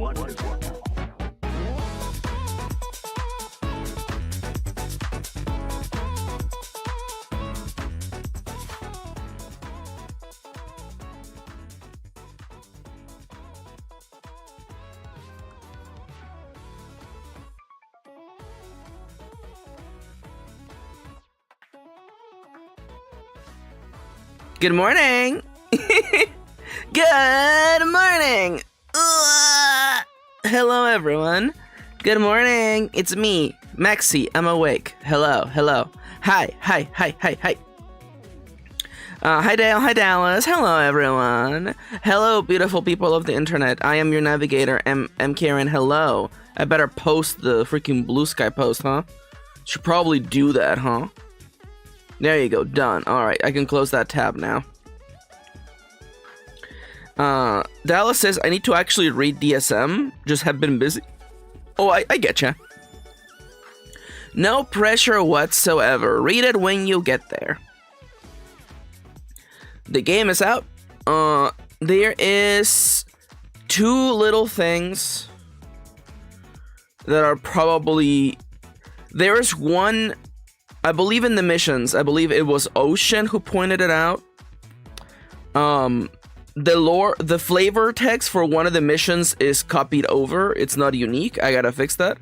Good morning. Good morning. Hello, everyone. Good morning. It's me, Maxi. I'm awake. Hello. Hi. Hi, Dale. Hi, Dallas. Hello, everyone. Hello, beautiful people of the internet. I am your navigator, M. Kirin. Hello. I better post the freaking blue sky post, huh? Should probably do that, huh? There you go, done. Alright, I can close that tab now. Dallas says, I need to actually read DSM, just have been busy. Oh, I getcha. No pressure whatsoever. Read it when you get there. The game is out. There is two little things that are probably... There is one... I believe in the missions. I believe it was Ocean who pointed it out. The flavor text for one of the missions is copied over. It's not unique. I gotta fix that.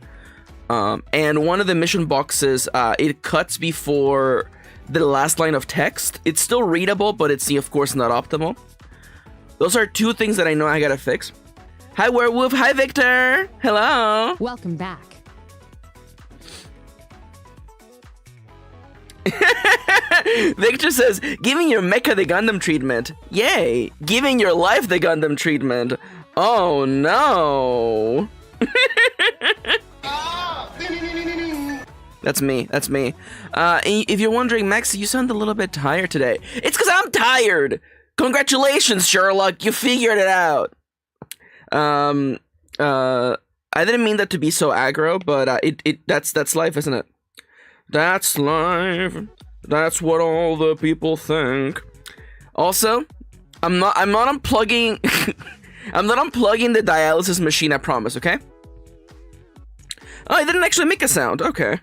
And one of the mission boxes, it cuts before the last line of text. It's still readable, but it's, of course, not optimal. Those are two things that I know I gotta fix. Hi, Werewolf. Hi, Victor. Hello. Welcome back. Victor says, giving your mecha the Gundam treatment. Yay! Giving your life the Gundam treatment. Oh no! That's me. If you're wondering, Maxi, you sound a little bit tired today. It's because I'm tired! Congratulations, Sherlock! You figured it out! I didn't mean that to be so aggro, but that's life, isn't it? That's life. That's what all the people think. Also, I'm not unplugging I'm not unplugging the dialysis machine, I promise, okay? Oh, I didn't actually make a sound. Okay.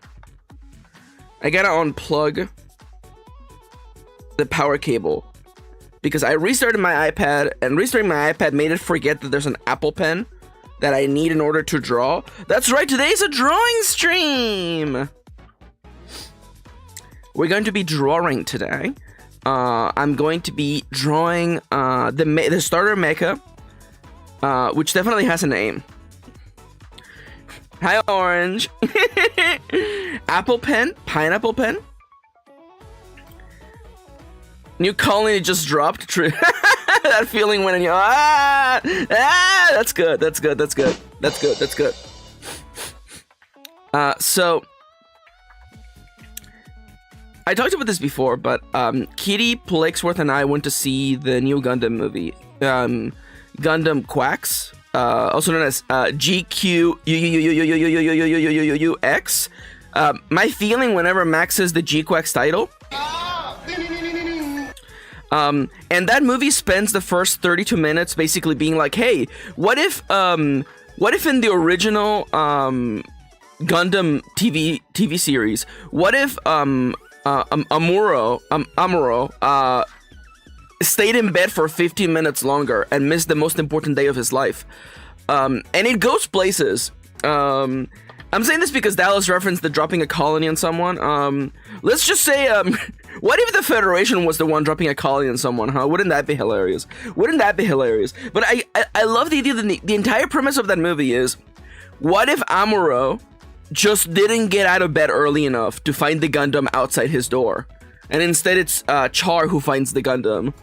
I gotta unplug the power cable because I restarted my iPad, and restarting my iPad made it forget that there's an Apple Pen that I need in order to draw. That's right, today's a drawing stream. We're going to be drawing today. I'm going to be drawing the starter mecha, which definitely has a name. Hi, Orange. Apple Pen, Pineapple Pen. New colony just dropped. That feeling when you that's good. So. I talked about this before, but Kitty Plexworth and I went to see the new Gundam movie, Gundam Quacks, also known as GQUX. My feeling whenever Max says the G-Quacks title, and that movie spends the first 32 minutes basically being like, hey, what if in the original Gundam TV series, what if Amuro stayed in bed for 15 minutes longer and missed the most important day of his life. And it goes places. I'm saying this because Dallas referenced the dropping a colony on someone. Let's just say, what if the Federation was the one dropping a colony on someone, huh? Wouldn't that be hilarious? But I love the idea that the entire premise of that movie is, what if Amuro just didn't get out of bed early enough to find the Gundam outside his door, and instead it's Char who finds the Gundam,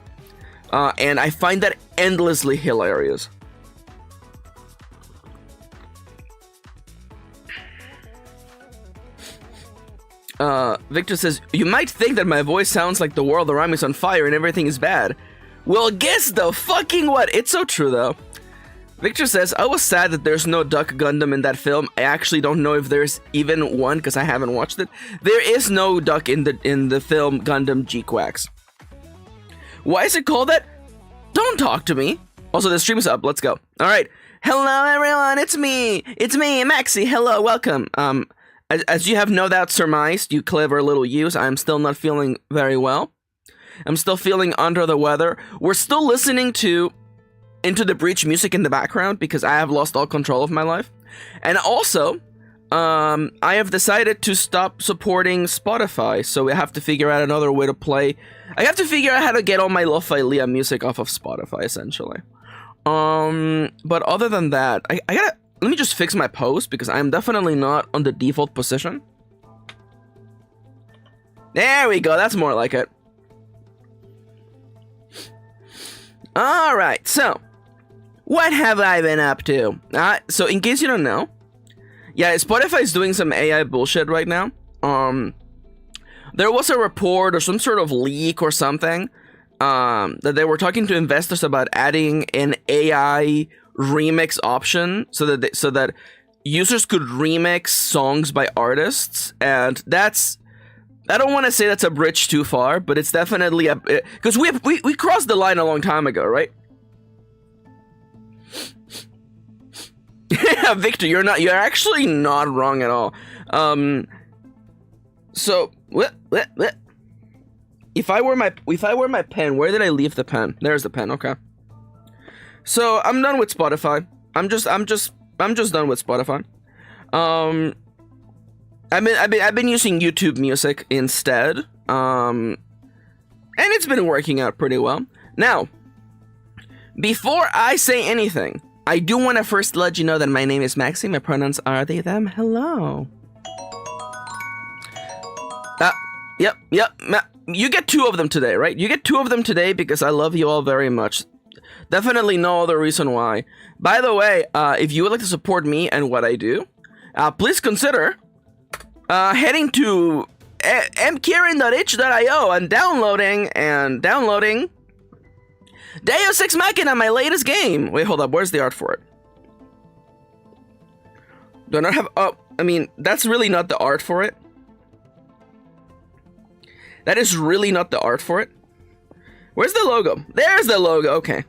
and I find that endlessly hilarious. Victor says, you might think that my voice sounds like the world around me is on fire and everything is bad. Well, guess the fucking what? It's so true though. Victor says, I was sad that there's no Duck Gundam in that film. I actually don't know if there's even one because I haven't watched it. There is no Duck in the film Gundam G-Quacks. Why is it called that? Don't talk to me. Also, the stream is up. Let's go. All right. Hello, everyone. It's me, Maxi. Hello, welcome. As you have no doubt surmised, you clever little use, I'm still not feeling very well. I'm still feeling under the weather. We're still listening to Into the Breach music in the background because I have lost all control of my life. And also, I have decided to stop supporting Spotify, so we have to figure out another way to play. I have to figure out how to get all my lo-fi Leah music off of Spotify, essentially. But other than that, I gotta, let me just fix my pose because I'm definitely not on the default position. There we go, that's more like it. Alright, so, what have I been up to? So in case you don't know, yeah, Spotify is doing some AI bullshit right now. There was a report or some sort of leak or something that they were talking to investors about adding an AI remix option so that users could remix songs by artists, and that's, I don't want to say that's a bridge too far, but it's definitely a, because we crossed the line a long time ago, right? Yeah, Victor, you're actually not wrong at all. So what? If I were my pen, where did I leave the pen? There's the pen. Okay. So I'm done with Spotify. I'm just done with Spotify. I've been using YouTube Music instead. And it's been working out pretty well. Now, before I say anything, I do want to first let you know that my name is Maxi. My pronouns are they, them. Hello. Yep. You get 2 of them today, right? You get 2 of them today because I love you all very much. Definitely no other reason why. By the way, if you would like to support me and what I do, please consider heading to mkirin.itch.io and downloading Deus Ex Machina, my latest game. Wait, hold up. Where's the art for it? Do I not have... Oh, I mean, that's really not the art for it. That is really not the art for it. Where's the logo? There's the logo. Okay.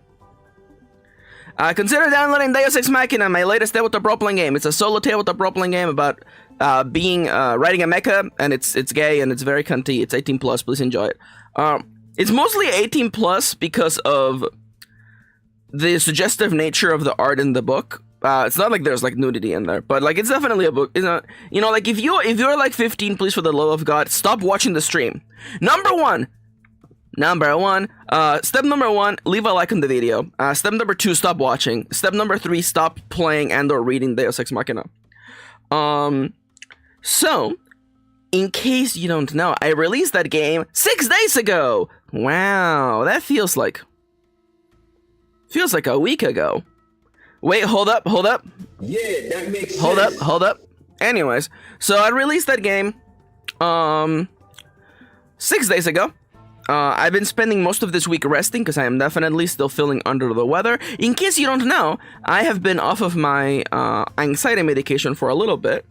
Consider downloading Deus Ex Machina, my latest tabletop role-playing game. It's a solo tabletop role-playing game about riding a mecha, and it's gay and it's very cunty. It's 18 plus. Please enjoy it. It's mostly 18 plus because of the suggestive nature of the art in the book. It's not like there's like nudity in there, but like it's definitely a book. You know, like if you're like 15, please, for the love of God, stop watching the stream. Number one, step number 1, leave a like on the video. Step number 2, stop watching. Step number 3, stop playing and or reading Deus Ex Machina. So, in case you don't know, I released that game 6 days ago. Wow, that feels like a week ago. Wait, hold up. Yeah, that makes sense. Hold up. Anyways, so I released that game 6 days ago. I've been spending most of this week resting because I am definitely still feeling under the weather. In case you don't know, I have been off of my anxiety medication for a little bit.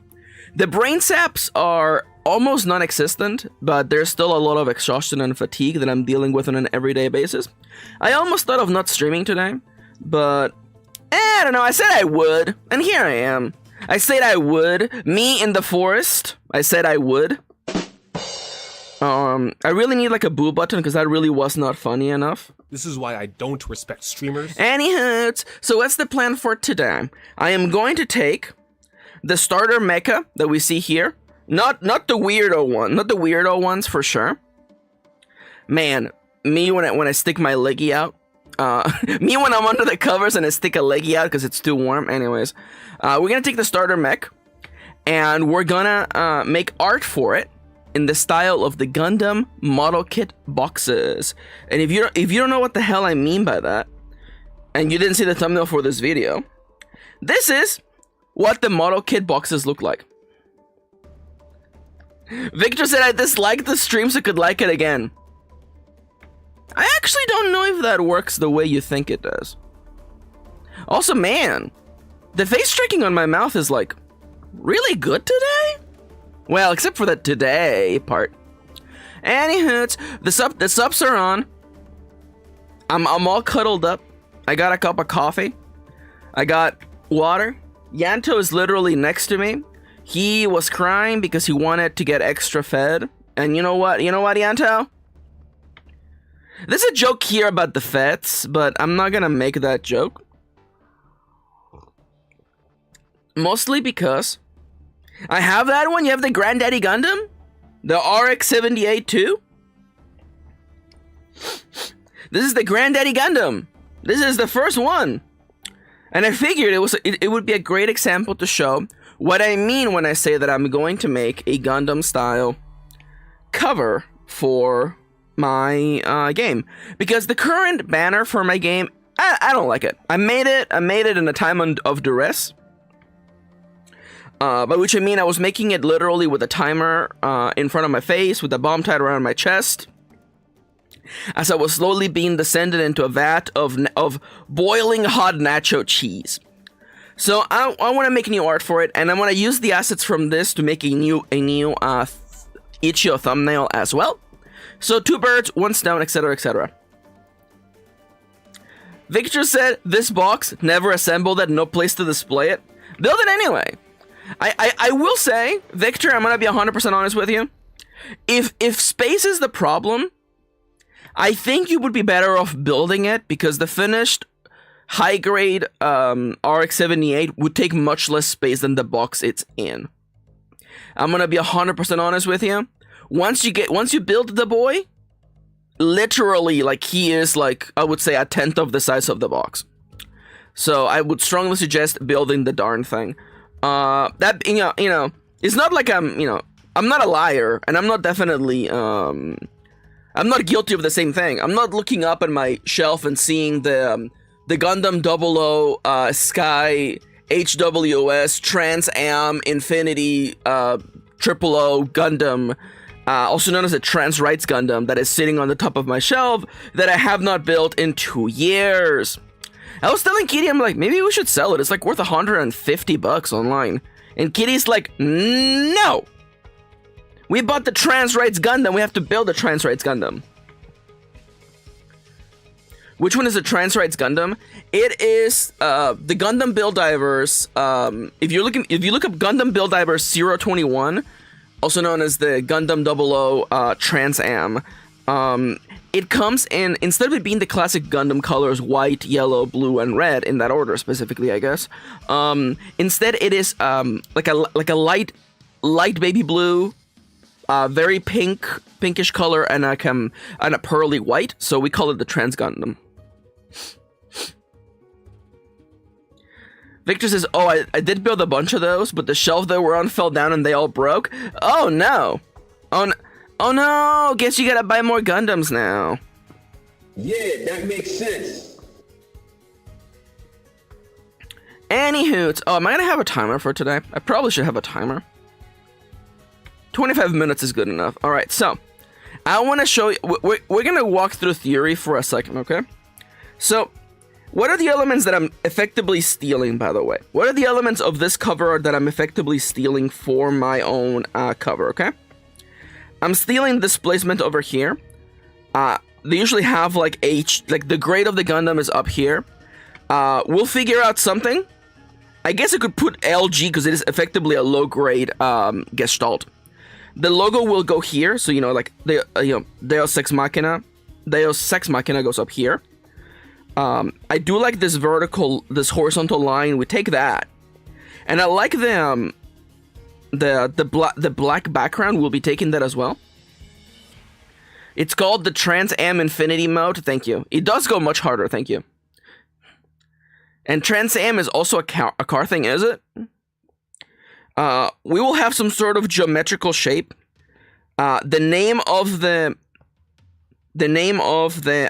The brain saps are almost non-existent, but there's still a lot of exhaustion and fatigue that I'm dealing with on an everyday basis. I almost thought of not streaming today, but I don't know, I said I would, and here I am. I said I would. Me in the forest. I said I would. I really need like a boo button because that really was not funny enough. This is why I don't respect streamers. Anywho, so what's the plan for today? I am going to take the starter mecha that we see here. Not the weirdo one. Not the weirdo ones for sure. Man, me when I stick my leggy out. Me when I'm under the covers and I stick a leggy out because it's too warm. Anyways, we're gonna take the starter mech and we're gonna make art for it in the style of the Gundam model kit boxes. And if you don't know what the hell I mean by that, and you didn't see the thumbnail for this video, this is what the model kit boxes look like. Victor said I disliked the stream so could like it again. I actually don't know if that works the way you think it does. Also, man, the face tracking on my mouth is like really good today. Well, except for the today part. Anywho, the subs are on. I'm all cuddled up. I got a cup of coffee. I got water. Yanto is literally next to me. He was crying because he wanted to get extra fed. And you know what? You know what, Yanto? There's a joke here about the feds, but I'm not gonna make that joke. Mostly because I have that one. You have the Granddaddy Gundam? The RX-78 too? This is the Granddaddy Gundam. This is the first one. And I figured it would be a great example to show what I mean when I say that I'm going to make a Gundam style cover for my game. Because the current banner for my game, I don't like it. I made it in a time of duress. By which I mean I was making it literally with a timer in front of my face, with a bomb tied around my chest, as I was slowly being descended into a vat of boiling hot nacho cheese. So I want to make new art for it, and I want to use the assets from this to make a new Ichio thumbnail as well. So 2 birds, 1 stone, etc, etc. Victor said, this box, never assembled it, no place to display it. Build it anyway. I will say, Victor, I'm gonna be 100% honest with you. If space is the problem, I think you would be better off building it, because the finished high-grade RX-78 would take much less space than the box it's in. I'm gonna be 100% honest with you. Once you build the boy, literally, like, he is, like, I would say, 1/10 of the size of the box. So I would strongly suggest building the darn thing. That, you know, it's not like I'm not a liar, and I'm not definitely, I'm not guilty of the same thing. I'm not looking up at my shelf and seeing the Gundam 00 Sky HWS Trans Am Infinity 000 Gundam, also known as a Trans Rights Gundam, that is sitting on the top of my shelf that I have not built in 2 years. I was telling Kitty, I'm like, maybe we should sell it. It's like worth $150 online. And Kitty's like, no! We bought the Trans Rights Gundam. We have to build a Trans Rights Gundam. Which one is the Trans Rights Gundam? It is the Gundam Build Divers. If you look up Gundam Build Divers 021, also known as the Gundam 00 Trans Am, it comes in, instead of it being the classic Gundam colors, white, yellow, blue, and red, in that order specifically, I guess. Instead, it is like a light baby blue, very pinkish color, and a pearly white. So we call it the Trans Gundam. Victor says, "Oh, I did build a bunch of those, but the shelf they were on fell down and they all broke. Oh no! Oh no! Guess you gotta buy more Gundams now." Yeah, that makes sense. Anywho, oh, am I gonna have a timer for today? I probably should have a timer. 25 minutes is good enough. All right, so I want to show you. We're gonna walk through theory for a second, okay? So, what are the elements that I'm effectively stealing, by the way? What are the elements of this cover art that I'm effectively stealing for my own cover, okay? I'm stealing displacement over here. They usually have like the grade of the Gundam is up here. We'll figure out something. I guess I could put LG because it is effectively a low grade gestalt. The logo will go here, so like the Deus Ex Machina. Deus Ex Machina goes up here. I do like this horizontal line. We take that, and I like the black background. We'll be taking that as well. It's called the Trans Am Infinity mode. Thank you. It does go much harder. Thank you. And Trans Am is also a car thing, is it? We will have some sort of geometrical shape. The name of the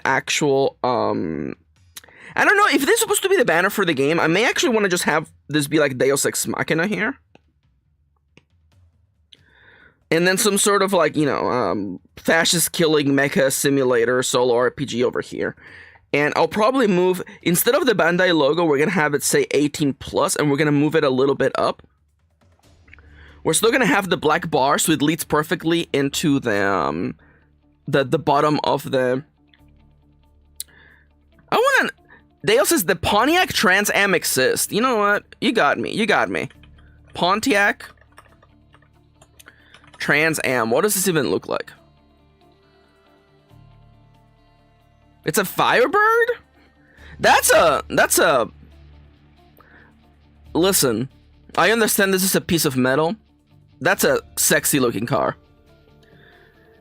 actual I don't know if this is supposed to be the banner for the game. I may actually want to just have this be like Deus Ex Machina here. And then some sort of like, fascist killing mecha simulator solo RPG over here. And I'll probably move, instead of the Bandai logo, we're going to have it say 18+, and we're going to move it a little bit up. We're still going to have the black bar, so it leads perfectly into the bottom of the... Dale says the Pontiac Trans Am exists. You know what? You got me. You got me. Pontiac Trans Am. What does this even look like? It's a Firebird? That's a... Listen, I understand this is a piece of metal. That's a sexy looking car.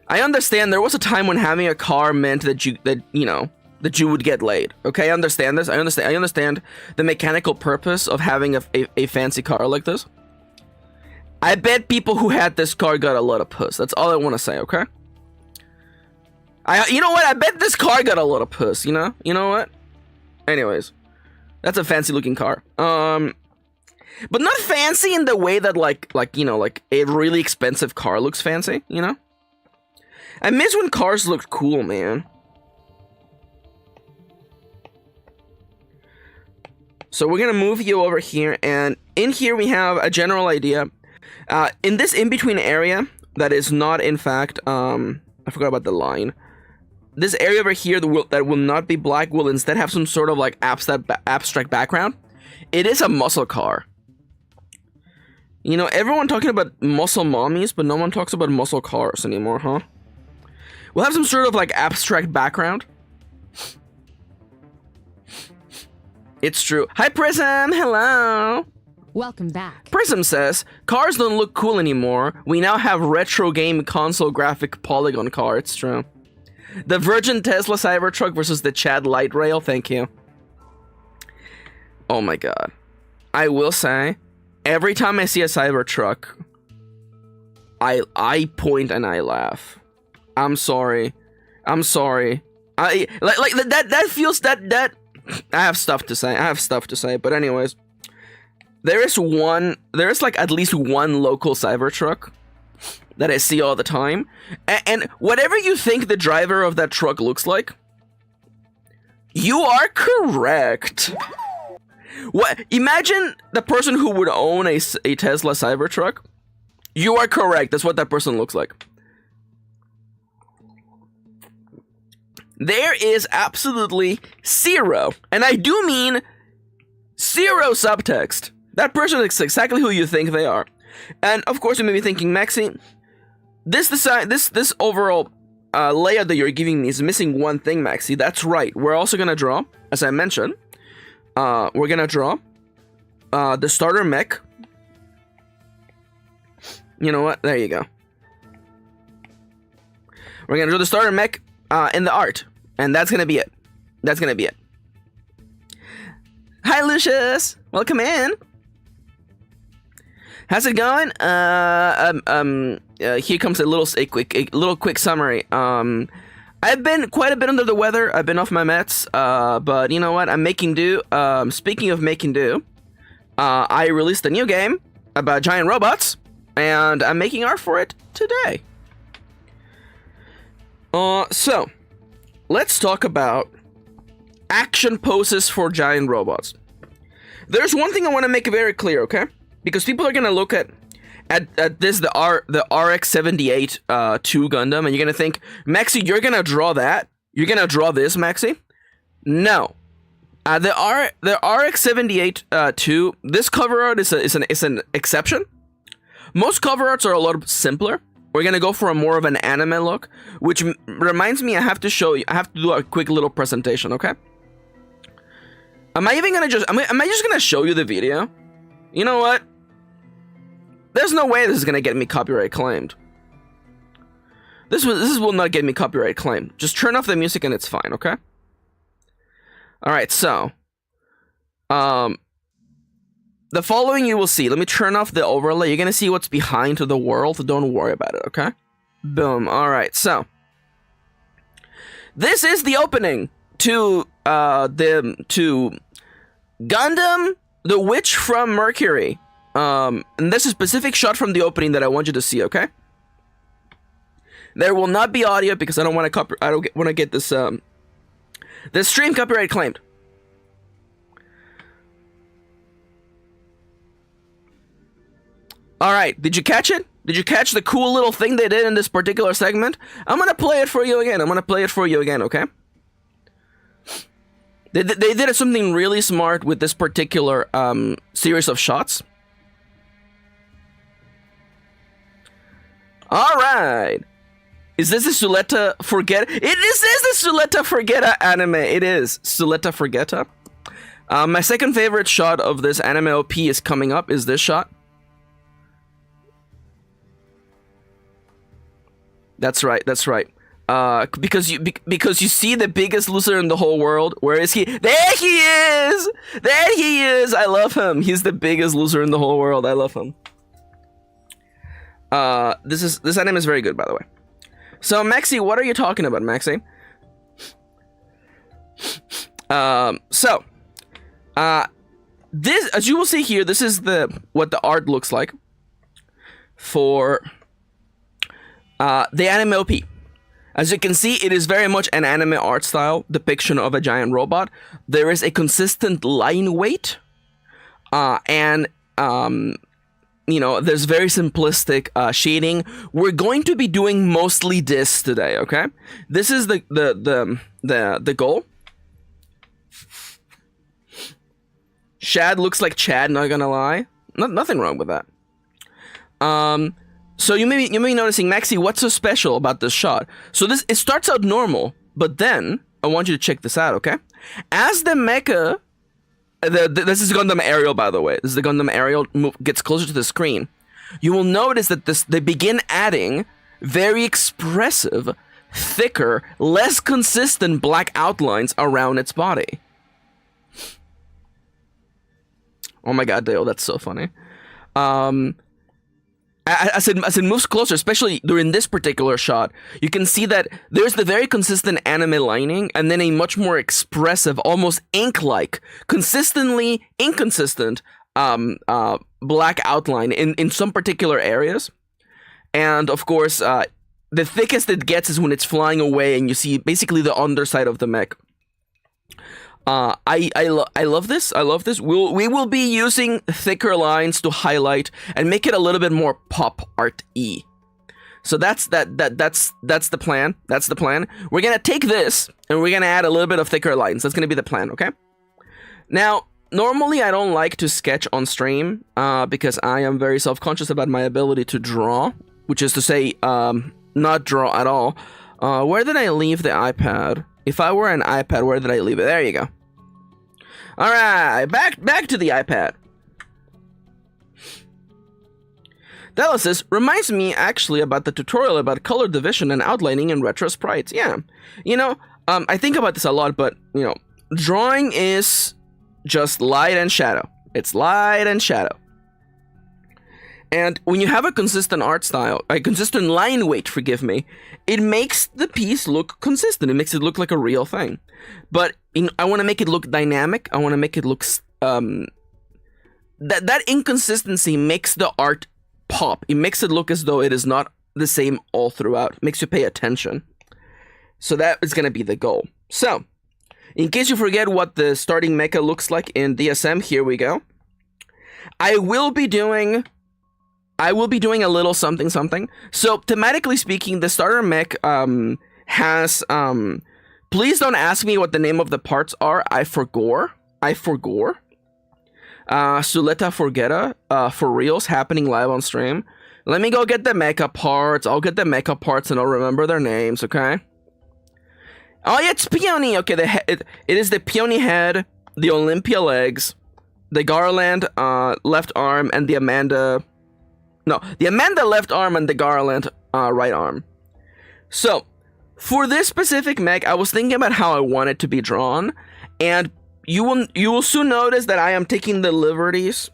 I understand there was a time when having a car meant that you would get laid. Okay, I understand this. I understand the mechanical purpose of having a fancy car like this. I bet people who had this car got a lot of puss. That's all I want to say, okay? You know what? I bet this car got a lot of puss, you know? You know what? Anyways, that's a fancy looking car. But not fancy in the way that like a really expensive car looks fancy, you know? I miss when cars looked cool, man. So we're gonna move you over here, and in here we have a general idea. In this in-between area, that is not in fact, I forgot about the line. This area over here that will not be black will instead have some sort of like abstract background. It is a muscle car. You know, everyone talking about muscle mommies, but no one talks about muscle cars anymore, huh? We'll have some sort of like abstract background. It's true. Hi Prism, hello. Welcome back. Prism says, cars don't look cool anymore. We now have retro game console graphic polygon car. It's true. The Virgin Tesla Cybertruck versus the Chad Light Rail. Thank you. Oh my god. I will say, every time I see a Cybertruck, I point and I laugh. I'm sorry. I'm sorry. Like that feels that I have stuff to say. But anyways, there is like at least one local Cybertruck that I see all the time, and whatever you think the driver of that truck looks like, you are correct. What? Imagine the person who would own a Tesla Cybertruck. You are correct. That's what that person looks like. There is absolutely zero, and I do mean zero subtext. That person is exactly who you think they are. And of course you may be thinking, Maxi, this overall layout that you're giving me is missing one thing, Maxi. That's right. We're also gonna draw, as I mentioned, we're gonna draw the starter mech. You know what? There you go. We're gonna draw the starter mech in the art, and that's gonna be it. That's gonna be it. Hi, Lucius. Welcome in. How's it going? Here comes a little quick summary. I've been quite a bit under the weather. I've been off my meds, but you know what? I'm making do. Speaking of making do, I released a new game about giant robots, and I'm making art for it today. So let's talk about action poses for giant robots. There's one thing I want to make very clear, okay? Because people are gonna look at this, the RX-78 2 Gundam, and you're gonna think, Maxi, you're gonna draw that? You're gonna draw this, Maxi? No. The RX-78 2, this cover art is an exception. Most cover arts are a lot simpler. We're gonna go for a more of an anime look, which reminds me, I have to show you. I have to do a quick little presentation, okay? Am I just gonna show you the video? You know what? There's no way this is gonna get me copyright claimed. This will not get me copyright claimed. Just turn off the music and it's fine, okay? Alright, so the following you will see. Let me turn off the overlay. You're gonna see what's behind the world. Don't worry about it, okay? Boom. Alright, so this is the opening to Gundam The Witch from Mercury. And there's a specific shot from the opening that I want you to see, okay? There will not be audio because I don't want to get this this stream copyright claimed. All right, did you catch it? Did you catch the cool little thing they did in this particular segment? I'm gonna play it for you again. Okay? They did something really smart with this particular series of shots. All right. Is this the Suletta Forget? It is the Suletta Forgetta anime. It is Suletta Forgetta. My second favorite shot of this anime OP is coming up. Is this shot? That's right. That's right. Because you see the biggest loser in the whole world. Where is he? There he is. There he is. I love him. He's the biggest loser in the whole world. I love him. This anime is very good, by the way. So Maxi, what are you talking about, Maxi? This, as you will see here, this is what the art looks like for the anime OP. As you can see, it is very much an anime art style depiction of a giant robot. There is a consistent line weight, and you know, there's very simplistic shading. We're going to be doing mostly this today, okay? This is the goal. Shad looks like Chad, not gonna lie. Nothing wrong with that. So you may be noticing, Maxi, what's so special about this shot? So it starts out normal, but then I want you to check this out, okay? As the mecha, this is Gundam Aerial, by the way. This is the Gundam Aerial gets closer to the screen. You will notice that they begin adding very expressive, thicker, less consistent black outlines around its body. Oh my god, Dale, that's so funny. As it moves closer, especially during this particular shot, you can see that there's the very consistent anime lining and then a much more expressive, almost ink-like, consistently inconsistent black outline in some particular areas. And of course, the thickest it gets is when it's flying away and you see basically the underside of the mech. I love this. I love this. We will be using thicker lines to highlight and make it a little bit more pop art-y. So that's the plan. That's the plan. We're gonna take this and we're gonna add a little bit of thicker lines. That's gonna be the plan, okay? Now, normally I don't like to sketch on stream because I am very self-conscious about my ability to draw, which is to say, not draw at all. Where did I leave the iPad? If I were an iPad, where did I leave it? There you go. Alright, back to the iPad. Dialysis reminds me actually about the tutorial about color division and outlining in retro sprites. Yeah. You know, I think about this a lot, but, you know, drawing is just light and shadow. It's light and shadow. And when you have a consistent art style, a consistent line weight, forgive me, it makes the piece look consistent. It makes it look like a real thing. But I want to make it look dynamic. I want to make it look... that inconsistency makes the art pop. It makes it look as though it is not the same all throughout. It makes you pay attention. So that is going to be the goal. So, in case you forget what the starting mecha looks like in DSM, here we go. I will be doing a little something. So, thematically speaking, the starter mech has... please don't ask me what the name of the parts are. I forgore. Suletta Forgetta, for reals, happening live on stream. Let me go get the mecha parts. I'll get the mecha parts and I'll remember their names, okay? Oh, yeah, it's Peony. Okay, it is the Peony head, the Olympia legs, the Garland left arm, and the Amanda... No, the Amanda left arm and the Garland right arm. So, for this specific mech, I was thinking about how I want it to be drawn, and you will soon notice that I am taking the liberties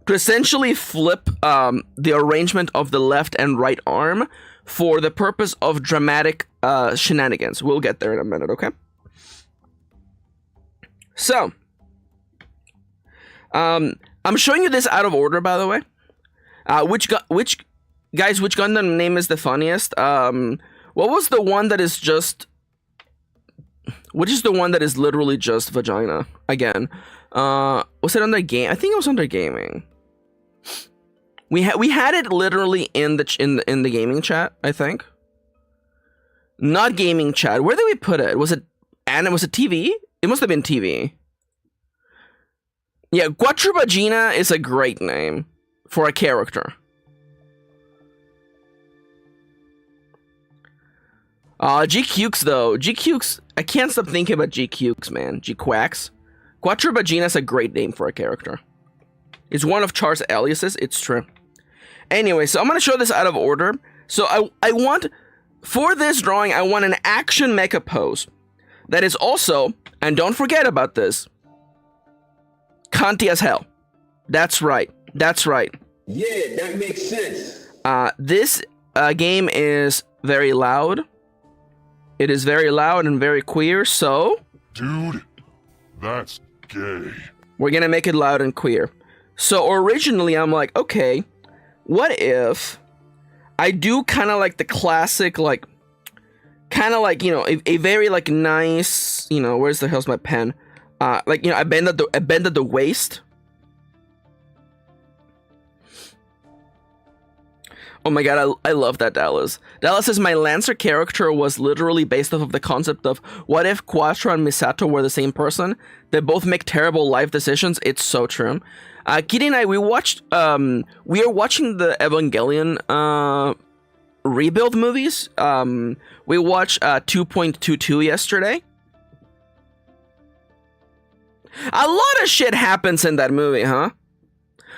to essentially flip the arrangement of the left and right arm for the purpose of dramatic shenanigans. We'll get there in a minute, okay? So, I'm showing you this out of order, by the way. Which Gundam name is the funniest? What was the one that is just... Which is the one that is literally just vagina? Again. Was it under game? I think it was under gaming. We had it literally in the gaming chat, I think. Not gaming chat. Where did we put it? Was it TV? It must have been TV. Yeah, Quattrobagina is a great name for a character. GQs though. GQs, I can't stop thinking about GQs, man. G-Quacks. Quattrobagina is a great name for a character. It's one of Char's aliases, it's true. Anyway, so I'm gonna show this out of order. So I want, for this drawing, I want an action mecha pose. That is also, and don't forget about this, cunty as hell. That's right. That's right. Yeah, that makes sense. This game is very loud. It is very loud and very queer, so... Dude, that's gay. We're gonna make it loud and queer. So originally I'm like, okay, what if I do kind of like the classic, like, kind of like, you know, a very like nice, you know, where's the hell's my pen? Like, you know, I bend at the waist. Oh my god, I love that, Dallas. Dallas says, my Lancer character was literally based off of the concept of, what if Quattro and Misato were the same person? They both make terrible life decisions. It's so true. Kitty and I, we are watching the Evangelion rebuild movies. We watched 2.22 yesterday. A lot of shit happens in that movie, huh?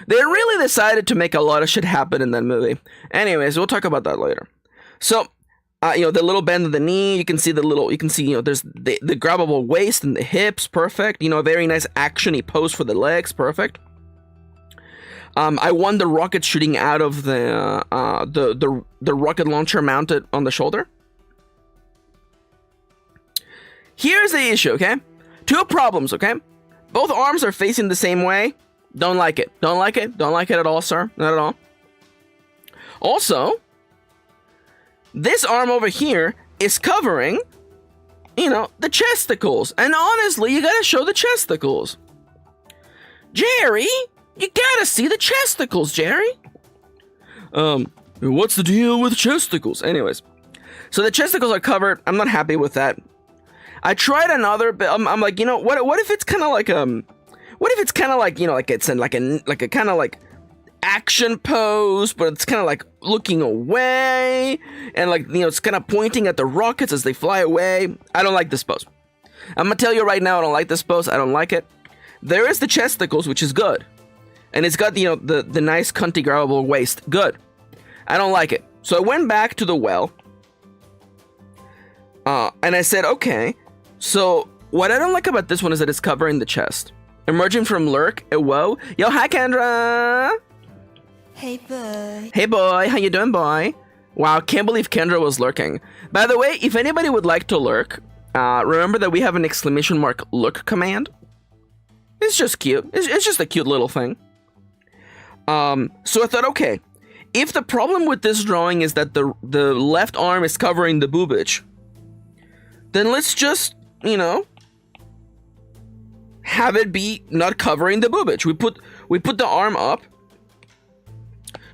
They really decided to make a lot of shit happen in that movie. Anyways, we'll talk about that later. So, you know, the little bend of the knee, you can see, you know, there's the grabbable waist and the hips, perfect. You know, a very nice action-y pose for the legs, perfect. I won the rocket shooting out of the rocket launcher mounted on the shoulder. Here's the issue, okay? Two problems, okay? Both arms are facing the same way. Don't like it. Don't like it. Don't like it at all, sir. Not at all. Also, this arm over here is covering, you know, the chesticles. And honestly, you gotta show the chesticles. Jerry, you gotta see the chesticles, Jerry. What's the deal with chesticles? Anyways, so the chesticles are covered. I'm not happy with that. I tried another, but I'm like, you know, what if it's kind of like what if it's kind of like, you know, like it's in like a kind of like action pose, but it's kind of like looking away, and like, you know, it's kind of pointing at the rockets as they fly away. I don't like this pose. I'm gonna tell you right now, I don't like this pose. I don't like it. There is the chesticles, which is good, and it's got, you know, the nice cunty grabbable waist. Good. I don't like it. So I went back to the well, and I said, okay. So what I don't like about this one is that it's covering the chest. Emerging from lurk, whoa. Yo, hi Kendra! Hey boy. Hey boy, how you doing, boy? Wow, can't believe Kendra was lurking. By the way, if anybody would like to lurk, remember that we have an exclamation mark look command. It's just cute. It's just a cute little thing. So I thought, okay, if the problem with this drawing is that the left arm is covering the boobage, then let's just, you know, have it be not covering the boobage. We put the arm up.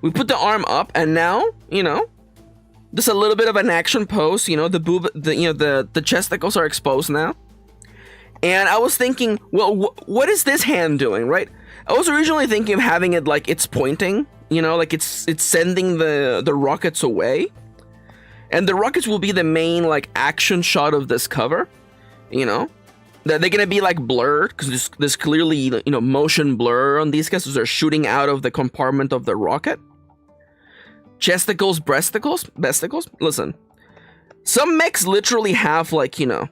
We put the arm up, and now, you know, just a little bit of an action pose. You know, the chesticles are exposed now. And I was thinking, well, what is this hand doing, right? I was originally thinking of having it like it's pointing, you know, like it's sending the rockets away. And the rockets will be the main like action shot of this cover, you know. They're gonna be like blurred because there's clearly, you know, motion blur on these guys as they're shooting out of the compartment of the rocket. Chesticles, breasticles, besticles. Listen, some mechs literally have like, you know,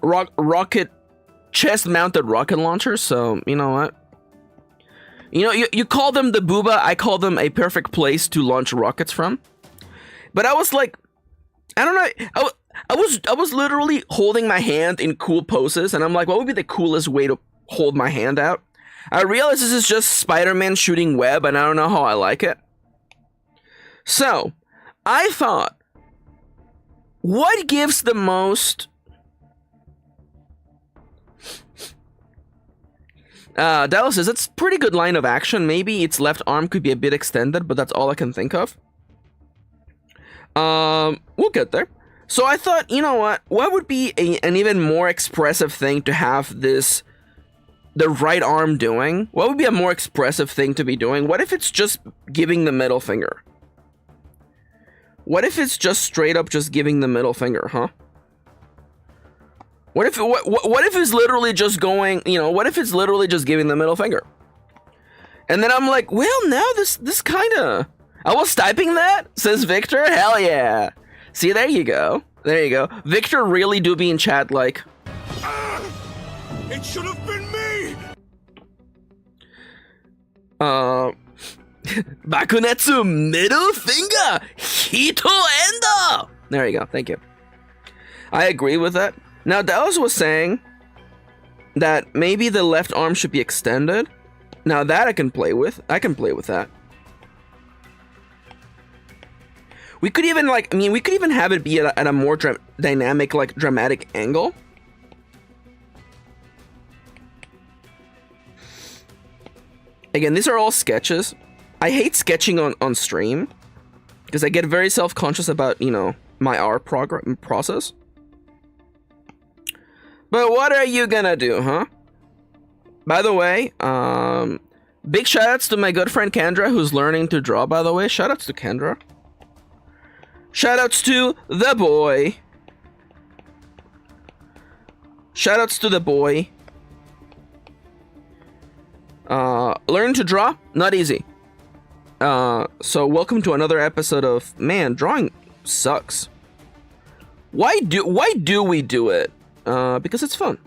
rocket chest-mounted rocket launchers. So you know what? You know, you call them the booba. I call them a perfect place to launch rockets from. But I was like, I don't know. I was literally holding my hand in cool poses, and I'm like, what would be the coolest way to hold my hand out? I realized this is just Spider-Man shooting web, and I don't know how I like it. So, I thought, what gives the most... Dallas says, it's a pretty good line of action. Maybe its left arm could be a bit extended, but that's all I can think of. We'll get there. So I thought, you know what? What would be an even more expressive thing to have the right arm doing? What would be a more expressive thing to be doing? What if it's just giving the middle finger? What if it's just straight up just giving the middle finger, huh? What if it's literally just going, you know, what if it's literally just giving the middle finger? And then I'm like, well, now this kind of... I was typing that, says Victor. Hell yeah. See, there you go. There you go. Victor really do be in chat like... It should have been me! Bakunetsu middle finger! Hito endo! There you go. Thank you. I agree with that. Now, Dallas was saying that maybe the left arm should be extended. Now that I can play with. I can play with that. We could even like, I mean, we could even have it be at a more dynamic, like dramatic angle. Again, these are all sketches. I hate sketching on stream because I get very self-conscious about, you know, my art process. But what are you gonna do, huh? By the way, big shoutouts to my good friend Kendra, who's learning to draw, by the way. Shoutouts to Kendra. Shoutouts to the boy. Shoutouts to the boy. Learn to draw? Not easy. So welcome to another episode of, man, drawing sucks. Why do we do it? Because it's fun.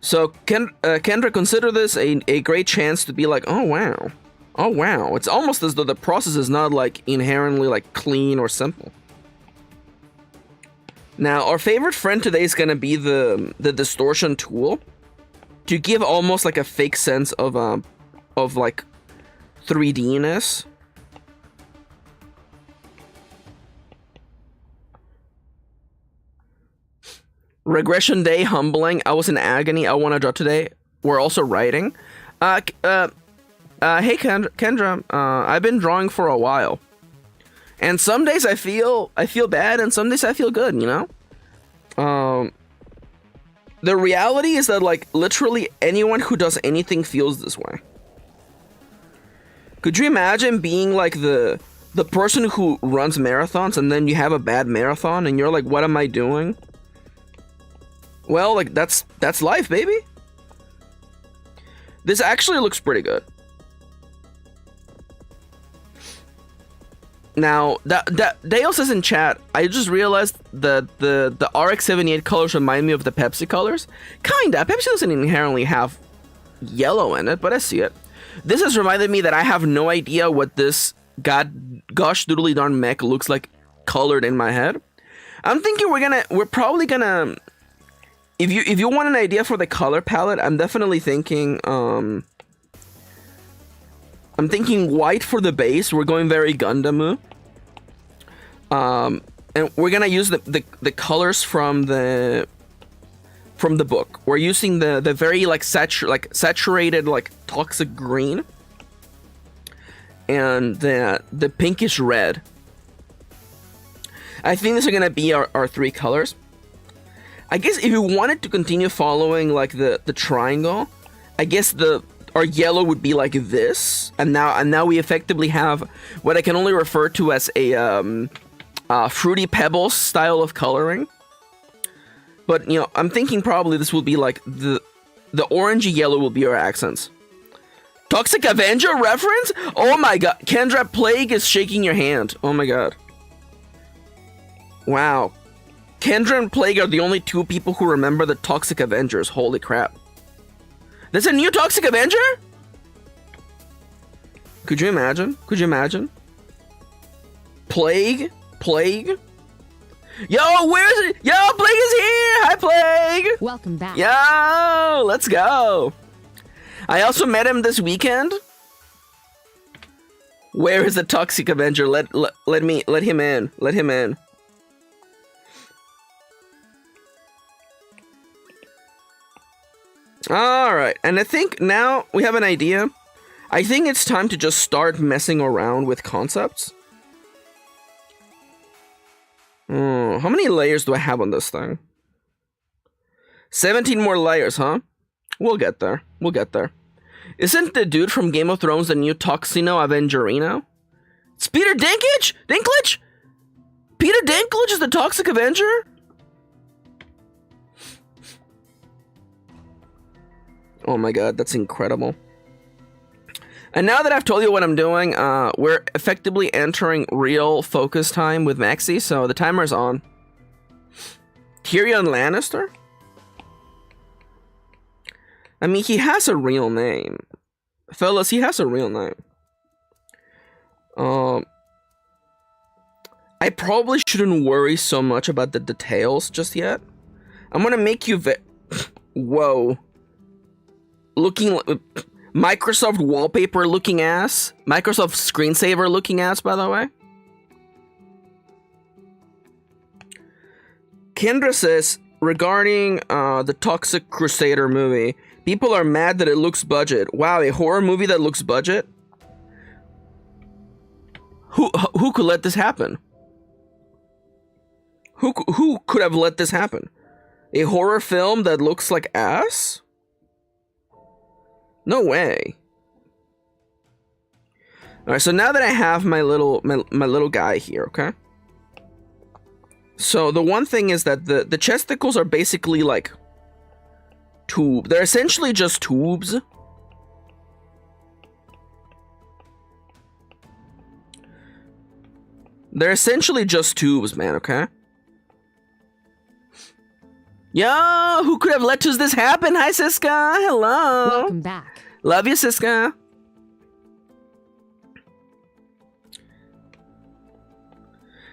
So Kendra, consider this a great chance to be like, oh wow. Oh wow. It's almost as though the process is not like inherently like clean or simple. Now, our favorite friend today is gonna be the distortion tool to give almost like a fake sense of like 3D-ness. Regression day, humbling. I was in agony. I want to draw today. We're also writing. Hey Kendra, I've been drawing for a while, and some days I feel bad, and some days I feel good. You know. The reality is that like literally anyone who does anything feels this way. Could you imagine being like the person who runs marathons, and then you have a bad marathon, and you're like, what am I doing? Well, like that's life, baby. This actually looks pretty good. Now, Dale says in chat, I just realized that the RX-78 colors remind me of the Pepsi colors. Kinda. Pepsi doesn't inherently have yellow in it, but I see it. This has reminded me that I have no idea what this gosh doodly darn mech looks like colored in my head. I'm thinking we're probably gonna... If you want an idea for the color palette, I'm definitely thinking I'm thinking white for the base. We're going very Gundam. And we're gonna use the colors from the book. We're using the very like saturated like toxic green and the pinkish red. I think these are gonna be our three colors. I guess if you wanted to continue following like the triangle, I guess our yellow would be like this, and now we effectively have what I can only refer to as a Fruity Pebbles style of coloring. But you know, I'm thinking probably this will be like the orangey yellow will be our accents. Toxic Avenger reference? Oh my god, Kendra, Plague is shaking your hand. Oh my god. Wow. Kendra and Plague are the only two people who remember the Toxic Avengers. Holy crap. There's a new Toxic Avenger? Could you imagine? Could you imagine? Plague? Yo, where is it? Yo, Plague is here! Hi, Plague! Welcome back. Yo, let's go. I also met him this weekend. Where is the Toxic Avenger? Let him in. Let him in. Alright, and I think now we have an idea. I think it's time to just start messing around with concepts. Oh, how many layers do I have on this thing? 17 more layers, huh? We'll get there. We'll get there. Isn't the dude from Game of Thrones the new Toxino Avengerino? It's Peter Dinklage? Dinklage? Peter Dinklage is the Toxic Avenger? Oh my god, that's incredible. And now that I've told you what I'm doing, we're effectively entering real focus time with Maxi, so the timer's on. Tyrion Lannister? I mean, he has a real name. Fellas, he has a real name. I probably shouldn't worry so much about the details just yet. I'm gonna make you whoa. Looking like Microsoft wallpaper looking ass. Microsoft screensaver looking ass, by the way. Kendra says, regarding the Toxic Crusader movie, people are mad that it looks budget. Wow, a horror movie that looks budget? Who could let this happen? Who could have let this happen? A horror film that looks like ass? No way. Alright, so now that I have my little guy here, okay? So the one thing is that the chesticles are basically like tube. They're essentially just tubes. They're essentially just tubes, man, okay? Yo, who could have let this happen? Hi, Siska. Hello. Welcome back. Love you, Siska.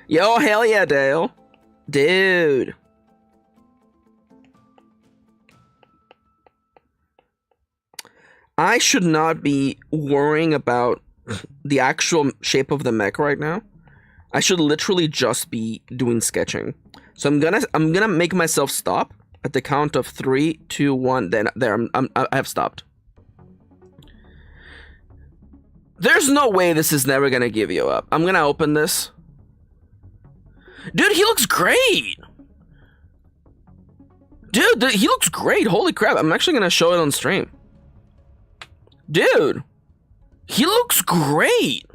Yo, hell yeah, Dale. Dude. I should not be worrying about the actual shape of the mech right now. I should literally just be doing sketching. So I'm gonna make myself stop at the count of 3, 2, 1. Then there, I have stopped. There's no way this is never gonna give you up. I'm gonna open this. Dude, he looks great. Dude, he looks great. Holy crap! I'm actually gonna show it on stream. Dude, he looks great.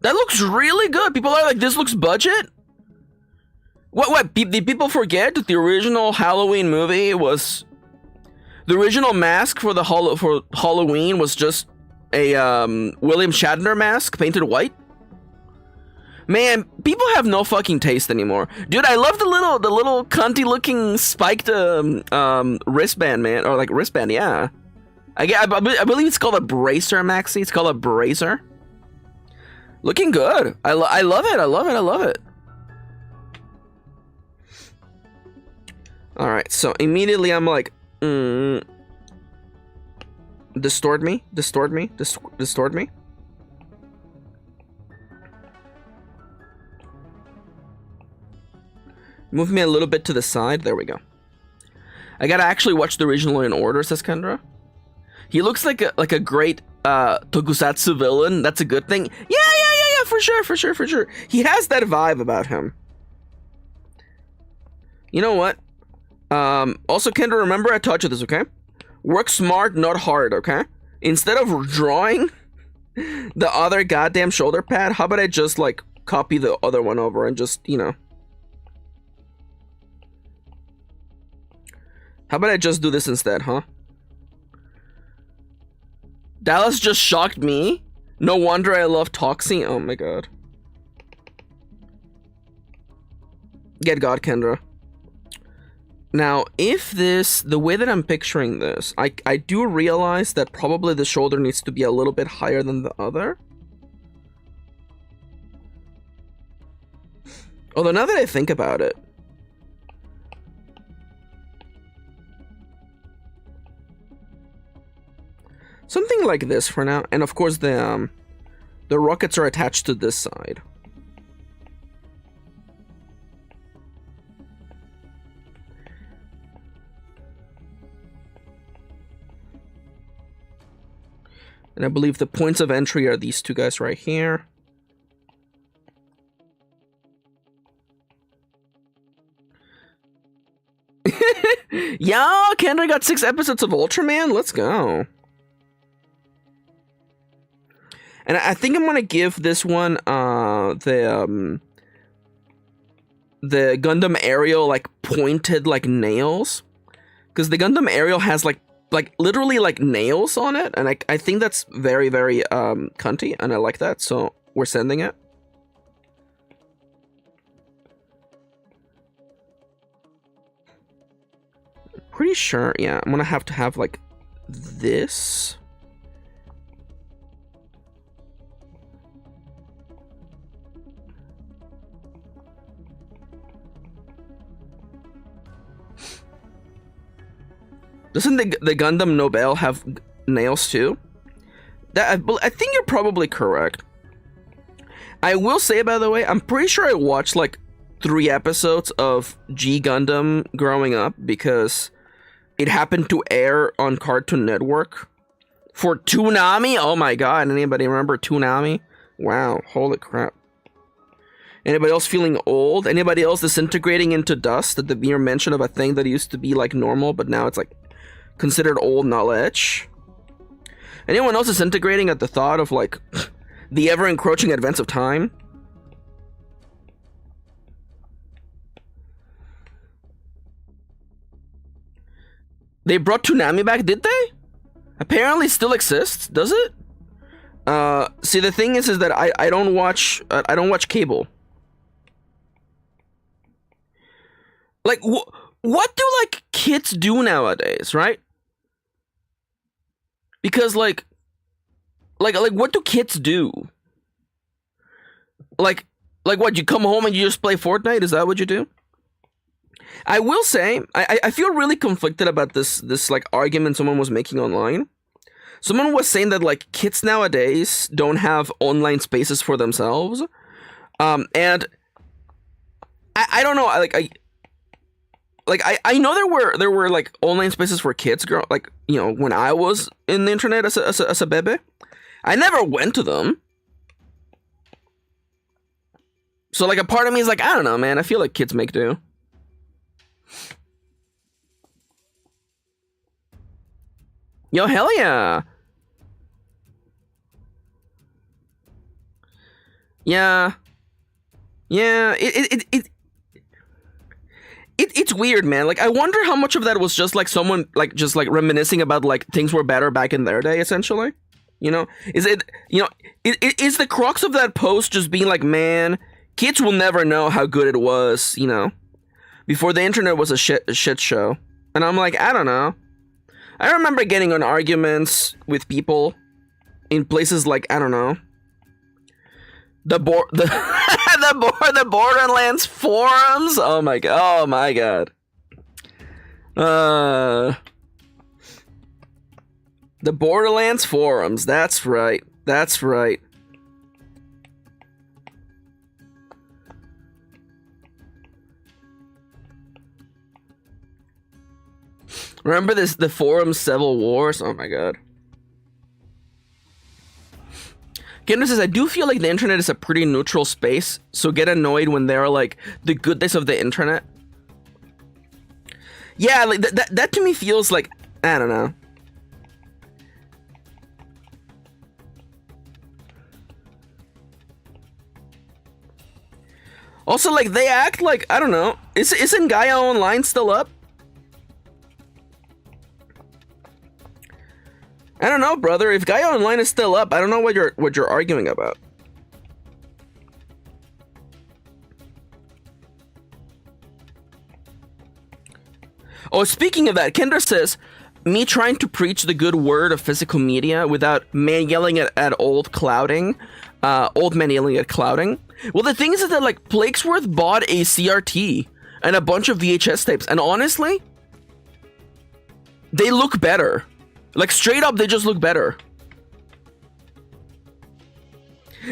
That looks really good. People are like, this looks budget? What? Did people forget that the original Halloween movie was... The original mask for the for Halloween was just a William Shatner mask painted white? Man, people have no fucking taste anymore. Dude, I love the little cunty looking spiked wristband, man. Or like wristband, yeah. I believe it's called a bracer, Maxi. It's called a bracer. Looking good. I love it. I love it. I love it. Alright, so immediately I'm like, distort me, distort me, distort me. Move me a little bit to the side. There we go. I gotta actually watch the original in order, says Kendra. He looks like a great tokusatsu villain. That's a good thing. Yeah, for sure. He has that vibe about him. You know what? Also, Kendra, remember I taught you this, okay? Work smart, not hard, okay? Instead of drawing the other goddamn shoulder pad, how about I just, like, copy the other one over and just, you know. How about I just do this instead, huh? Dallas just shocked me. No wonder I love Toxie. Oh my god. Get God, Kendra. Now, if the way that I'm picturing this, I do realize that probably the shoulder needs to be a little bit higher than the other. Although now that I think about it, something like this for now, and of course the rockets are attached to this side. And I believe the points of entry are these two guys right here. Yeah, Kendra got 6 episodes of Ultraman. Let's go. And I think I'm gonna give this one the Gundam Aerial like pointed like nails, because the Gundam Aerial has like literally like nails on it, and I think that's very cunty, and I like that, so we're sending it. Pretty sure, yeah, I'm gonna have to have like this. Doesn't the Gundam Nobel have nails too? I think you're probably correct. I will say, by the way, I'm pretty sure I watched like 3 episodes of G Gundam growing up because it happened to air on Cartoon Network for Toonami. Oh my god, anybody remember Toonami? Wow, holy crap. Anybody else feeling old? Anybody else disintegrating into dust at the mere mention of a thing that used to be like normal, but now it's like considered old knowledge? Anyone else disintegrating at the thought of like the ever-encroaching advance of time? They brought Toonami back, did they? Apparently still exists, does it? See, the thing is that I don't watch cable. Like, what do like kids do nowadays, right? Because like what do kids do? Like what, you come home and you just play Fortnite? Is that what you do? I will say, I feel really conflicted about this like argument someone was making online. Someone was saying that like kids nowadays don't have online spaces for themselves, and I don't know. I know there were like online spaces for kids, like, you know, when I was in the internet as a bebe. I never went to them. So like a part of me is like, I don't know, man. I feel like kids make do. Yo, hell yeah. Yeah. Yeah, it's weird, man. Like, I wonder how much of that was just like someone like just like reminiscing about like things were better back in their day, essentially. You know, is it, you know, is the crux of that post just being like, man, kids will never know how good it was, you know, before the internet was a shit show. And I'm like, I don't know. I remember getting in arguments with people in places like, I don't know, the Borderlands forums. Oh my god. The Borderlands forums. That's right. Remember the forum civil wars? Oh my god. Kendra says, I do feel like the internet is a pretty neutral space, so get annoyed when there are like the goodness of the internet. Yeah, like that to me feels like, I don't know. Also, like, they act like, I don't know, isn't Gaia Online still up? I don't know, brother. If Gaia Online is still up, I don't know what you're arguing about. Oh, speaking of that, Kendra says, me trying to preach the good word of physical media without man yelling at old men yelling at clouding. Well, the thing is that like Plakesworth bought a CRT and a bunch of VHS tapes, and honestly, they look better. Like, straight up, they just look better.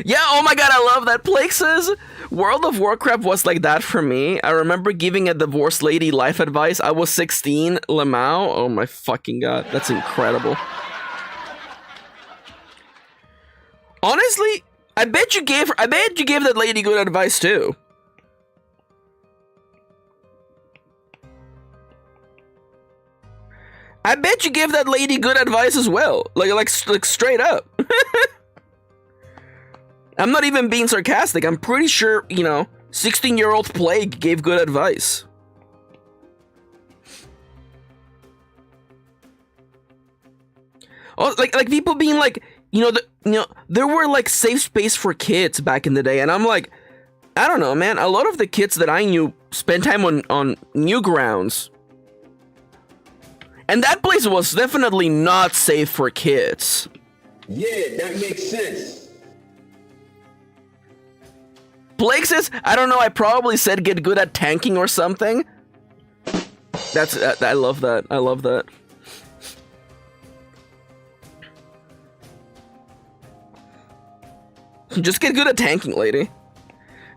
Yeah, oh my god, I love that. Plake says, World of Warcraft was like that for me. I remember giving a divorced lady life advice. I was 16, Lamau. Oh my fucking god, that's incredible. Honestly, I bet you gave that lady good advice too. I bet you gave that lady good advice as well. Like straight up. I'm not even being sarcastic. I'm pretty sure, 16-year-old Plague gave good advice. Oh, like people being like, there were like safe space for kids back in the day, and I'm like, I don't know, man. A lot of the kids that I knew spent time on Newgrounds. And that place was definitely not safe for kids. Yeah, that makes sense. Blake says, I don't know, I probably said get good at tanking or something. I love that. I love that. Just get good at tanking, lady.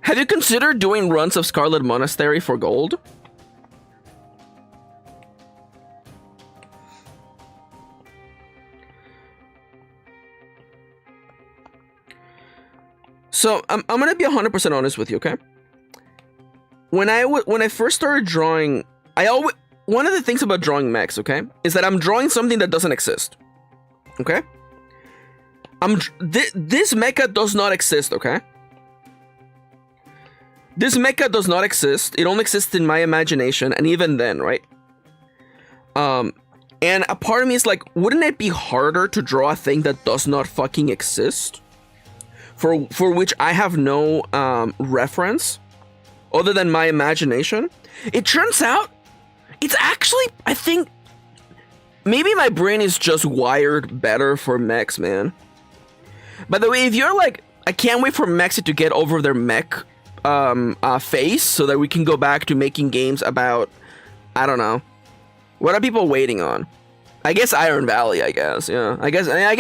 Have you considered doing runs of Scarlet Monastery for gold? So I'm gonna be 100% honest with you, okay? When I first started drawing, one of the things about drawing mechs, okay, is that I'm drawing something that doesn't exist, okay? This mecha does not exist, okay? This mecha does not exist. It only exists in my imagination, and even then, right? And a part of me is like, wouldn't it be harder to draw a thing that does not fucking exist? For which I have no reference other than my imagination. It turns out it's actually, I think, maybe my brain is just wired better for mechs, man. By the way, if you're like, I can't wait for Maxi to get over their mech phase so that we can go back to making games about, I don't know, what are people waiting on? I guess Iron Valley, I guess, yeah. I guess Iron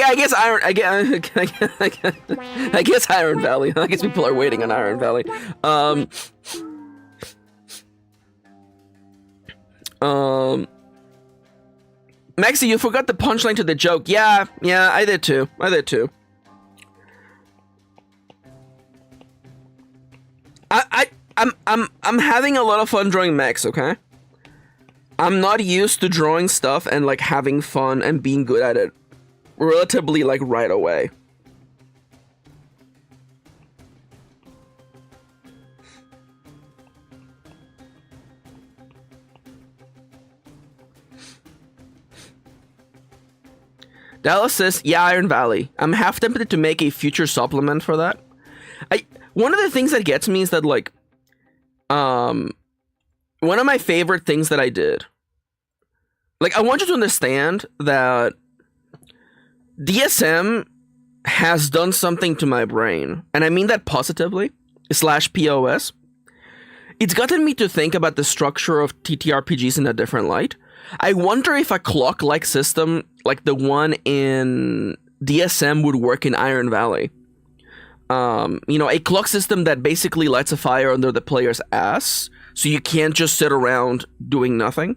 Valley. I guess people are waiting on Iron Valley. Maxi, you forgot the punchline to the joke. Yeah, I did too. I'm having a lot of fun drawing mechs, okay? I'm not used to drawing stuff and like having fun and being good at it relatively like right away. Dallas says, yeah, Iron Valley. I'm half tempted to make a future supplement for that. One of the things that gets me is that like, one of my favorite things that I did, like, I want you to understand that DSM has done something to my brain, and I mean that positively, /POS. It's gotten me to think about the structure of TTRPGs in a different light. I wonder if a clock-like system, like the one in DSM, would work in Iron Valley. A clock system that basically lights a fire under the player's ass, so you can't just sit around doing nothing,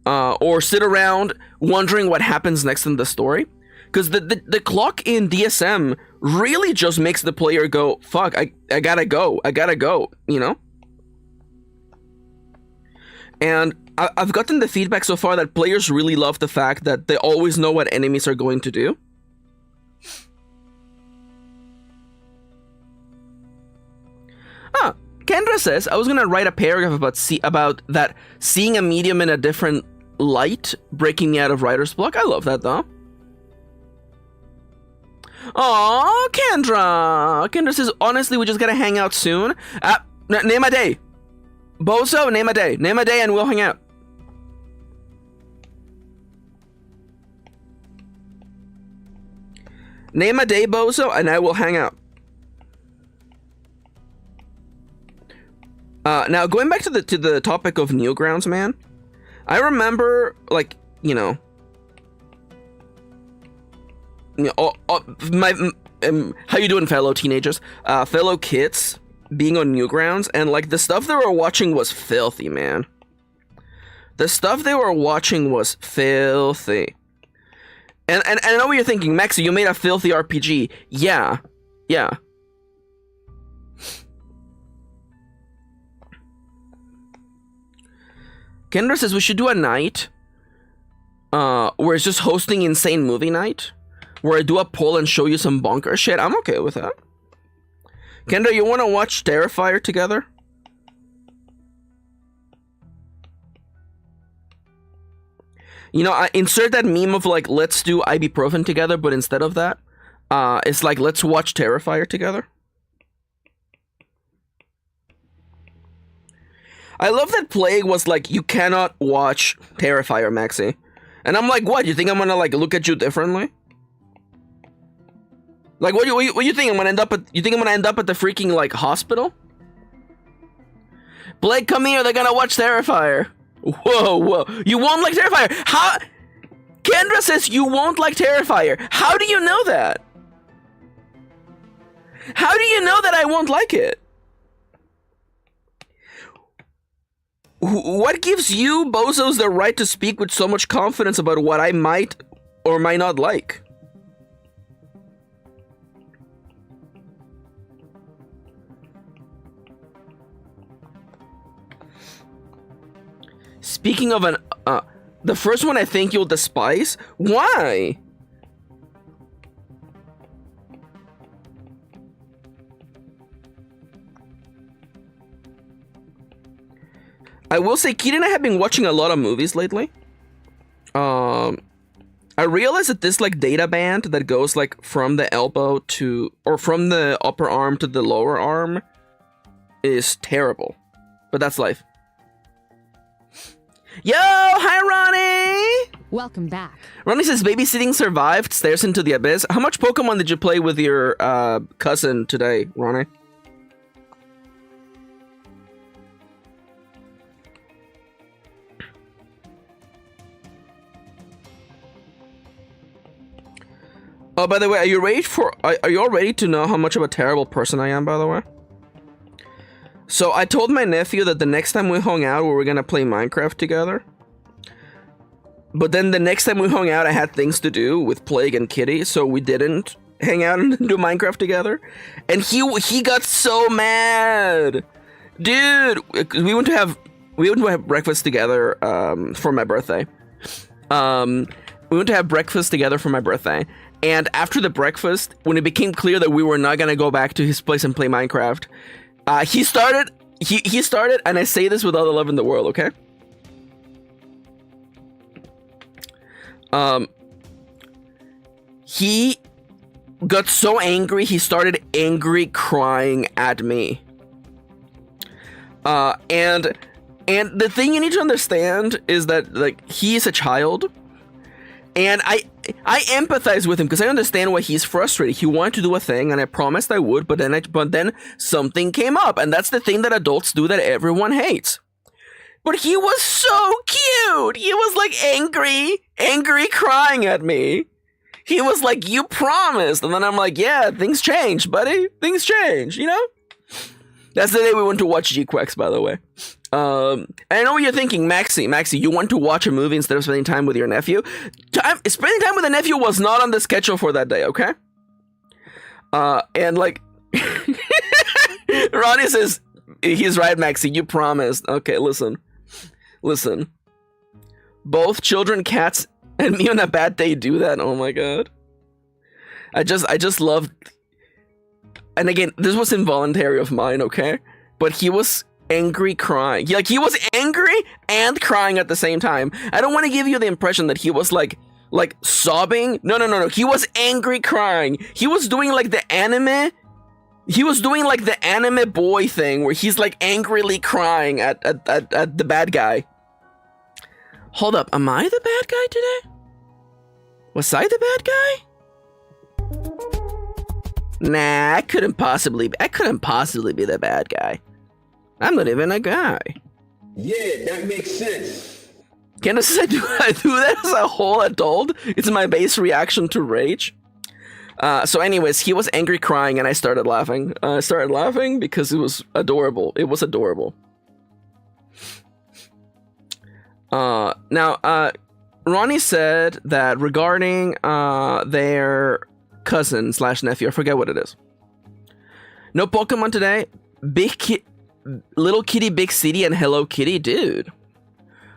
or sit around wondering what happens next in the story. Because the clock in DSM really just makes the player go, fuck, I gotta go, And I've gotten the feedback so far that players really love the fact that they always know what enemies are going to do. Kendra says, I was gonna write a paragraph about that seeing a medium in a different light breaking me out of writer's block. I love that though. Aw, Kendra. Kendra says, honestly, we just gotta hang out soon. Name a day. Bozo, name a day. Name a day and we'll hang out. Name a day, Bozo, and I will hang out. Now, going back to the topic of Newgrounds, man, I remember, like, how you doing, fellow teenagers, fellow kids, being on Newgrounds, and, like, the stuff they were watching was filthy, man. The stuff they were watching was filthy. And I know what you're thinking, Maxi, you made a filthy RPG. Yeah. Kendra says we should do a night where it's just hosting insane movie night, where I do a poll and show you some bonker shit, I'm okay with that. Kendra, you want to watch Terrifier together? You know, I insert that meme of like, let's do ibuprofen together, but instead of that, it's like, let's watch Terrifier together. I love that Plague was like, you cannot watch Terrifier, Maxi. And I'm like, what? You think I'm gonna like look at you differently? Like, what do you think? I'm gonna end up at? You think I'm gonna end up at the freaking like hospital? Blake, come here. They're gonna watch Terrifier. Whoa, whoa! You won't like Terrifier? How? Kendra says you won't like Terrifier. How do you know that? How do you know that I won't like it? What gives you bozos the right to speak with so much confidence about what I might or might not like? Speaking of an, the first one I think you'll despise. Why? I will say, Kirin and I have been watching a lot of movies lately. I realized that this like data band that goes like from the elbow to, or from the upper arm to the lower arm is terrible. But that's life. Yo, hi Ronnie! Welcome back. Ronnie says babysitting survived, stares into the abyss. How much Pokemon did you play with your cousin today, Ronnie? Oh, by the way, are you ready for? Are you all ready to know how much of a terrible person I am? By the way, so I told my nephew that the next time we hung out, we were gonna play Minecraft together. But then the next time we hung out, I had things to do with Plague and Kitty, so we didn't hang out and do Minecraft together. And he got so mad, dude. We went to have breakfast together for my birthday. We went to have breakfast together for my birthday. And after the breakfast, when it became clear that we were not gonna go back to his place and play Minecraft, he started, and I say this with all the love in the world, okay? He got so angry, he started angry crying at me. And the thing you need to understand is that, like, he is a child. And I empathize with him because I understand why he's frustrated. He wanted to do a thing, and I promised I would, but then something came up, and that's the thing that adults do that everyone hates. But he was so cute. He was like angry crying at me. He was like, "You promised," and then I'm like, "Yeah, things change, buddy. Things change, you know." That's the day we went to watch G-Quex, by the way. And I know what you're thinking, Maxi, you want to watch a movie instead of spending time with your nephew? Spending time with a nephew was not on the schedule for that day, okay? And like, Ronnie says, he's right, Maxi, you promised. Okay, listen. Both children, cats, and me on a bad day do that. Oh my god. I just love, and again, this was involuntary of mine, okay? But he was angry crying. He was angry and crying at the same time. I don't want to give you the impression that he was like sobbing. No. He was angry crying. He was doing like the anime. He was doing like the anime boy thing where he's like angrily crying at the bad guy. Hold up, am I the bad guy today? Was I the bad guy? Nah, I couldn't possibly be the bad guy. I'm not even a guy. Yeah, that makes sense. Candace says, I do that as a whole adult. It's my base reaction to rage. So anyways, he was angry crying and I started laughing. I started laughing because it was adorable. It was adorable. Now, Ronnie said that regarding their cousin / nephew, I forget what it is. No Pokemon today. Little Kitty, Big City, and Hello Kitty, dude.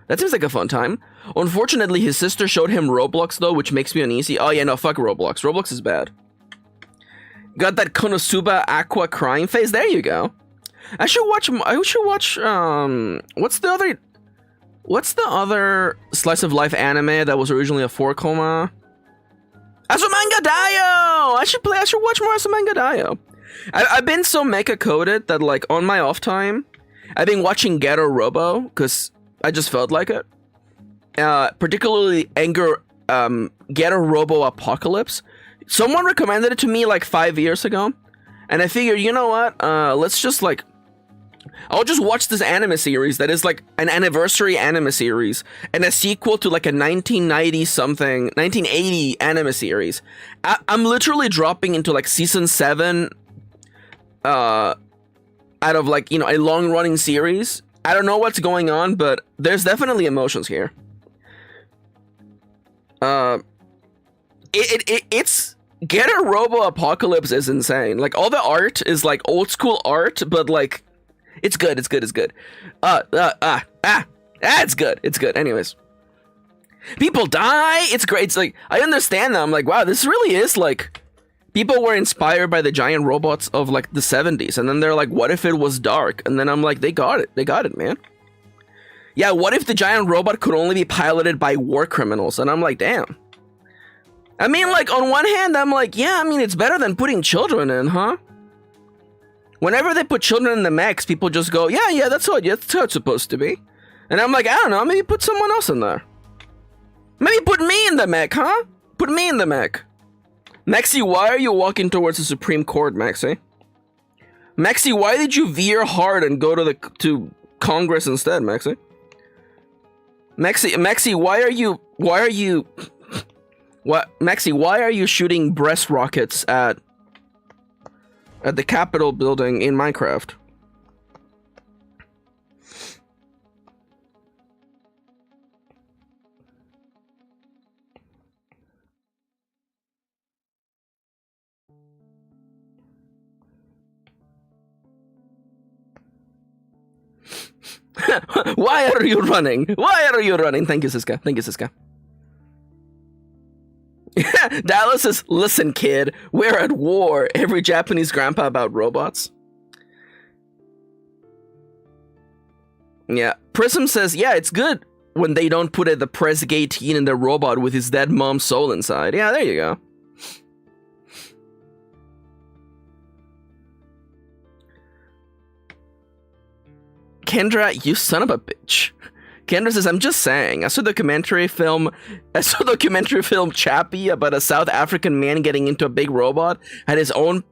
That seems like a fun time. Unfortunately, his sister showed him Roblox though, which makes me uneasy. Oh yeah, no, fuck Roblox. Roblox is bad. Got that Konosuba Aqua crying face. There you go. I should watch. What's the other slice of life anime that was originally a 4-koma? Asumanga Daioh! I should watch more Asumanga Daioh. I've been so mecha coded that like on my off time, I've been watching Ghetto Robo because I just felt like it. Particularly Ghetto Robo Apocalypse. Someone recommended it to me like 5 years ago, and I figured, you know what? Let's just like, I'll just watch this anime series that is like an anniversary anime series and a sequel to like a 1980 anime series. I'm literally dropping into like season 7 out of like, you know, a long running series. I don't know what's going on, but there's definitely emotions here. It's Ghetto Robo Apocalypse is insane. Like all the art is like old school art, but like it's good. It's good. It's good. It's good. It's good. Anyways, people die. It's great. It's like I understand that. I'm like, wow, this really is like people were inspired by the giant robots of like the 70s, and then they're like, what if it was dark? And then I'm like, they got it. They got it, man. Yeah, what if the giant robot could only be piloted by war criminals? And I'm like, damn. I mean, like, on one hand, I'm like, yeah, I mean, it's better than putting children in, huh? Whenever they put children in the mechs, people just go, yeah, that's how it's supposed to be. And I'm like, I don't know, maybe put someone else in there. Maybe put me in the mech, huh? Put me in the mech. Maxi, why are you walking towards the Supreme Court, Maxi? Maxi, why did you veer hard and go to Congress instead, Maxi? Maxi, why are you Maxi, why are you shooting breast rockets at the Capitol building in Minecraft? Why are you running? Why are you running? Thank you, Siska. Thank you, Siska. Dallas says, listen, kid, we're at war. Every Japanese grandpa about robots. Yeah. Prism says, yeah, it's good when they don't put the Pres gay teen in the robot with his dead mom's soul inside. Yeah, there you go. Kendra, you son of a bitch. Kendra says, I'm just saying, I saw documentary film Chappie about a South African man getting into a big robot, had his own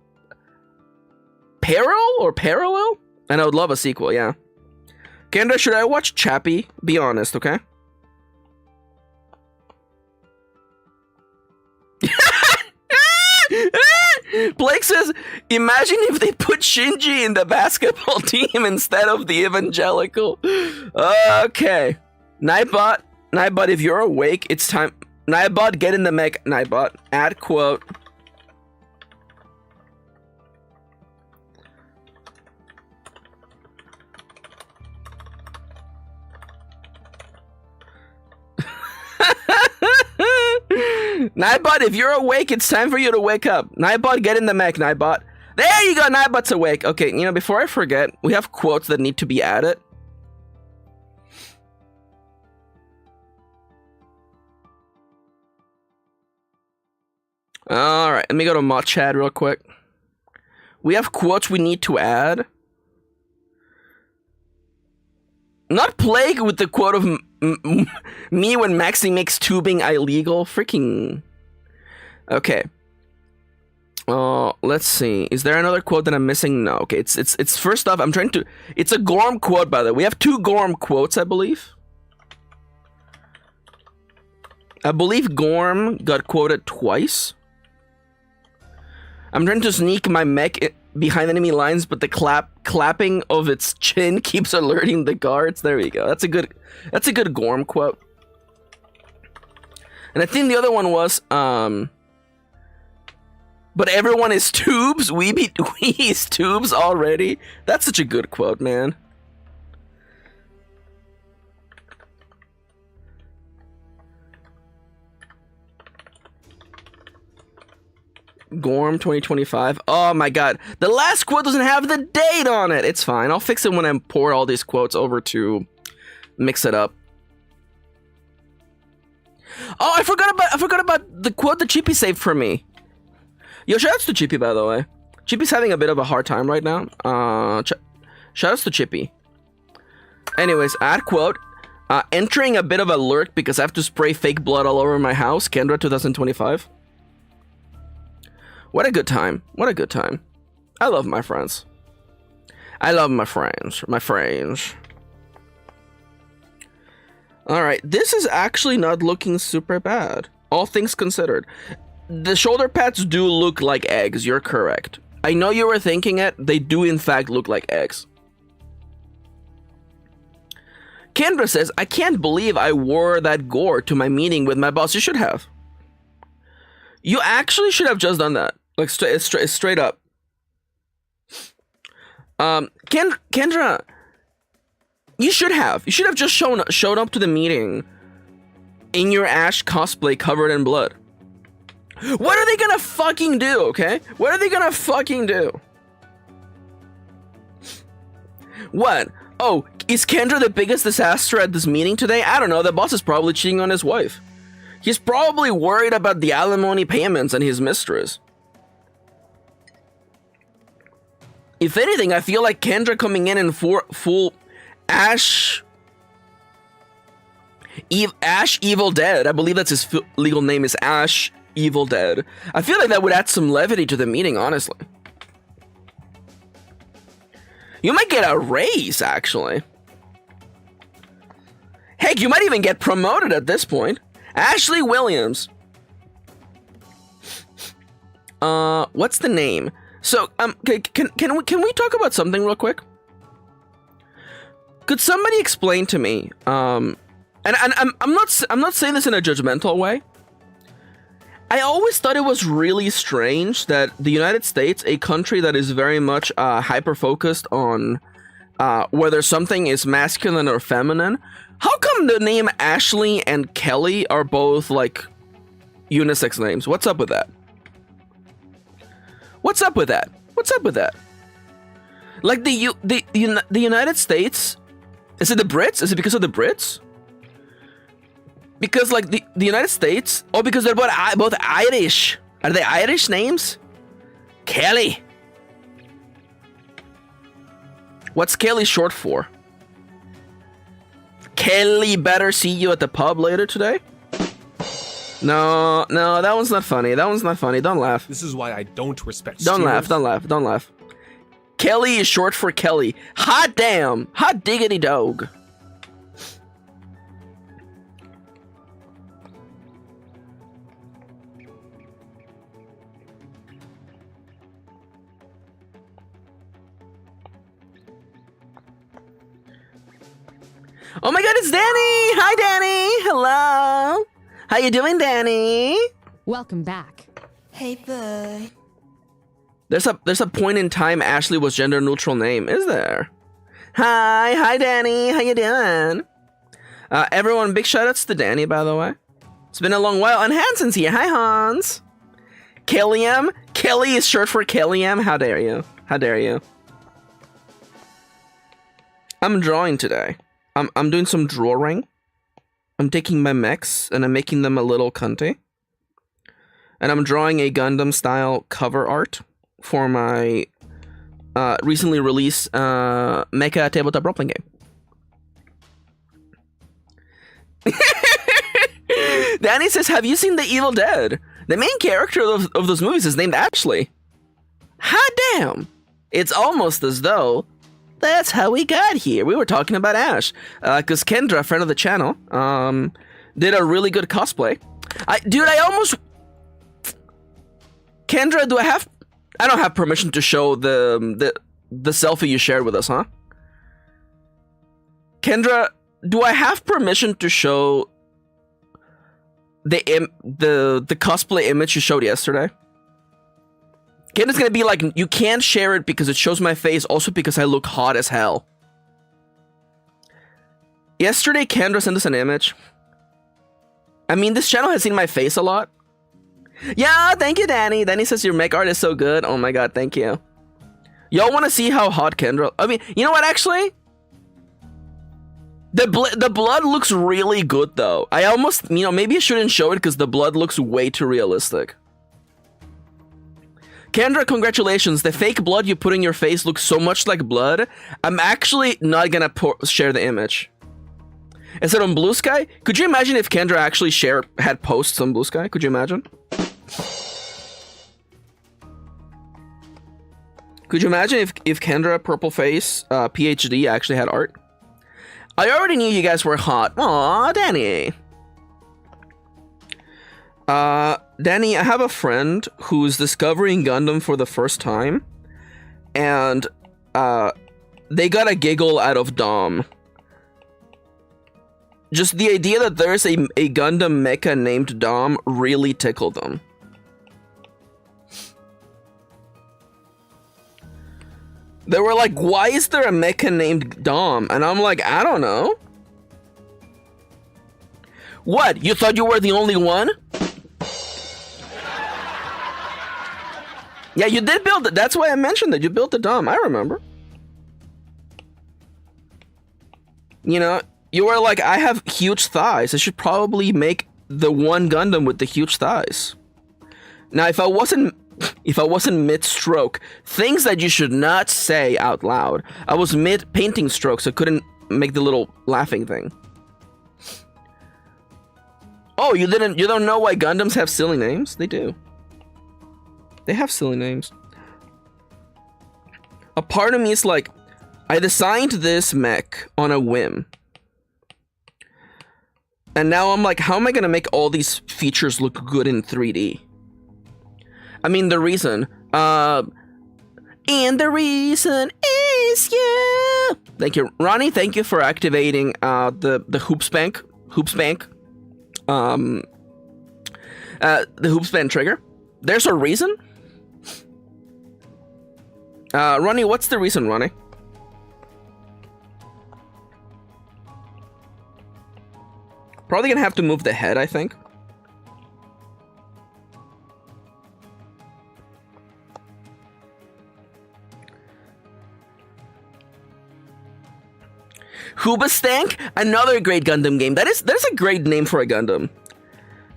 parallel? And I would love a sequel, yeah. Kendra, should I watch Chappie? Be honest, okay? Blake says, imagine if they put Shinji in the basketball team instead of the evangelical. Okay. Nightbot, if you're awake, it's time. Nightbot, get in the mech. Nightbot, add quote. Nightbot, if you're awake, it's time for you to wake up. Nightbot, get in the mech, Nightbot. There you go, Nightbot's awake. Okay, you know, before I forget, we have quotes that need to be added. Alright, let me go to mod chat real quick. We have quotes we need to add. Not Plague with the quote of me when Maxi makes tubing illegal. Freaking. Okay. Let's see. Is there another quote that I'm missing? No. Okay. It's first off. I'm trying to. It's a Gorm quote, by the way. We have 2 Gorm quotes, I believe. I believe Gorm got quoted twice. I'm trying to sneak my mech behind enemy lines, but the clapping of its chin keeps alerting the guards. There we go. That's a good Gorm quote. And I think the other one was but everyone is tubes. We is tubes already. That's such a good quote, man. Gorm 2025. Oh my god. The last quote doesn't have the date on it. It's fine. I'll fix it when I pour all these quotes over to mix it up. Oh, I forgot about the quote that Chippy saved for me. Yo, shoutouts to Chippy, by the way. Chippy's having a bit of a hard time right now. Shoutouts to Chippy. Anyways, add quote. Entering a bit of a lurk because I have to spray fake blood all over my house. Kendra 2025. What a good time. What a good time. I love my friends. I love my friends. My friends. Alright, this is actually not looking super bad. All things considered. The shoulder pads do look like eggs. You're correct. I know you were thinking it. They do in fact look like eggs. Kendra says, I can't believe I wore that gore to my meeting with my boss. You should have. You actually should have just done that. Like straight up. Kendra, you should have. You should have just showed up to the meeting in your Ash cosplay covered in blood. What are they gonna fucking do, okay? What are they gonna fucking do? What? Oh, is Kendra the biggest disaster at this meeting today? I don't know. The boss is probably cheating on his wife. He's probably worried about the alimony payments and his mistress. If anything, I feel like Kendra coming in full Ash Evil Dead. I believe that's his legal name is Ash Evil Dead. I feel like that would add some levity to the meeting, honestly. You might get a raise, actually. Heck, you might even get promoted at this point. Ashley Williams. What's the name? So, can we talk about something real quick? Could somebody explain to me? And I'm not saying this in a judgmental way. I always thought it was really strange that the United States, a country that is very much hyper focused on whether something is masculine or feminine, how come the name Ashley and Kelly are both like unisex names? What's up with that? What's up with that? What's up with that? Like the United States, is it the Brits? Is it because of the Brits? Because like the United States, or because they're both Irish? Are they Irish names? Kelly. What's Kelly short for? Kelly better see you at the pub later today? No, that one's not funny. That one's not funny. Don't laugh. This is why I don't respect Don't stewards. Don't laugh. Kelly is short for Kelly. Hot damn. Hot diggity dog. Oh my god, it's Danny! Hi, Danny! Hello! How you doing, Danny? Welcome back. Hey, boy. There's a point in time Ashley was gender neutral name, is there? Hi Danny, how you doing? Everyone, big shoutouts to Danny, by the way. It's been a long while, and Hanson's here. Hi, Hans. Kellyam? Kelly is short for Kellyam? How dare you? How dare you? I'm drawing today. I'm doing some drawing. I'm taking my mechs and I'm making them a little cunty. And I'm drawing a Gundam style cover art for my recently released mecha tabletop role-playing game. Danny says, have you seen The Evil Dead? The main character of those movies is named Ashley. Hot damn! It's almost as though that's how we got here. We were talking about Ash. Because Kendra, friend of the channel, did a really good cosplay. Kendra, I don't have permission to show the selfie you shared with us, huh? Kendra, do I have permission to show the cosplay image you showed yesterday? Kendra's gonna be like, you can't share it because it shows my face, also because I look hot as hell. Yesterday, Kendra sent us an image. I mean, this channel has seen my face a lot. Yeah, thank you, Danny. Danny says your mech art is so good. Oh my god, thank you. Y'all want to see how hot Kendra... I mean, you know what, actually? The blood looks really good, though. I almost... You know, maybe I shouldn't show it because the blood looks way too realistic. Kendra, congratulations. The fake blood you put in your face looks so much like blood. I'm actually not gonna share the image. Is it on Blue Sky? Could you imagine if Kendra actually had posts on Blue Sky? Could you imagine? Could you imagine if Kendra Purple Face PhD actually had art? I already knew you guys were hot. Aw, Danny. Danny, I have a friend who's discovering Gundam for the first time, and they got a giggle out of Dom. Just the idea that there's a Gundam mecha named Dom really tickled them. They were like, why is there a mecha named Dom? And I'm like, I don't know. What? You thought you were the only one? Yeah, you did build it. That's why I mentioned that. You built the Dom. I remember. You know, you were like, I have huge thighs. I should probably make the one Gundam with the huge thighs. Now, if I wasn't mid-stroke, things that you should not say out loud. I was mid-painting stroke, so I couldn't make the little laughing thing. Oh, you don't know why Gundams have silly names? They do. They have silly names. A part of me is like, I designed this mech on a whim. And now I'm like, how am I gonna make all these features look good in 3D? I mean, the reason, and the reason is you. Thank you, Ronnie. Thank you for activating the hoop spank, the hoop span trigger. There's a reason. Ronnie, what's the reason, Ronnie? Probably gonna have to move the head, I think. Hoobastank, another great Gundam game. That is a great name for a Gundam.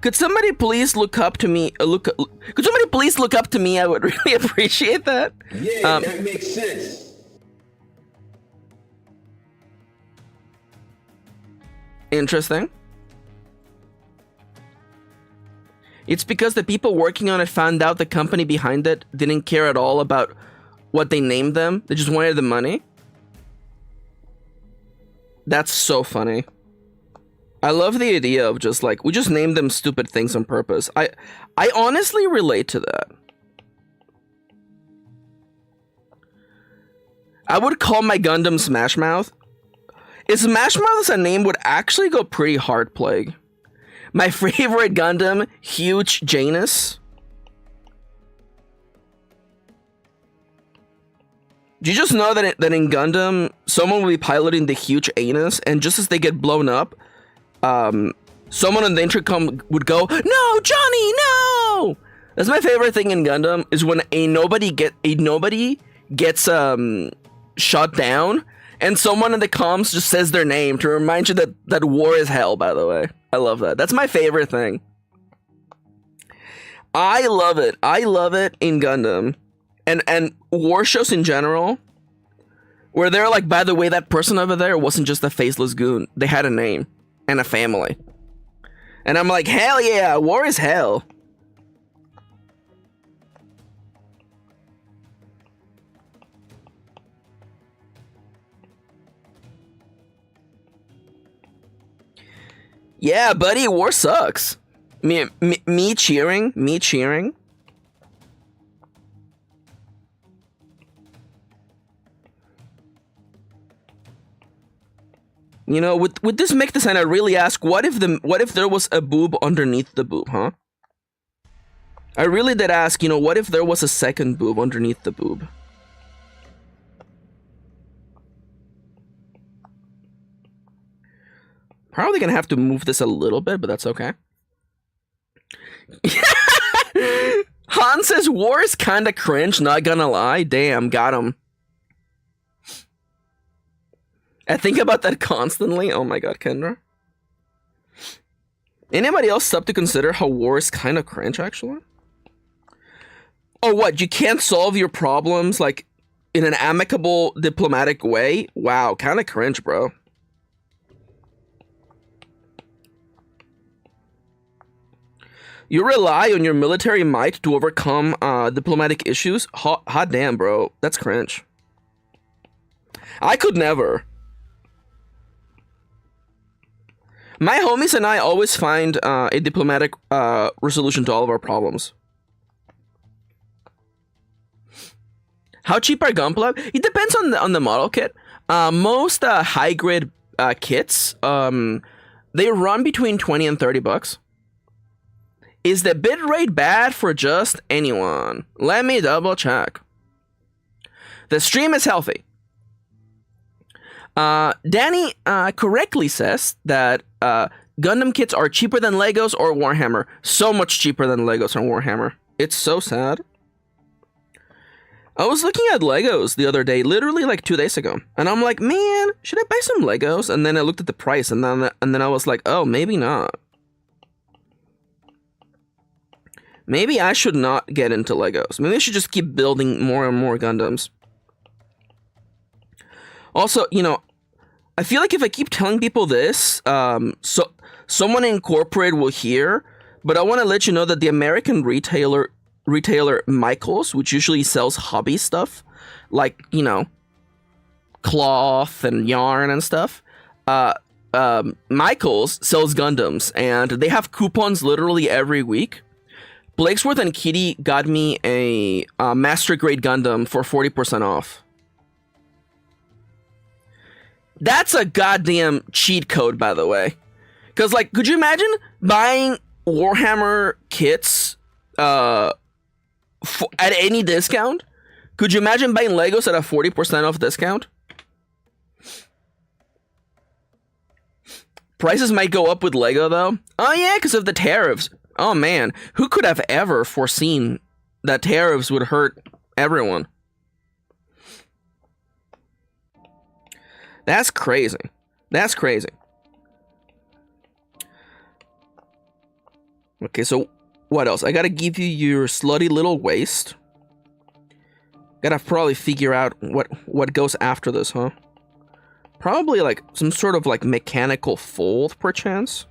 Could somebody please look up to me? Could somebody please look up to me? I would really appreciate that. Yeah, that makes sense. Interesting. It's because the people working on it found out the company behind it didn't care at all about what they named them. They just wanted the money. That's so funny. I love the idea of just like, we just named them stupid things on purpose. I honestly relate to that. I would call my Gundam Smash Mouth. If Smash Mouth as a name would actually go pretty hard, Plague. My favorite Gundam, Huge Janus. Do you just know that in Gundam, someone will be piloting the huge anus, and just as they get blown up, someone on the intercom would go, "No, Johnny, no!" That's my favorite thing in Gundam, is when a nobody gets shot down, and someone in the comms just says their name to remind you that war is hell, by the way. I love that. That's my favorite thing. I love it. I love it in Gundam. And war shows in general, where they're like, by the way, that person over there wasn't just a faceless goon. They had a name and a family. And I'm like, hell yeah, war is hell. Yeah, buddy, war sucks. Me cheering. You know, with this mech design, I really ask, what if there was a boob underneath the boob, huh? I really did ask, you know, what if there was a second boob underneath the boob? Probably gonna have to move this a little bit, but that's okay. Han says war is kinda cringe, not gonna lie. Damn, got him. I think about that constantly. Oh my god, Kendra. Anybody else stop to consider how war is kinda cringe, actually? Oh, what? You can't solve your problems, like, in an amicable, diplomatic way? Wow, kinda cringe, bro. You rely on your military might to overcome diplomatic issues? Hot damn, bro. That's cringe. I could never. My homies and I always find a diplomatic resolution to all of our problems. How cheap are Gunpla? It depends on the model kit. Most high grade kits, they run between 20 and 30 bucks. Is the bitrate bad for just anyone? Let me double check. The stream is healthy. Danny correctly says that Gundam kits are cheaper than Legos or Warhammer. So much cheaper than Legos or Warhammer. It's so sad. I was looking at Legos the other day, literally like 2 days ago, and I'm like, man, should I buy some Legos? And then I looked at the price, and then I was like, oh, maybe not. Maybe I should not get into Legos. Maybe I should just keep building more and more Gundams. Also, you know, I feel like if I keep telling people this, so someone in corporate will hear, but I want to let you know that the American retailer Michaels, which usually sells hobby stuff, like, you know, cloth and yarn and stuff, Michaels sells Gundams, and they have coupons literally every week. Blakesworth and Kitty got me a Master Grade Gundam for 40% off. That's a goddamn cheat code, by the way. Because, like, could you imagine buying Warhammer kits at any discount? Could you imagine buying Legos at a 40% off discount? Prices might go up with Lego, though. Oh, yeah, because of the tariffs. Oh, man. Who could have ever foreseen that tariffs would hurt everyone? That's crazy. That's crazy. Okay, so what else? I gotta give you your slutty little waist. Gotta probably figure out what goes after this, huh? Probably like some sort of like mechanical fold, perchance.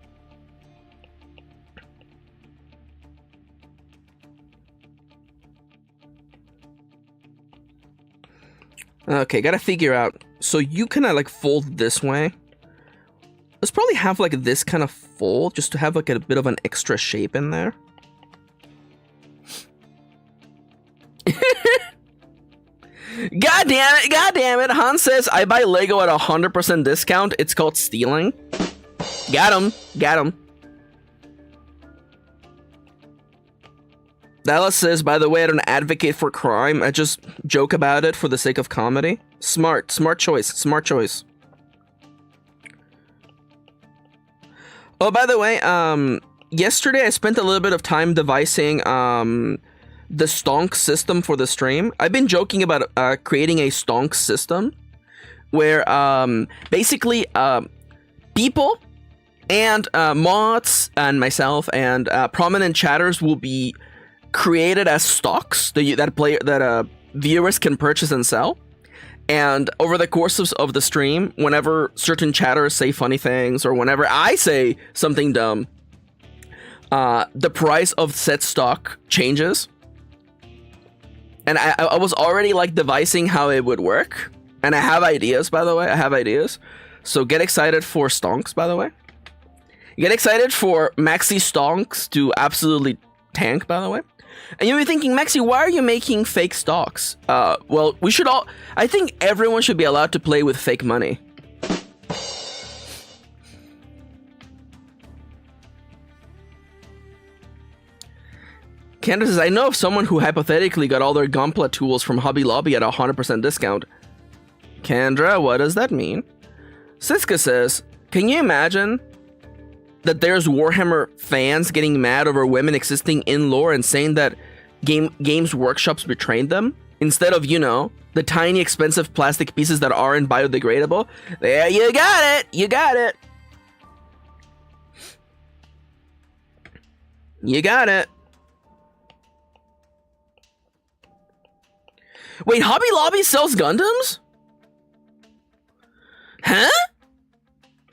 Okay, gotta figure out. So you kind of like fold this way. Let's probably have like this kind of fold just to have like a bit of an extra shape in there. God damn it. Han says I buy Lego at 100% discount. It's called stealing. Got him. Dallas says, by the way, I don't advocate for crime. I just joke about it for the sake of comedy. Smart choice. Oh, by the way, yesterday I spent a little bit of time devising the stonk system for the stream. I've been joking about creating a stonk system where basically people and mods and myself and prominent chatters will be created as stocks that viewers can purchase and sell. And over the course of the stream, whenever certain chatters say funny things or whenever I say something dumb, the price of said stock changes. And I was already like devising how it would work. And I have ideas, by the way. So get excited for stonks, by the way. Get excited for Maxi stonks to absolutely tank, by the way. And you'll be thinking, Maxi, why are you making fake stocks? Well, I think everyone should be allowed to play with fake money. Candace says, I know of someone who hypothetically got all their Gunpla tools from Hobby Lobby at 100% discount. Kendra, what does that mean? Siska says, can you imagine that there's Warhammer fans getting mad over women existing in lore and saying that Games Workshop's betrayed them. Instead of, you know, the tiny expensive plastic pieces that aren't biodegradable. There, you got it! You got it! You got it. Wait, Hobby Lobby sells Gundams? Huh?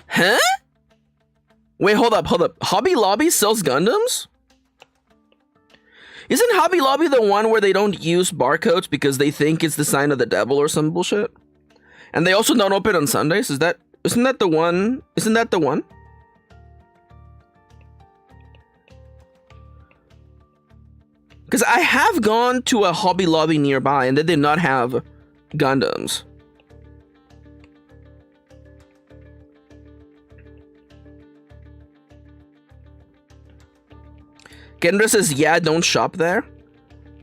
Huh? Wait, hold up. Hobby Lobby sells Gundams? Isn't Hobby Lobby the one where they don't use barcodes because they think it's the sign of the devil or some bullshit? And they also don't open on Sundays? Isn't that the one? Isn't that the one? Because I have gone to a Hobby Lobby nearby and they did not have Gundams. Kendra says, yeah, don't shop there.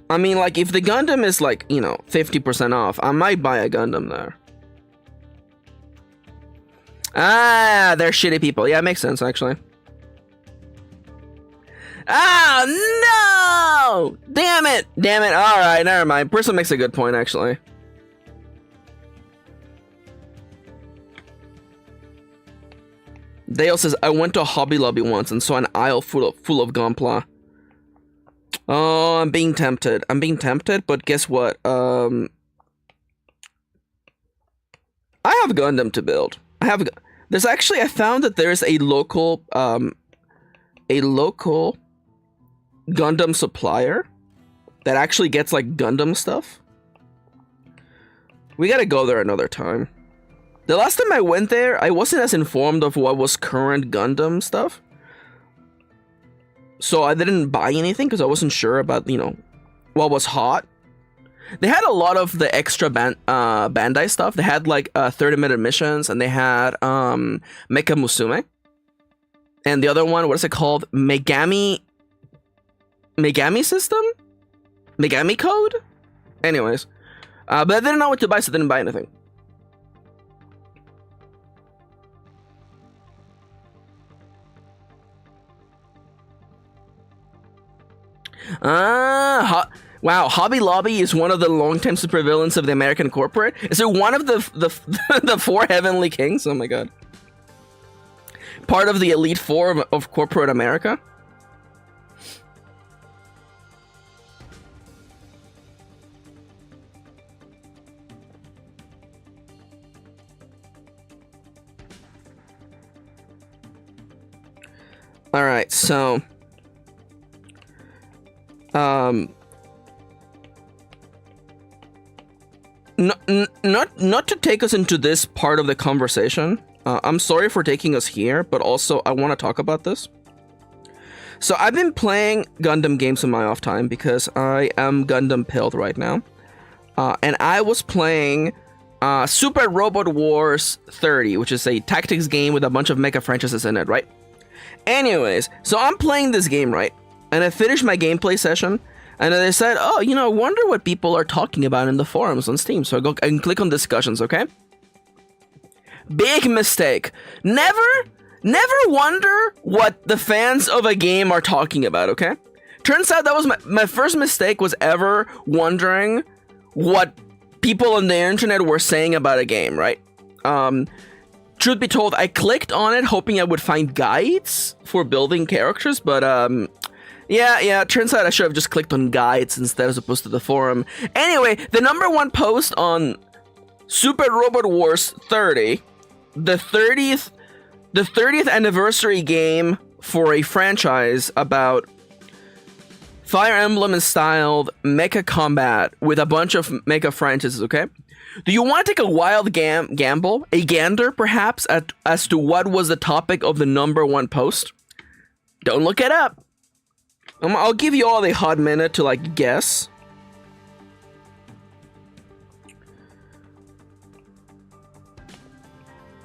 I mean, like, if the Gundam is, like, you know, 50% off, I might buy a Gundam there. Ah, they're shitty people. Yeah, it makes sense, actually. Oh, no! Damn it! Damn it. Alright, never mind. Person makes a good point, actually. Dale says, I went to a Hobby Lobby once and saw an aisle full of Gunpla. Oh, I'm being tempted. But guess what? I have Gundam to build. There's actually, I found that there's a local Gundam supplier that actually gets, like, Gundam stuff. We gotta go there another time. The last time I went there, I wasn't as informed of what was current Gundam stuff. So I didn't buy anything because I wasn't sure about, you know, what was hot. They had a lot of the extra Bandai stuff. They had, like, 30-minute missions, and they had Mecha Musume. And the other one, what is it called? Megami System? Megami Code? Anyways. But I didn't know what to buy, so I didn't buy anything. Wow, Hobby Lobby is one of the longtime supervillains of the American corporate. Is it one of the four heavenly kings? Oh my god. Part of the elite four of corporate America? Alright, so not to take us into this part of the conversation. I'm sorry for taking us here, but also I want to talk about this. So I've been playing Gundam games in my off time because I am Gundam pilled right now. And I was playing Super Robot Wars 30, which is a tactics game with a bunch of mecha franchises in it, right? Anyways, so I'm playing this game, right? And I finished my gameplay session, and then I said, oh, you know, I wonder what people are talking about in the forums on Steam. So I go and click on discussions, okay? Big mistake. Never wonder what the fans of a game are talking about, okay? Turns out that was my first mistake was ever wondering what people on the internet were saying about a game, right? Truth be told, I clicked on it hoping I would find guides for building characters, but yeah, turns out I should have just clicked on guides instead as opposed to the forum. Anyway, the #1 post on Super Robot Wars 30, the 30th anniversary game for a franchise about Fire Emblem styled mecha combat with a bunch of mecha franchises, okay? Do you want to take a wild gamble, a gander perhaps, as to what was the topic of the #1 post? Don't look it up. I'll give you all a hot minute to, like, guess.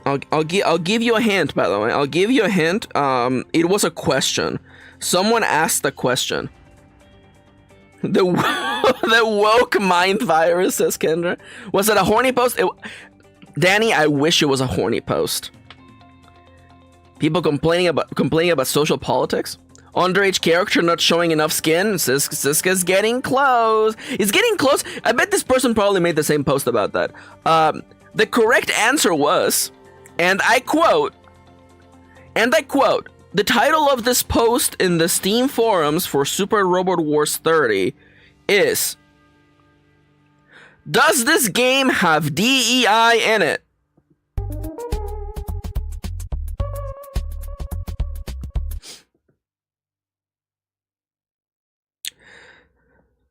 I'll give you a hint, by the way. I'll give you a hint. It was a question. Someone asked the question. The woke mind virus, says Kendra. Was it a horny post? Danny, I wish it was a horny post. People complaining about social politics. Underage character not showing enough skin. Siska's getting close. It's getting close. I bet this person probably made the same post about that. The correct answer was, and I quote, the title of this post in the Steam forums for Super Robot Wars 30 is, does this game have DEI in it?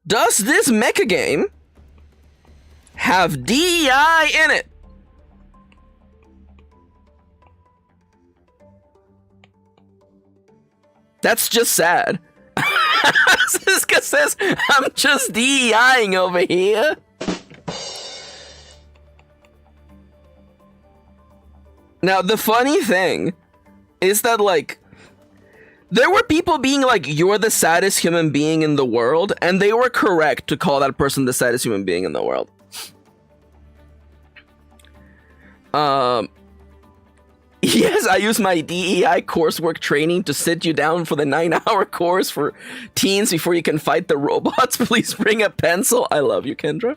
Does this mecha game have DEI in it? That's just sad. Siska says, I'm just DEIing over here. Now, the funny thing is that, like, there were people being like, you're the saddest human being in the world, and they were correct to call that person the saddest human being in the world. Yes, I use my DEI coursework training to sit you down for the 9-hour course for teens before you can fight the robots. Please bring a pencil. I love you, Kendra.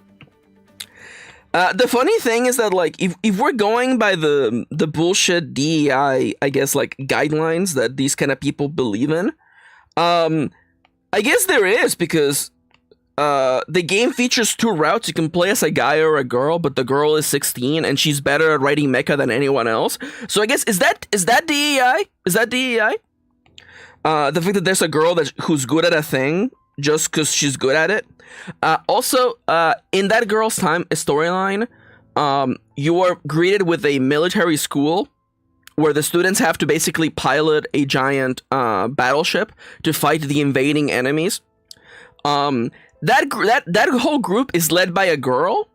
The funny thing is that, like, if we're going by the bullshit DEI, I guess, like, guidelines that these kind of people believe in, I guess there is, because the game features 2 routes. You can play as a guy or a girl, but the girl is 16 and she's better at writing mecha than anyone else. So I guess, is that DEI? Is that DEI? The fact that there's a girl who's good at a thing just because she's good at it. Also, in that girl's time storyline, you are greeted with a military school where the students have to basically pilot a giant battleship to fight the invading enemies. That whole group is led by a girl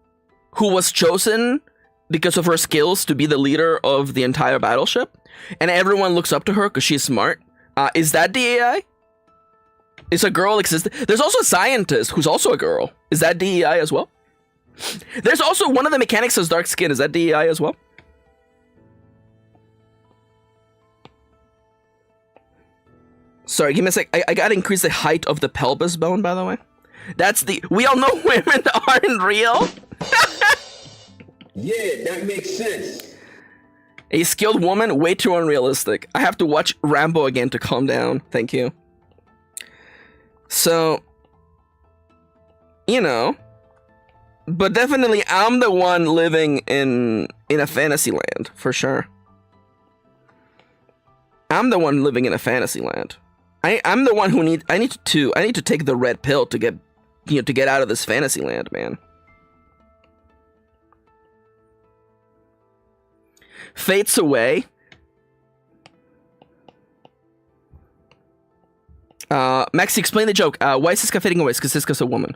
who was chosen because of her skills to be the leader of the entire battleship, and everyone looks up to her because she's smart. Is that DEI? Is a girl exist? There's also a scientist who's also a girl. Is that DEI as well? There's also one of the mechanics has dark skin. Is that DEI as well? Sorry, give me a sec. I gotta increase the height of the pelvis bone, by the way. We all know women aren't real. Yeah, that makes sense. A skilled woman, way too unrealistic. I have to watch Rambo again to calm down. Thank you. So, you know, but definitely I'm the one living in a fantasy land, for sure. I'm the one living in a fantasy land. I'm the one who I need to take the red pill to get out of this fantasy land, man. Fates away. Maxi, explain the joke. Why is Siska fading away? It's because Siska's a woman.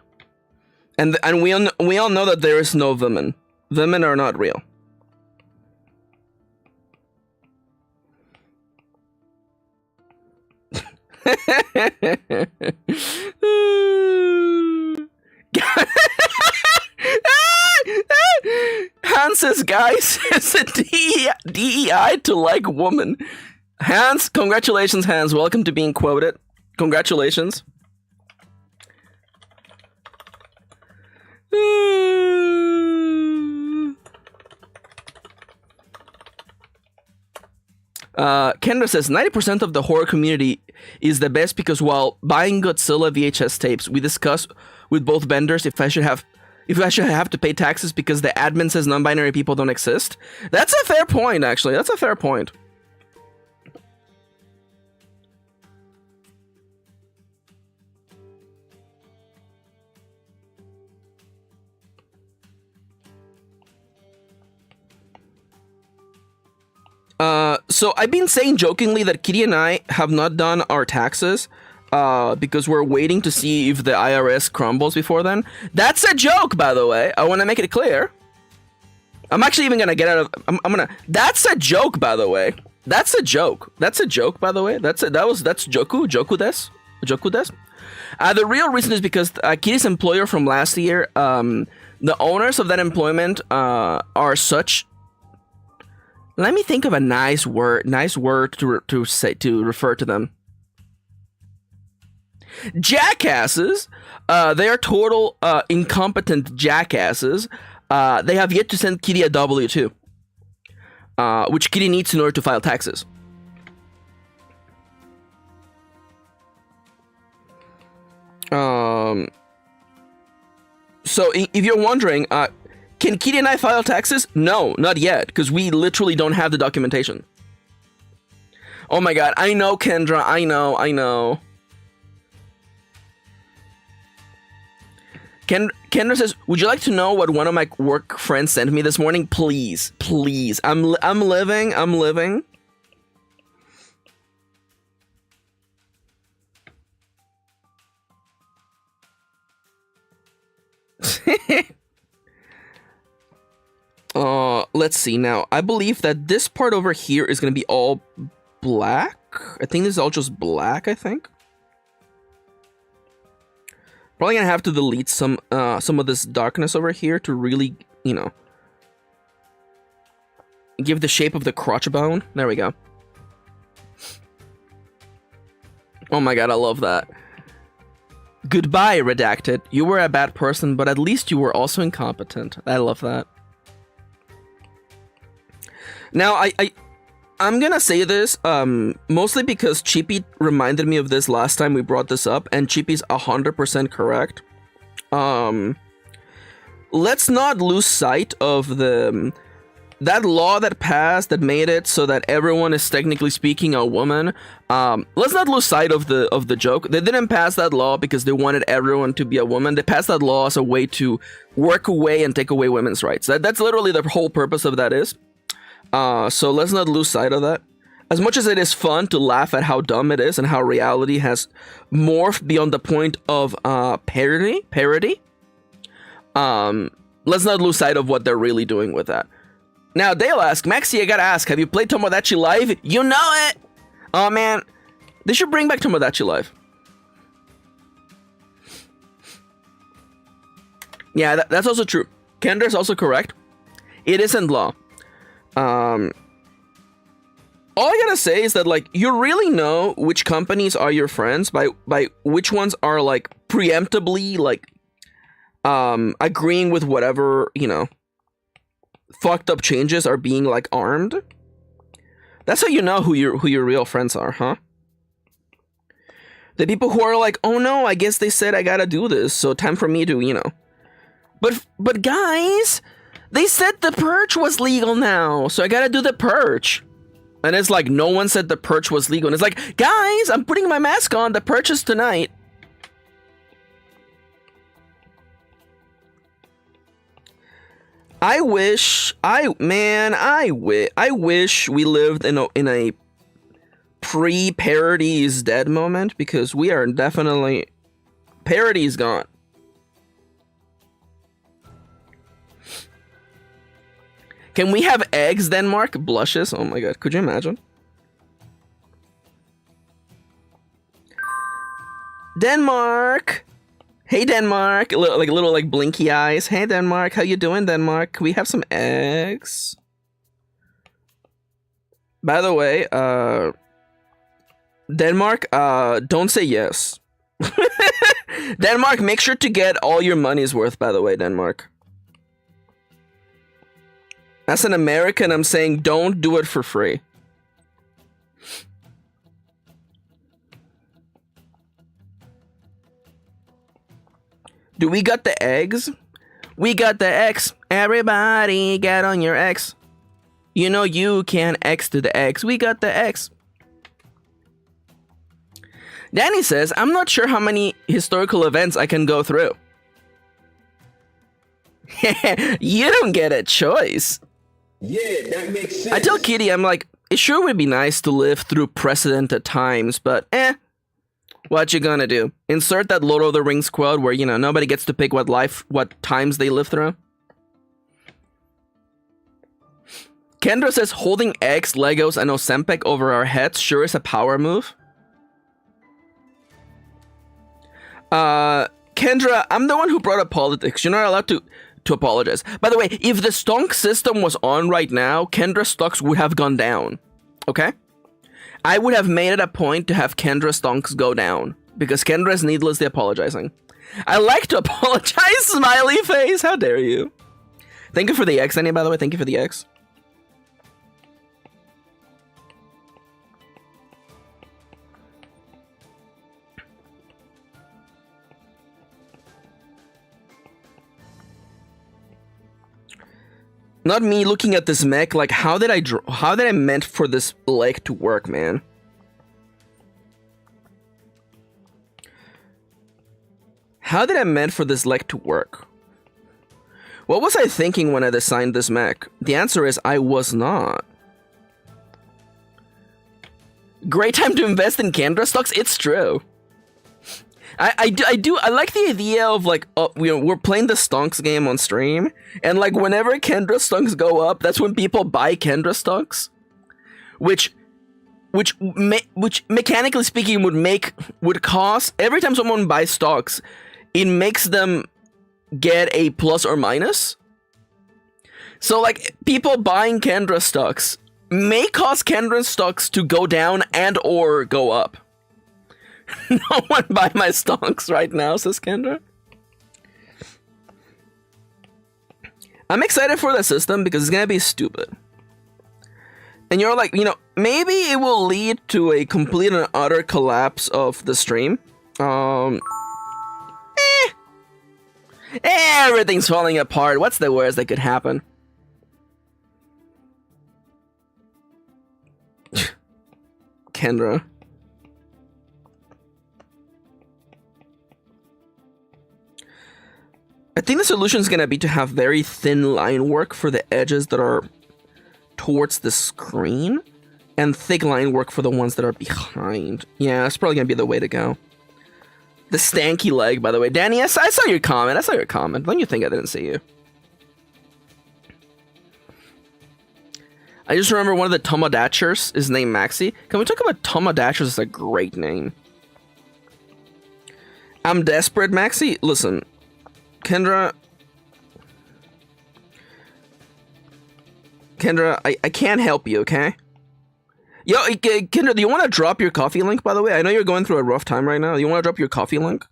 And we all know that there is no women. Women are not real. Hans says, guys, it's a DEI to like woman. Hans, congratulations, Hans. Welcome to being quoted. Congratulations. Kendra says 90% of the horror community is the best because while buying Godzilla VHS tapes, we discuss with both vendors if I should have to pay taxes because the admin says non-binary people don't exist. That's a fair point, actually. That's a fair point. So I've been saying jokingly that Kitty and I have not done our taxes because we're waiting to see if the IRS crumbles before then. That's a joke, by the way. I want to make it clear. I'm actually even gonna get out of. I'm gonna. That's a joke, by the way. That's a joke. That's a joke, by the way. That's joku. Joku des. Joku des. The real reason is because Kitty's employer from last year, the owners of that employment are such. Let me think of a nice word to refer to them. Jackasses. They are total incompetent jackasses. They have yet to send Kitty a W-2, which Kitty needs in order to file taxes. So if you're wondering, can Kitty and I file taxes? No, not yet, because we literally don't have the documentation. Oh my god, I know, Kendra, I know. Kendra says, would you like to know what one of my work friends sent me this morning? Please. I'm living. Let's see now. I believe that this part over here is gonna be all black. I think this is all just black, I think. Probably gonna have to delete some of this darkness over here to really, you know, give the shape of the crotch bone. There we go. Oh my god, I love that. Goodbye, Redacted. You were a bad person, but at least you were also incompetent. I love that. Now, I'm gonna say this, mostly because Chippy reminded me of this last time we brought this up, and Chippy's 100% correct. Let's not lose sight of that law that passed that made it so that everyone is technically speaking a woman. Let's not lose sight of the joke. They didn't pass that law because they wanted everyone to be a woman. They passed that law as a way to work away and take away women's rights. That's literally the whole purpose of that is. So let's not lose sight of that. As much as it is fun to laugh at how dumb it is and how reality has morphed beyond the point of parody, let's not lose sight of what they're really doing with that. Now, they'll ask, Maxi, I gotta ask, have you played Tomodachi Live? You know it! Oh man, they should bring back Tomodachi Live. Yeah, that's also true. Kendra's also correct. It isn't law. All I gotta say is that, like, you really know which companies are your friends by which ones are, like, preemptively, like, agreeing with whatever, you know, fucked up changes are being, like, armed. That's how you know who your real friends are, huh? The people who are like, oh no, I guess they said I gotta do this, so time for me to, you know. But guys, they said the purge was legal now, so I gotta do the purge. And it's like, no one said the purge was legal. And it's like, guys, I'm putting my mask on, the purge is tonight. I wish we lived in a pre-parody is dead moment, because we are definitely, parody is gone. Can we have eggs, Denmark? Blushes? Oh my god, could you imagine? Denmark! Hey Denmark! Little blinky eyes. Hey Denmark, how you doing, Denmark? Can we have some eggs? By the way, Denmark, don't say yes. Denmark, make sure to get all your money's worth, by the way, Denmark. As an American, I'm saying don't do it for free. Do we got the eggs? We got the X. Everybody get on your X. You know you can X to the X. We got the X. Danny says, I'm not sure how many historical events I can go through. You don't get a choice. Yeah, that makes sense. I tell Kitty, I'm like, it sure would be nice to live through precedented times, but what you gonna do? Insert that Lord of the Rings quote where, you know, nobody gets to pick what times they live through. Kendra says, holding eggs, Legos, and Ozempic over our heads sure is a power move. Kendra, I'm the one who brought up politics. You're not allowed to apologize. By the way, if the stonk system was on right now, Kendra's stocks would have gone down. Okay? I would have made it a point to have Kendra stonks go down. because Kendra is needlessly apologizing. I like to apologize, smiley face. How dare you? Thank you for the X, Annie, by the way. Thank you for the X. Not me looking at this mech like, how did I meant for this leg to work, man? How did I meant for this leg to work? What was I thinking when I designed this mech? The answer is I was not. Great time to invest in Kendra stocks. It's true. I like the idea of like, we're playing the stonks game on stream, and like whenever Kendra stonks go up, that's when people buy Kendra stocks, which mechanically speaking would cost, every time someone buys stocks, it makes them get a plus or minus. So like people buying Kendra stocks may cause Kendra stocks to go down and or go up. No one buy my stonks right now, says Kendra. I'm excited for the system because it's gonna be stupid. And you're like, maybe it will lead to a complete and utter collapse of the stream. Everything's falling apart. What's the worst that could happen? Kendra. I think the solution is going to be to have very thin line work for the edges that are towards the screen, and thick line work for the ones that are behind. Yeah, that's probably going to be the way to go. The stanky leg, by the way. Danny, I saw your comment. Don't you think I didn't see you? I just remember one of the Tomodachers is named Maxi. Can we talk about Tomodachers? It's a great name. I'm desperate, Maxi. Listen. Kendra, I can't help you, okay? Yo, Kendra, do you want to drop your coffee link, by the way? I know you're going through a rough time right now. Do you want to drop your coffee link?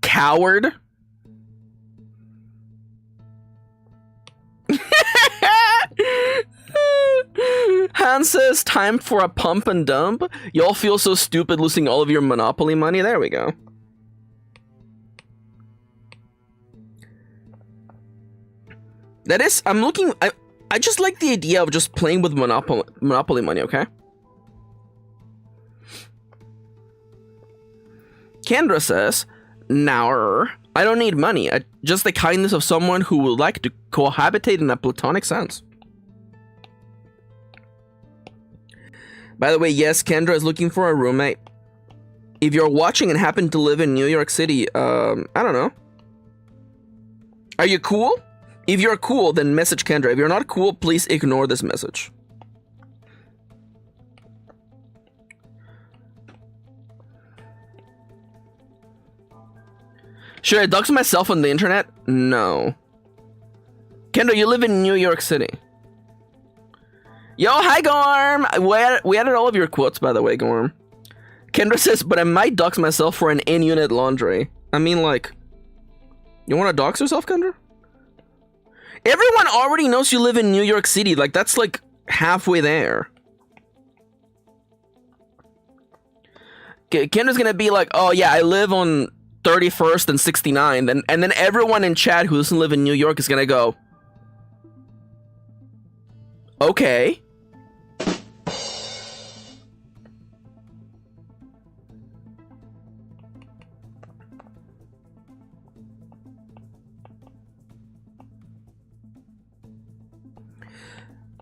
Coward. Han says, time for a pump and dump. Y'all feel so stupid losing all of your Monopoly money. There we go. That is, I just like the idea of just playing with Monopoly money, okay? Kendra says, "Now, I don't need money. Just the kindness of someone who would like to cohabitate in a platonic sense." By the way, yes, Kendra is looking for a roommate. If you're watching and happen to live in New York City, I don't know. Are you cool? If you're cool, then message Kendra. If you're not cool, please ignore this message. Should I dox myself on the internet? No. Kendra, you live in New York City. Yo, hi Gorm! We added all of your quotes, by the way, Gorm. Kendra says, but I might dox myself for an in-unit laundry. I mean, like, you want to dox yourself, Kendra? Everyone already knows you live in New York City. Like, that's like halfway there. Kendra's gonna be like, oh yeah, I live on 31st and 69. And then everyone in chat who doesn't live in New York is gonna go, okay.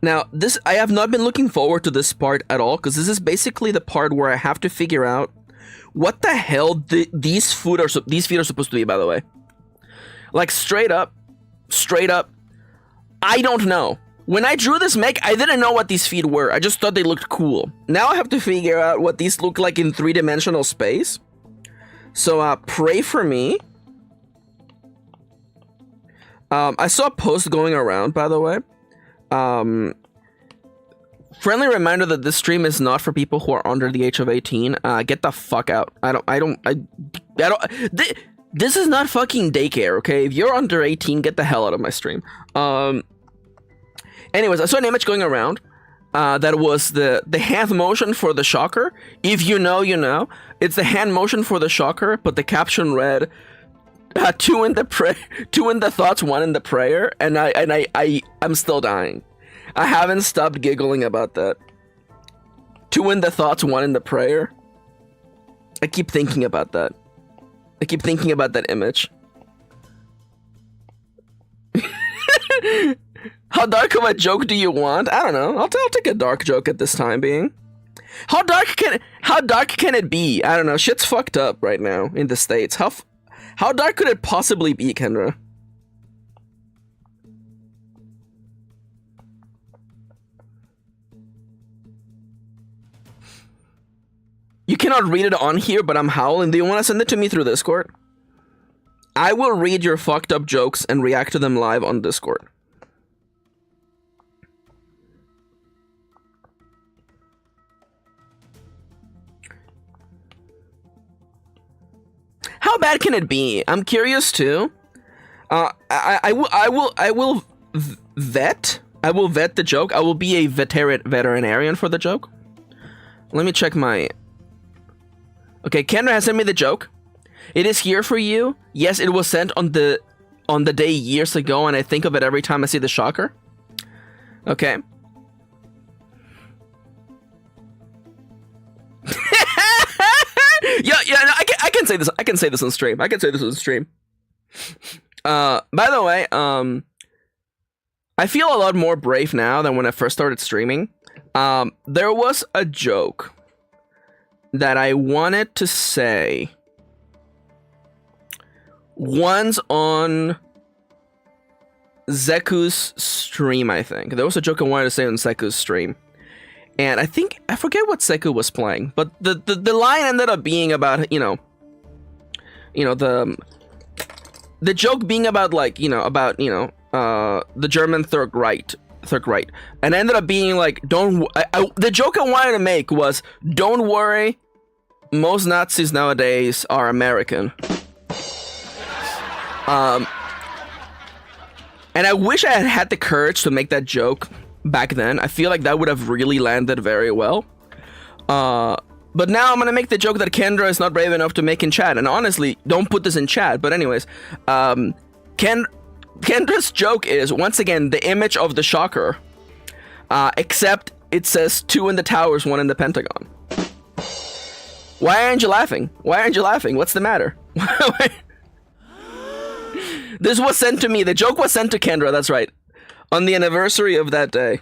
Now, I have not been looking forward to this part at all, because this is basically the part where I have to figure out what the hell these feet are supposed to be, by the way. Like, straight up, I don't know. When I drew this mech, I didn't know what these feet were. I just thought they looked cool. Now I have to figure out what these look like in three-dimensional space. So, pray for me. I saw a post going around, by the way. Friendly reminder that this stream is not for people who are under the age of 18. Get the fuck out. This is not fucking daycare, okay? If you're under 18, get the hell out of my stream. Anyways, I saw an image going around that was the hand motion for the shocker. If you know, you know. It's the hand motion for the shocker, but the caption read, two in the thoughts, one in the prayer, and I'm still dying. I haven't stopped giggling about that. 2 in the thoughts, 1 in the prayer. I keep thinking about that. I keep thinking about that image. How dark of a joke do you want? I don't know. I'll take a dark joke at this time being. How dark can it be? I don't know. Shit's fucked up right now in the States. How dark could it possibly be, Kendra? You cannot read it on here, but I'm howling. Do you want to send it to me through Discord? I will read your fucked up jokes and react to them live on Discord. How bad can it be? I'm curious too. I will vet the joke. I will be a veterinarian for the joke. Let me check my. Okay, Kendra has sent me the joke. It is here for you. Yes, it was sent on the day years ago, and I think of it every time I see the shocker. Okay. yeah, no, I can say this. I can say this on stream. By the way, I feel a lot more brave now than when I first started streaming. There was a joke that I wanted to say once on Zeku's stream, I think. There was a joke I wanted to say on Zeku's stream. And I forget what Zeku was playing, but the line ended up being about, the joke being about, like, the German Third Reich. And ended up being like, the joke I wanted to make was, don't worry, most Nazis nowadays are American. And I wish I had had the courage to make that joke back then. I feel like that would have really landed very well. But now I'm gonna make the joke that Kendra is not brave enough to make in chat. And honestly, don't put this in chat. But anyways, Kendra's joke is, once again, the image of the shocker, except it says 2 in the towers, 1 in the Pentagon. Why aren't you laughing? What's the matter? This was sent to me. The joke was sent to Kendra, that's right. On the anniversary of that day.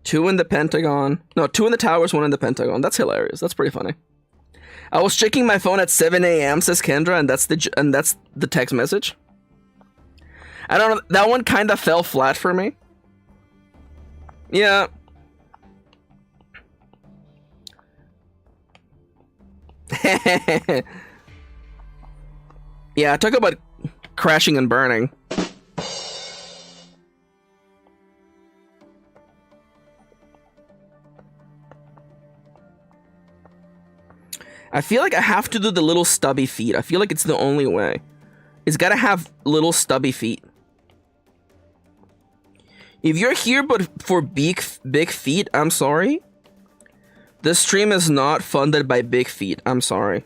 2 in the Pentagon. No, 2 in the towers, 1 in the Pentagon. That's hilarious. That's pretty funny. I was checking my phone at 7 a.m., says Kendra, and that's the text message. I don't know, that one kind of fell flat for me. Yeah. Yeah, talk about crashing and burning. I feel like I have to do the little stubby feet. I feel like it's the only way. It's gotta have little stubby feet. If you're here but for big feet, I'm sorry. This stream is not funded by big feet. I'm sorry.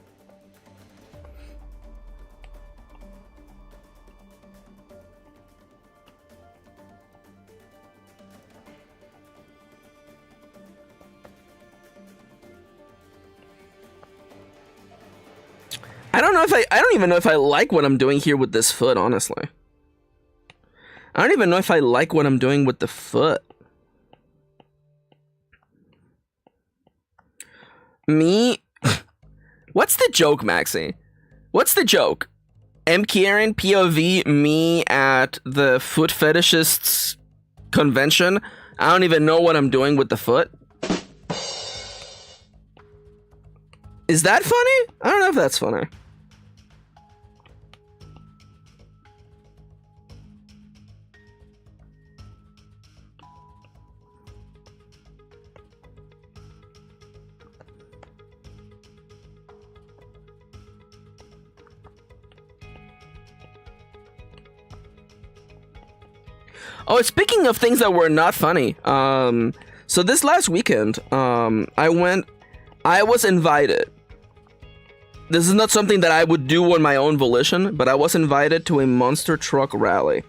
I don't even know if I like what I'm doing here with this foot, honestly. I don't even know if I like what I'm doing with the foot. Me? What's the joke, Maxi? What's the joke? M. Kirin, POV, me at the foot fetishists convention. I don't even know what I'm doing with the foot. Is that funny? I don't know if that's funny. Oh, speaking of things that were not funny, so this last weekend, I was invited. This is not something that I would do on my own volition, but I was invited to a monster truck rally.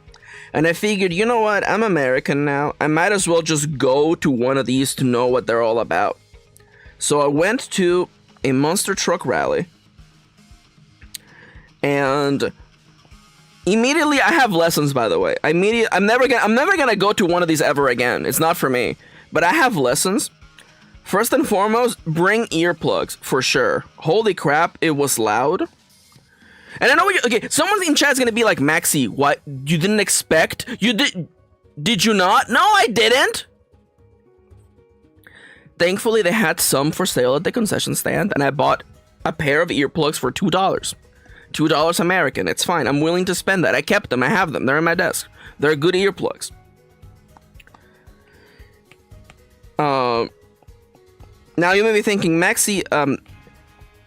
And I figured, you know what, I'm American now, I might as well just go to one of these to know what they're all about. So I went to a monster truck rally, and immediately I have lessons, by the way. I'm never gonna go to one of these ever again. It's not for me. But I have lessons. First and foremost, bring earplugs for sure. Holy crap, it was loud. And I know okay, someone in chat's gonna be like, Maxi, what? You didn't expect? Did you not? No, I didn't. Thankfully, they had some for sale at the concession stand, and I bought a pair of earplugs for $2. $2 American. It's fine. I'm willing to spend that. I kept them. I have them. They're in my desk. They're good earplugs. Now you may be thinking, Maxi,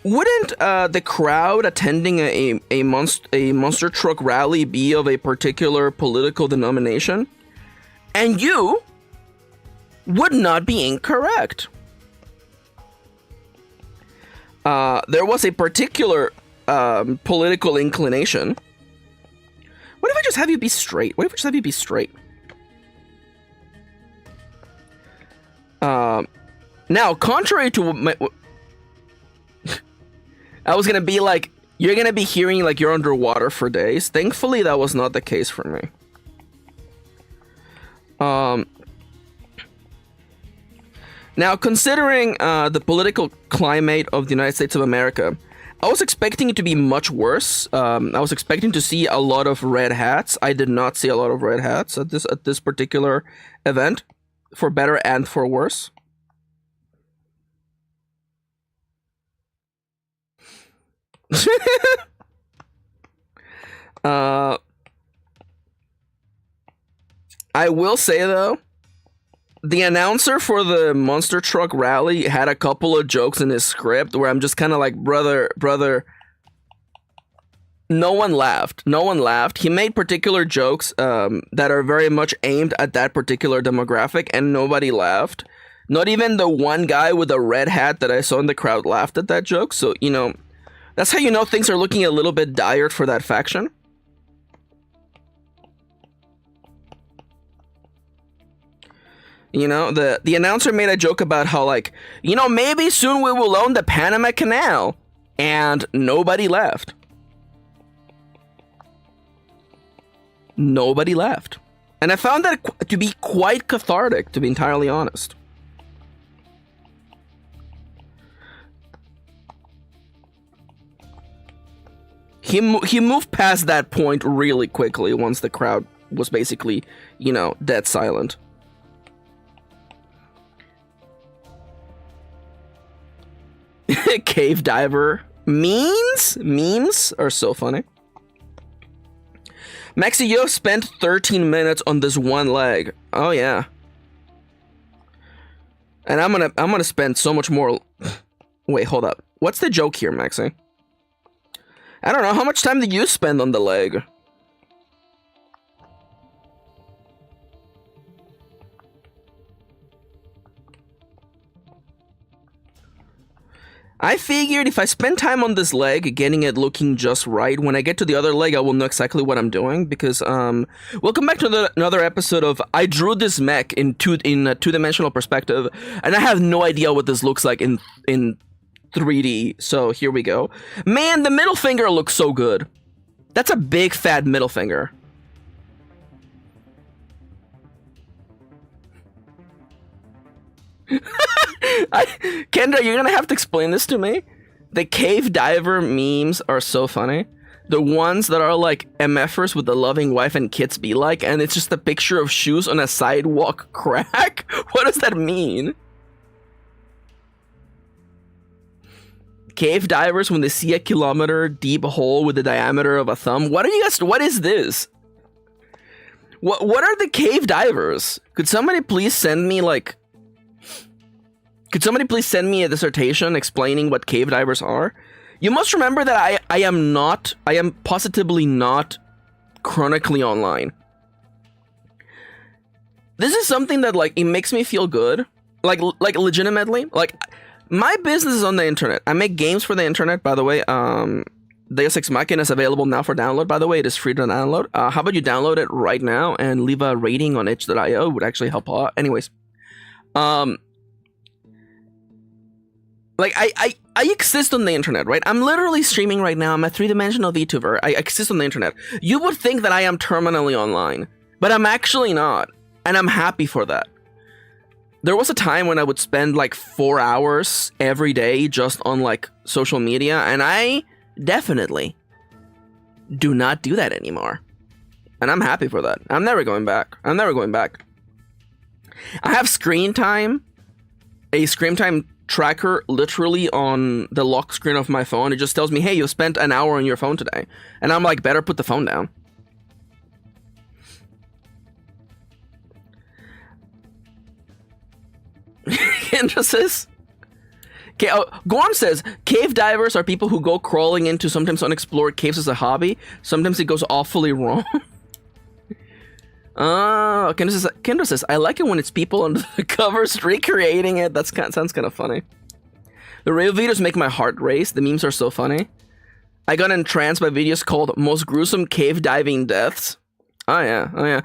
wouldn't the crowd attending a monster truck rally be of a particular political denomination? And you would not be incorrect. There was a particular political inclination. What if I just have you be straight? What if I just have you be straight? Now, contrary to my... I was gonna be like, you're gonna be hearing like you're underwater for days. Thankfully, that was not the case for me. Now, considering the political climate of the United States of America, I was expecting it to be much worse. I was expecting to see a lot of red hats. I did not see a lot of red hats at this particular event, for better and for worse. I will say though, the announcer for the monster truck rally had a couple of jokes in his script where I'm just kind of like, brother, no one laughed. No one laughed. He made particular jokes that are very much aimed at that particular demographic, and nobody laughed. Not even the one guy with a red hat that I saw in the crowd laughed at that joke. So, you know, that's how you know things are looking a little bit dire for that faction. You know, the announcer made a joke about how, like, you know, maybe soon we will own the Panama Canal, and nobody laughed. Nobody laughed. And I found that to be quite cathartic, to be entirely honest. He moved past that point really quickly once the crowd was basically, you know, dead silent. Cave diver memes are so funny. Maxi, you have spent 13 minutes on this one leg. Oh yeah. And I'm gonna spend so much more. Wait, hold up. What's the joke here, Maxi? I don't know. How much time did you spend on the leg? I figured if I spend time on this leg, getting it looking just right, when I get to the other leg, I will know exactly what I'm doing. Because, welcome back to another episode of I drew this mech in a two-dimensional perspective, and I have no idea what this looks like in 3D. So here we go. Man, the middle finger looks so good. That's a big fat middle finger. Kendra, you're gonna have to explain this to me. The cave diver memes are so funny. The ones that are like MFers with the loving wife and kids be like, and it's just a picture of shoes on a sidewalk crack. What does that mean? Cave divers when they see a kilometer deep hole with the diameter of a thumb. What are you guys? What is this? What are the cave divers? Could somebody please send me like? Could somebody please send me a dissertation explaining what cave divers are? You must remember that I am positively not chronically online. this is something that like it makes me feel good, like legitimately. Like my business is on the internet. I make games for the internet, by the way. Deus Ex Machina is available now for download. By the way, it is free to download. How about you download it right now and leave a rating on itch.io? It would actually help a lot. Anyways, like I exist on the internet, right? I'm literally streaming right now. I'm a three-dimensional VTuber. I exist on the internet. You would think that I am terminally online, but I'm actually not, and I'm happy for that. There was a time when I would spend like 4 hours every day just on like social media, and I definitely do not do that anymore. And I'm happy for that. I'm never going back. I'm never going back. I have screen time, a screen time tracker literally on the lock screen of my phone. It just tells me, hey, you spent an hour on your phone today. And I'm like, better put the phone down. Kendra says, Gorm says, cave divers are people who go crawling into sometimes unexplored caves as a hobby. Sometimes it goes awfully wrong. Kendra says, I like it when it's people under the covers recreating it. Sounds kind of funny. The real videos make my heart race. The memes are so funny. I got entranced by videos called Most Gruesome Cave Diving Deaths. Oh yeah.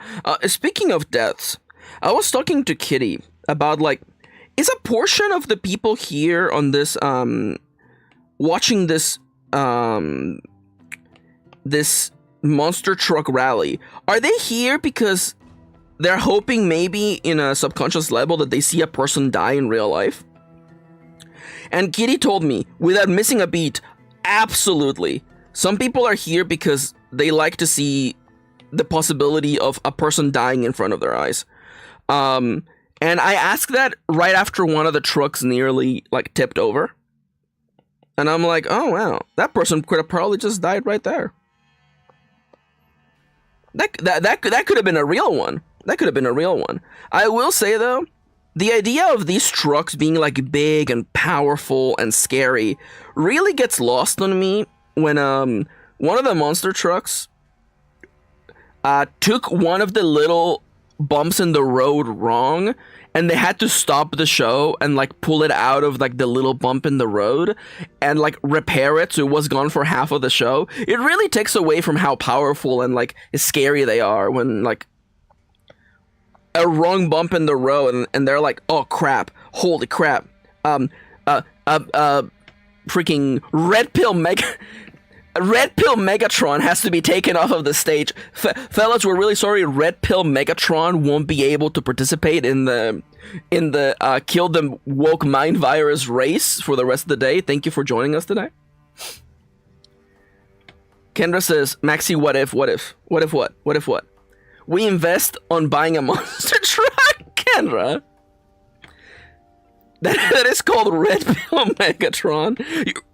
Speaking of deaths, I was talking to Kitty about like, is a portion of the people here on this watching this this monster truck rally, are they here because they're hoping maybe in a subconscious level that they see a person die in real life? And Kitty told me, without missing a beat, absolutely. Some people are here because they like to see the possibility of a person dying in front of their eyes. And I asked that right after one of the trucks nearly like tipped over. And I'm like, oh wow, that person could have probably just died right there. That could have been a real one. That could have been a real one. I will say though, the idea of these trucks being like big and powerful and scary really gets lost on me when one of the monster trucks took one of the little bumps in the road wrong, and they had to stop the show and like pull it out of like the little bump in the road and like repair it so it was gone for half of the show. It really takes away from how powerful and like scary they are when like a wrong bump in the road and they're like, oh crap, holy crap, freaking Red Pill Megatron has to be taken off of the stage. Fellas, we're really sorry. Red Pill Megatron won't be able to participate in the Kill the Woke Mind Virus race for the rest of the day. Thank you for joining us today. Kendra says, Maxi, what if? We invest on buying a monster truck, Kendra. That is called Red Pill Megatron.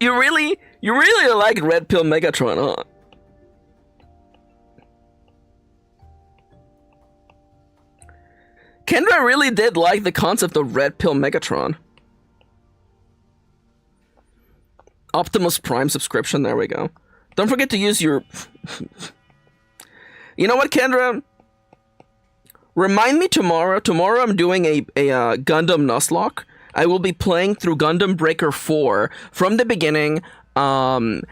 You really like Red Pill Megatron, huh? Kendra really did like the concept of Red Pill Megatron. Optimus Prime subscription, there we go. Don't forget to use your... You know what, Kendra? Remind me tomorrow. Tomorrow I'm doing a Gundam Nuzlocke. I will be playing through Gundam Breaker 4 from the beginning, and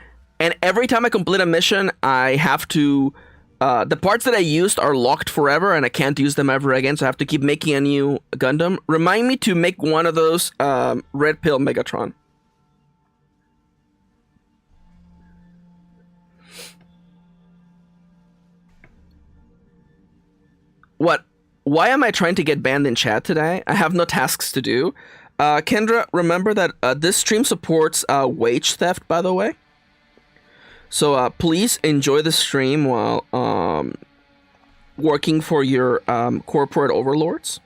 every time I complete a mission, I have to... the parts that I used are locked forever, and I can't use them ever again, so I have to keep making a new Gundam. Remind me to make one of those Red Pill Megatron. What? Why am I trying to get banned in chat today? I have no tasks to do. Kendra, remember that this stream supports wage theft, by the way. So please enjoy the stream while working for your corporate overlords.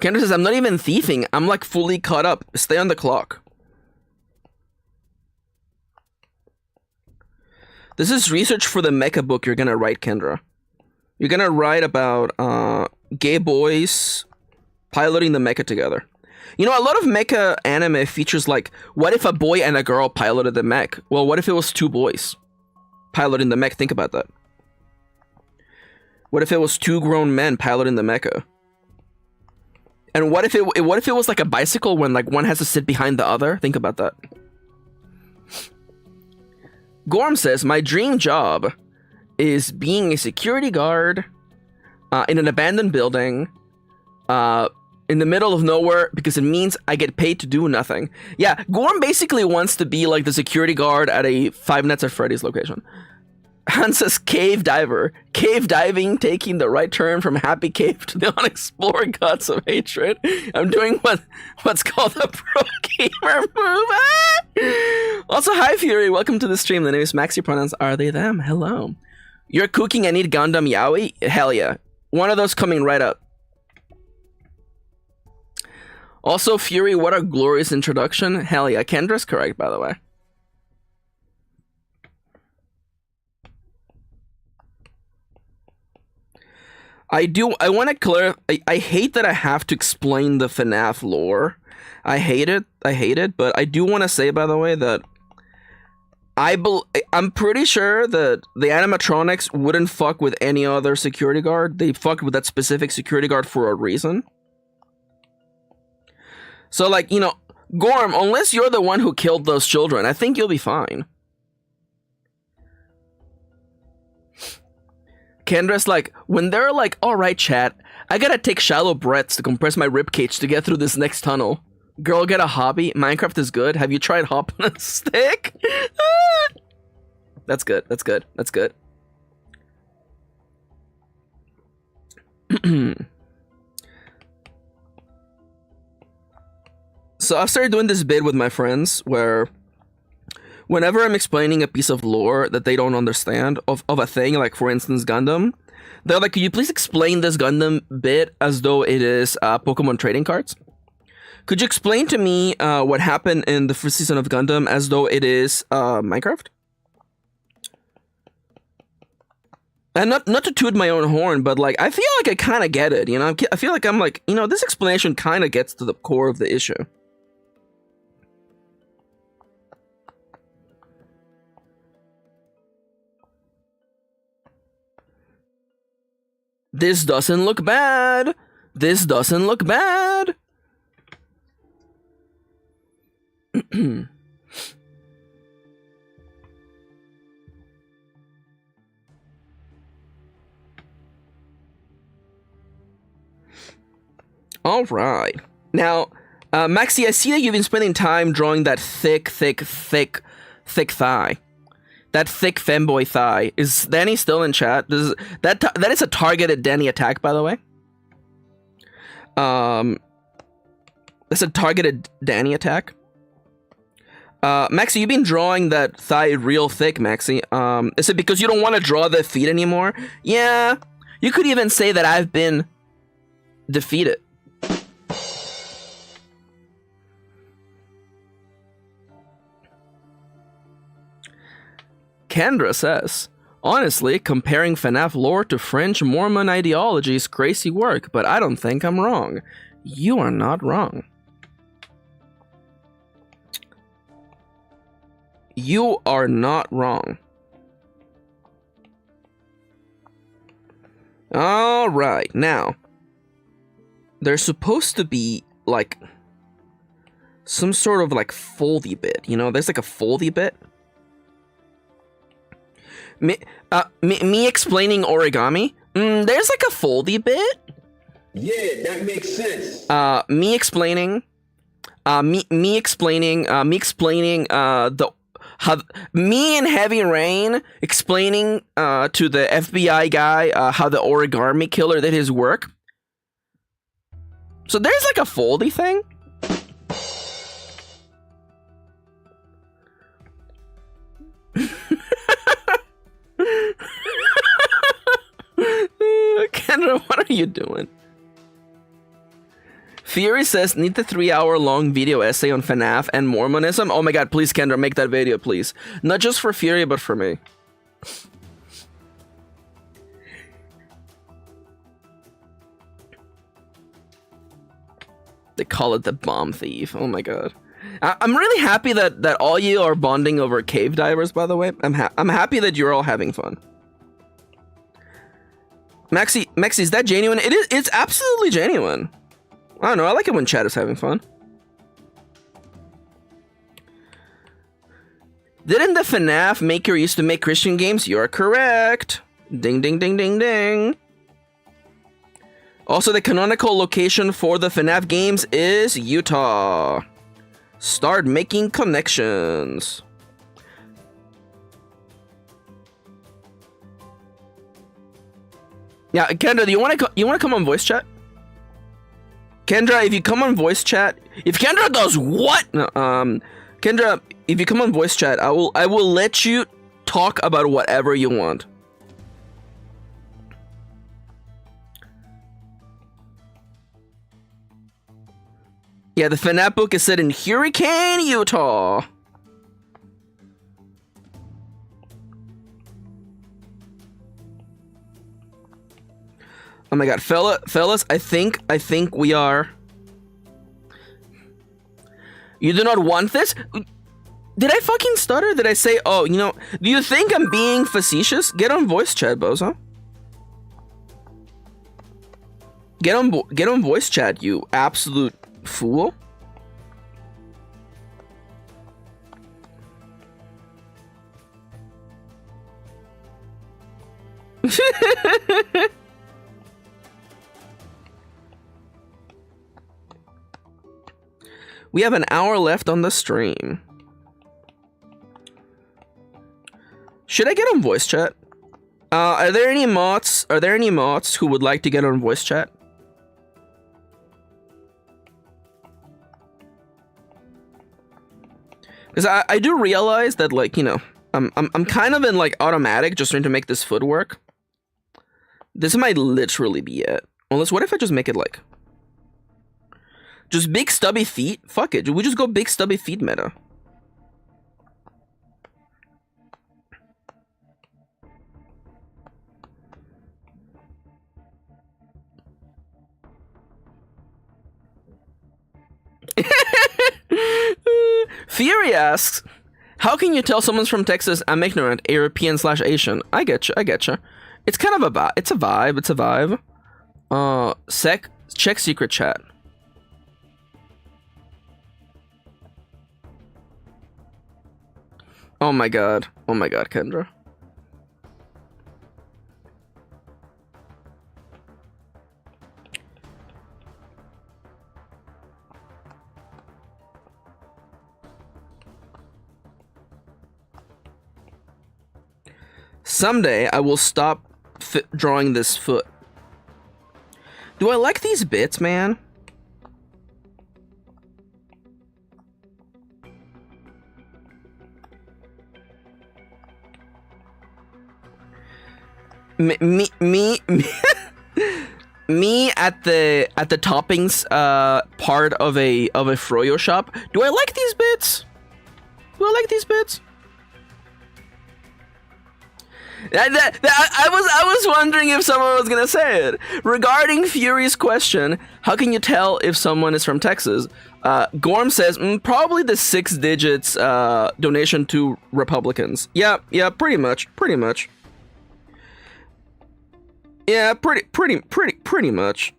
Kendra says, I'm not even thieving. I'm like fully caught up. Stay on the clock. This is research for the mecha book you're gonna write, Kendra. You're gonna write about gay boys piloting the mecha together. You know, a lot of mecha anime features like, what if a boy and a girl piloted the mech? Well, what if it was two boys piloting the mech? Think about that. What if it was two grown men piloting the mecha? And what if it was like a bicycle when like one has to sit behind the other? Think about that. Gorm says, my dream job is being a security guard in an abandoned building in the middle of nowhere because it means I get paid to do nothing. Yeah, Gorm basically wants to be like the security guard at a Five Nights at Freddy's location. Hans says cave diver. Cave diving, taking the right turn from happy cave to the unexplored gods of hatred. I'm doing what's called a pro gamer move. Ah! Also, hi Fury, welcome to the stream. The name is Maxi, pronouns are they them. Hello. You're cooking and need Gundam Yaoi? Hell yeah. One of those coming right up. Also, Fury, what a glorious introduction. Hell yeah. Kendra's correct, by the way. I want to clarify. I hate that I have to explain the FNAF lore. I hate it, but I do want to say, by the way, that I'm pretty sure that the animatronics wouldn't fuck with any other security guard. They fucked with that specific security guard for a reason. So, like, you know, Gorm, unless you're the one who killed those children, I think you'll be fine. Kendra's like, when they're like, alright chat, I gotta take shallow breaths to compress my ribcage to get through this next tunnel. Girl, get a hobby. Minecraft is good. Have you tried hop on a stick? That's good. That's good. That's good. So I've started doing this bit with my friends where whenever I'm explaining a piece of lore that they don't understand of a thing, like for instance Gundam, they're like, could you please explain this Gundam bit as though it is Pokemon trading cards? Could you explain to me what happened in the first season of Gundam as though it is Minecraft? And not to toot my own horn, but like I feel like I kind of get it, you know? I feel like I'm like, you know, this explanation kind of gets to the core of the issue. This doesn't look bad. This doesn't look bad. All right. Now, Maxi, I see that you've been spending time drawing that thick thigh. That thick femboy thigh. Is Danny still in chat? That is a targeted Danny attack, by the way. That's a targeted Danny attack. Maxi, you've been drawing that thigh real thick, Maxi. Is it because you don't want to draw the feet anymore? Yeah. You could even say that I've been defeated. Kendra says, honestly, comparing FNAF lore to French Mormon ideology is crazy work, but I don't think I'm wrong. You are not wrong. You are not wrong. Alright, now, there's supposed to be, like, some sort of, like, foldy bit, you know? There's, like, a foldy bit. Me explaining origami? There's like a foldy bit. Yeah, that makes sense. Me explaining me and Heavy Rain explaining to the FBI guy how the origami killer did his work. So there's like a foldy thing. Kendra, what are you doing? Fury says, need the 3-hour-long video essay on FNAF and Mormonism? Oh my god, please, Kendra, make that video, please. Not just for Fury, but for me. They call it the bomb thief. Oh my god. I'm really happy that all you are bonding over cave divers, by the way. I'm happy that you're all having fun. Maxi, is that genuine? It's absolutely genuine. I don't know, I like it when chat is having fun. Didn't the FNAF maker used to make Christian games? You're correct. Ding, ding, ding, ding, ding. Also, the canonical location for the FNAF games is Utah. Start making connections. Yeah, Kendra, do you want to come on voice chat? Kendra, if you come on voice chat, if Kendra does what? No, Kendra, if you come on voice chat, I will let you talk about whatever you want. Yeah, the FNAF book is set in Hurricane, Utah. Oh my god, fellas, I think we are. You do not want this? Did I fucking stutter? Did I say, oh, you know, do you think I'm being facetious? Get on voice chat, bozo. Get on voice chat, you absolute fool. We have an hour left on the stream. Should I get on voice chat? Are there any mods who would like to get on voice chat? Because I do realize that, like, you know, I'm kind of in like automatic just trying to make this foot work. This might literally be it. Unless, what if I just make it like just big stubby feet? Fuck it, we just go big stubby feet meta. Fury asks, how can you tell someone's from Texas? I'm ignorant, European/Asian. I getcha. It's kind of a vibe. It's a vibe. Check secret chat. Oh my god, Kendra. Someday I will stop drawing this foot. Do I like these bits, man? Me at the toppings part of a froyo shop. Do I like these bits? I was wondering if someone was gonna say it. Regarding Fury's question, how can you tell if someone is from Texas? Gorm says probably the 6 digits donation to Republicans. Yeah, pretty much. Yeah, pretty much.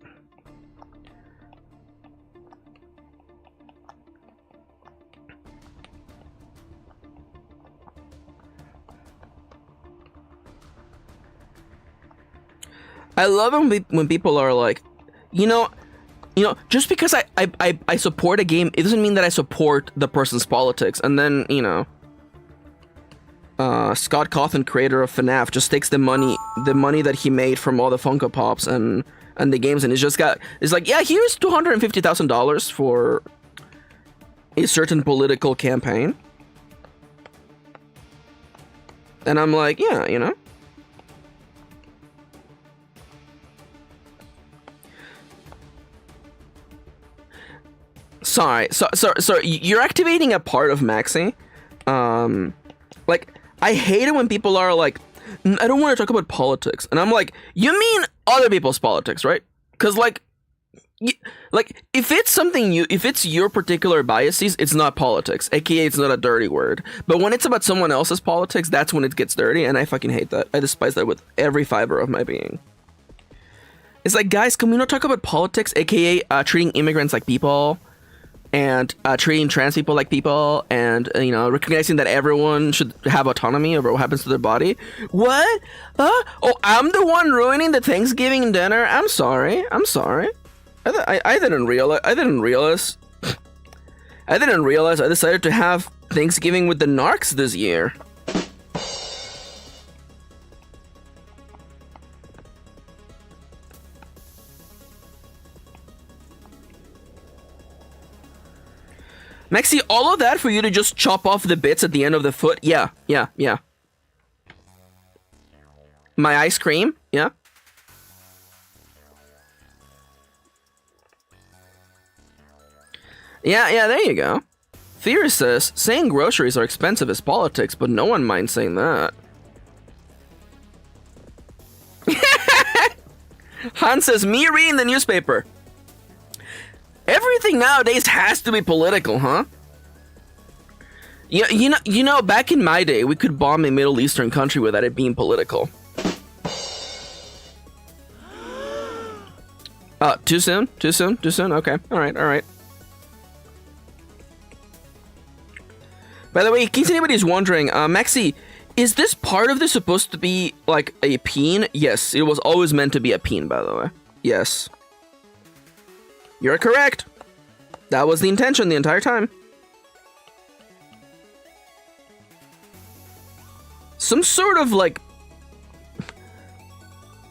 I love when people are like, you know, just because I support a game, it doesn't mean that I support the person's politics. And then, you know, Scott Cawthon, creator of FNAF, just takes the money that he made from all the Funko Pops and the games, and it's like, yeah, here's $250,000 for a certain political campaign. And I'm like, yeah, you know. Sorry, so you're activating a part of Maxi. Like, I hate it when people are like, I don't want to talk about politics. And I'm like, you mean other people's politics, right? Because, like, Like, if it's something if it's your particular biases, it's not politics, aka it's not a dirty word. But when it's about someone else's politics, that's when it gets dirty, and I fucking hate that. I despise that with every fiber of my being. It's like, guys, can we not talk about politics, aka treating immigrants like people, and treating trans people like people, and recognizing that everyone should have autonomy over what happens to their body? What? Oh, I'm the one ruining the Thanksgiving dinner. I'm sorry. I didn't realize. I didn't realize I decided to have Thanksgiving with the narcs this year. Maxi, all of that for you to just chop off the bits at the end of the foot? Yeah. My ice cream? Yeah. Yeah, there you go. Theory says, saying groceries are expensive is politics, but no one minds saying that. Han says, me reading the newspaper. Everything nowadays has to be political, huh? You know, back in my day, we could bomb a Middle Eastern country without it being political. Too soon? Okay, alright. By the way, in case anybody's wondering, Maxi, is this part of this supposed to be, like, a peen? Yes, it was always meant to be a peen, by the way. Yes. You're correct. That was the intention the entire time. Some sort of, like,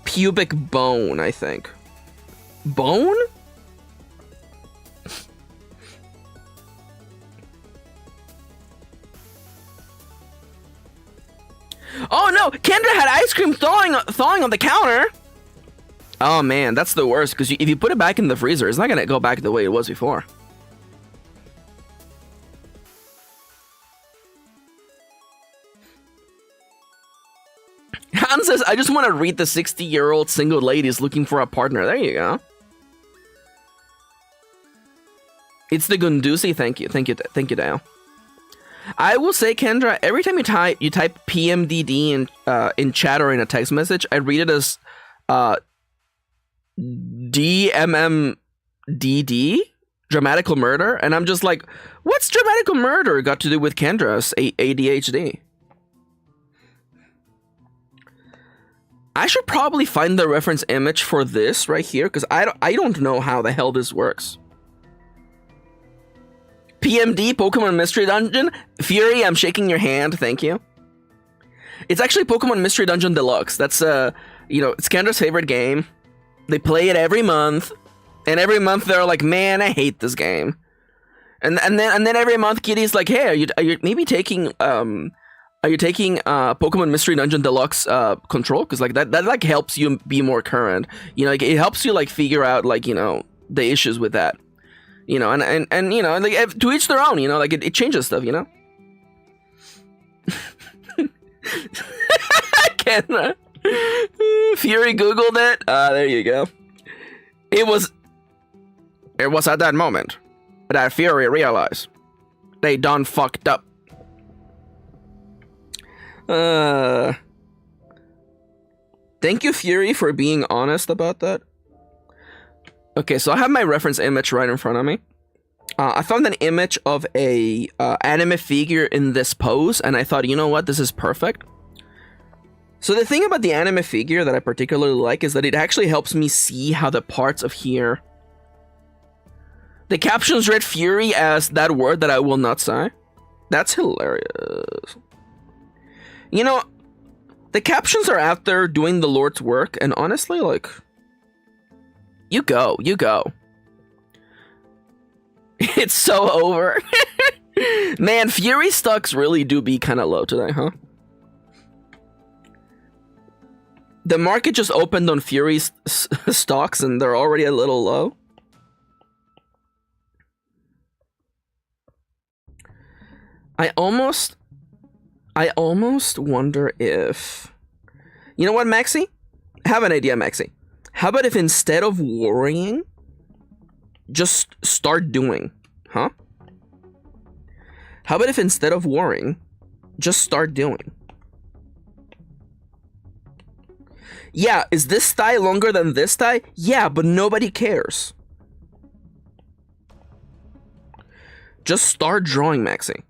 pubic bone, I think. Bone? Oh no! Kendra had ice cream thawing on the counter! Oh man, that's the worst, because if you put it back in the freezer, it's not gonna go back the way it was before. Han says, I just want to read the 60-year-old single ladies looking for a partner. There you go. It's the Gunduzi. Thank you, Dale. I will say, Kendra, every time you type PMDD in chat or in a text message, I read it as DMMDD, dramatical murder, and I'm just like, what's dramatical murder got to do with Kendra's ADHD? I should probably find the reference image for this right here, because I don't know how the hell this works. PMD, Pokemon Mystery Dungeon. Fury, I'm shaking your hand, thank you. It's actually Pokemon Mystery Dungeon Deluxe. That's, it's Kendra's favorite game. They play it every month, and every month they're like, man, I hate this game. And then every month Kitty's like, hey, are you maybe taking, Pokemon Mystery Dungeon Deluxe control? Because like that like helps you be more current. Like it helps you like figure out like the issues with that. And like to each their own. Like it changes stuff. Can Fury googled it. There you go. It was at that moment that Fury realized they done fucked up. Thank you, Fury, for being honest about that. Okay, so I have my reference image right in front of me. I found an image of a anime figure in this pose, and I thought, you know what, this is perfect. So the thing about the anime figure that I particularly like is that it actually helps me see how the parts of here... The captions read Fury as that word that I will not say. That's hilarious. The captions are out there doing the Lord's work, and honestly, like... You go. It's so over. Man, Fury stocks really do be kind of low today, huh? The market just opened on Fury's stocks and they're already a little low. I almost wonder if... You know what, Maxi? I have an idea, Maxi. How about if instead of worrying just start doing? Huh? How about if instead of worrying, just start doing? Yeah, is this thigh longer than this thigh? Yeah, but nobody cares. Just start drawing, Maxi.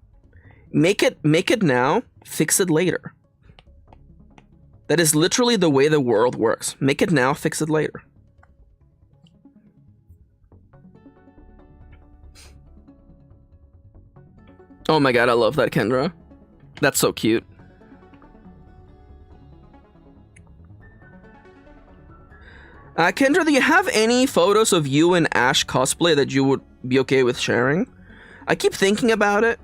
Make it now, fix it later. That is literally the way the world works. Make it now, fix it later. Oh my god, I love that, Kendra. That's so cute. Kendra, do you have any photos of you in Ash cosplay that you would be okay with sharing? I keep thinking about it.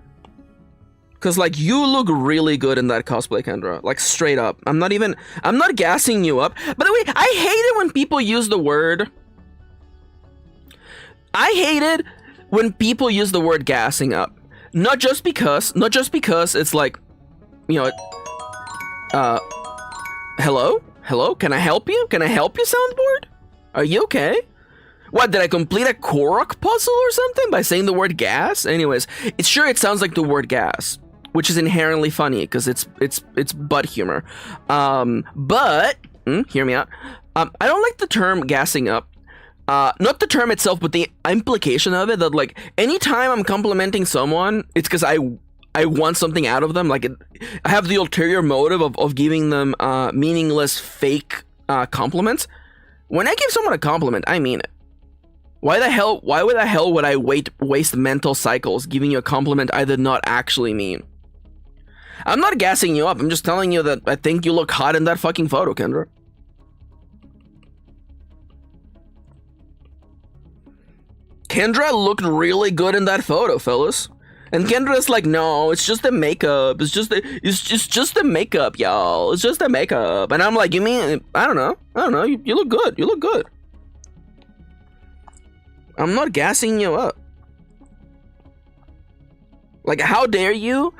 Cause like you look really good in that cosplay, Kendra. Like straight up. I'm not gassing you up. By the way, I hate it when people use the word. I hate it when people use the word gassing up. Not just because it's like, you know, hello? Hello? Can I help you? Can I help you, soundboard? Are you okay? What, did I complete a Korok puzzle or something by saying the word gas? Anyways, it sounds like the word gas, which is inherently funny because it's butt humor. But hear me out. I don't like the term gassing up. Not the term itself, but the implication of it, that like anytime I'm complimenting someone, it's because I want something out of them. Like I have the ulterior motive of giving them meaningless fake compliments. When I give someone a compliment, I mean it. Why the hell would I waste mental cycles giving you a compliment I did not actually mean? I'm not gassing you up. I'm just telling you that I think you look hot in that fucking photo, Kendra. Kendra looked really good in that photo, fellas. And Kendra's like, no, it's just the makeup. It's just the makeup, y'all. It's just the makeup. And I'm like, you mean, I don't know. You look good. You look good. I'm not gassing you up. Like, how dare you,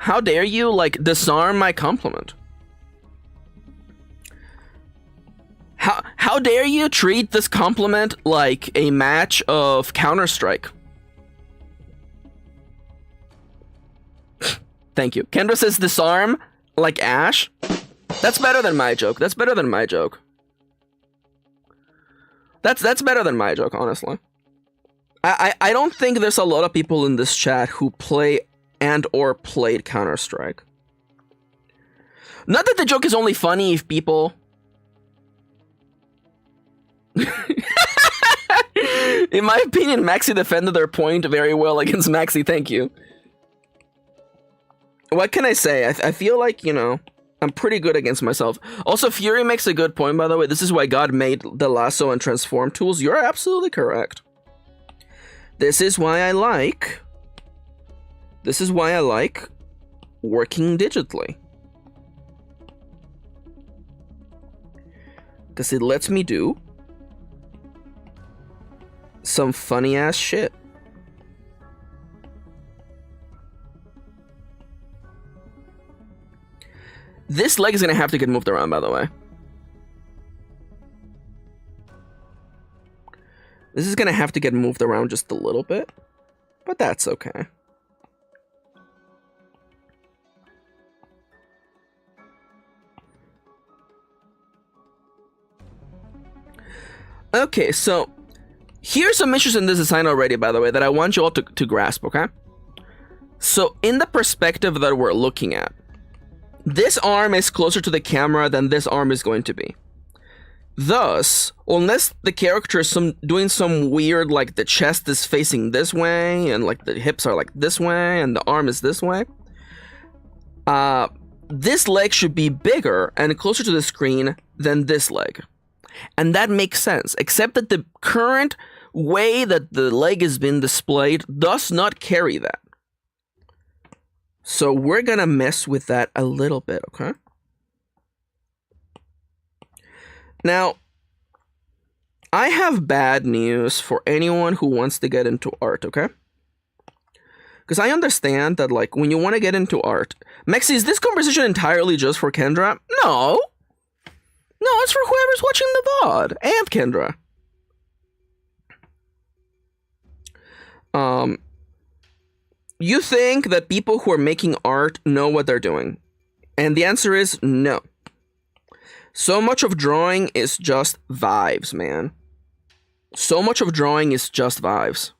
like, disarm my compliment? How dare you treat this compliment like a match of Counter-Strike? Thank you. Kendra says disarm like Ash. That's better than my joke. That's better than my joke. That's better than my joke, honestly. I don't think there's a lot of people in this chat who play and or played Counter-Strike. Not that the joke is only funny if people... In my opinion, Maxi defended their point very well against Maxi, thank you. What can I say? I feel like, you know, I'm pretty good against myself. Also, Fury makes a good point, by the way. This is why God made the lasso and transform tools. You're absolutely correct. This is why I like working digitally. Because it lets me do some funny ass shit. This leg is gonna have to get moved around, by the way. This is gonna have to get moved around just a little bit, but that's okay. Okay, so here's some issues in this design already, by the way, that I want you all to grasp, okay? So in the perspective that we're looking at, this arm is closer to the camera than this arm is going to be. Thus, unless the character is doing some weird, like the chest is facing this way, and like the hips are like this way, and the arm is this way, this leg should be bigger and closer to the screen than this leg. And that makes sense, except that the current way that the leg has been displayed does not carry that. So we're gonna mess with that a little bit, okay? Now, I have bad news for anyone who wants to get into art, okay? Because I understand that, like, when you want to get into art... Maxi, is this conversation entirely just for Kendra? No! No, it's for whoever's watching the VOD, and Kendra. You think that people who are making art know what they're doing. And the answer is no. So much of drawing is just vibes, man. So much of drawing is just vibes.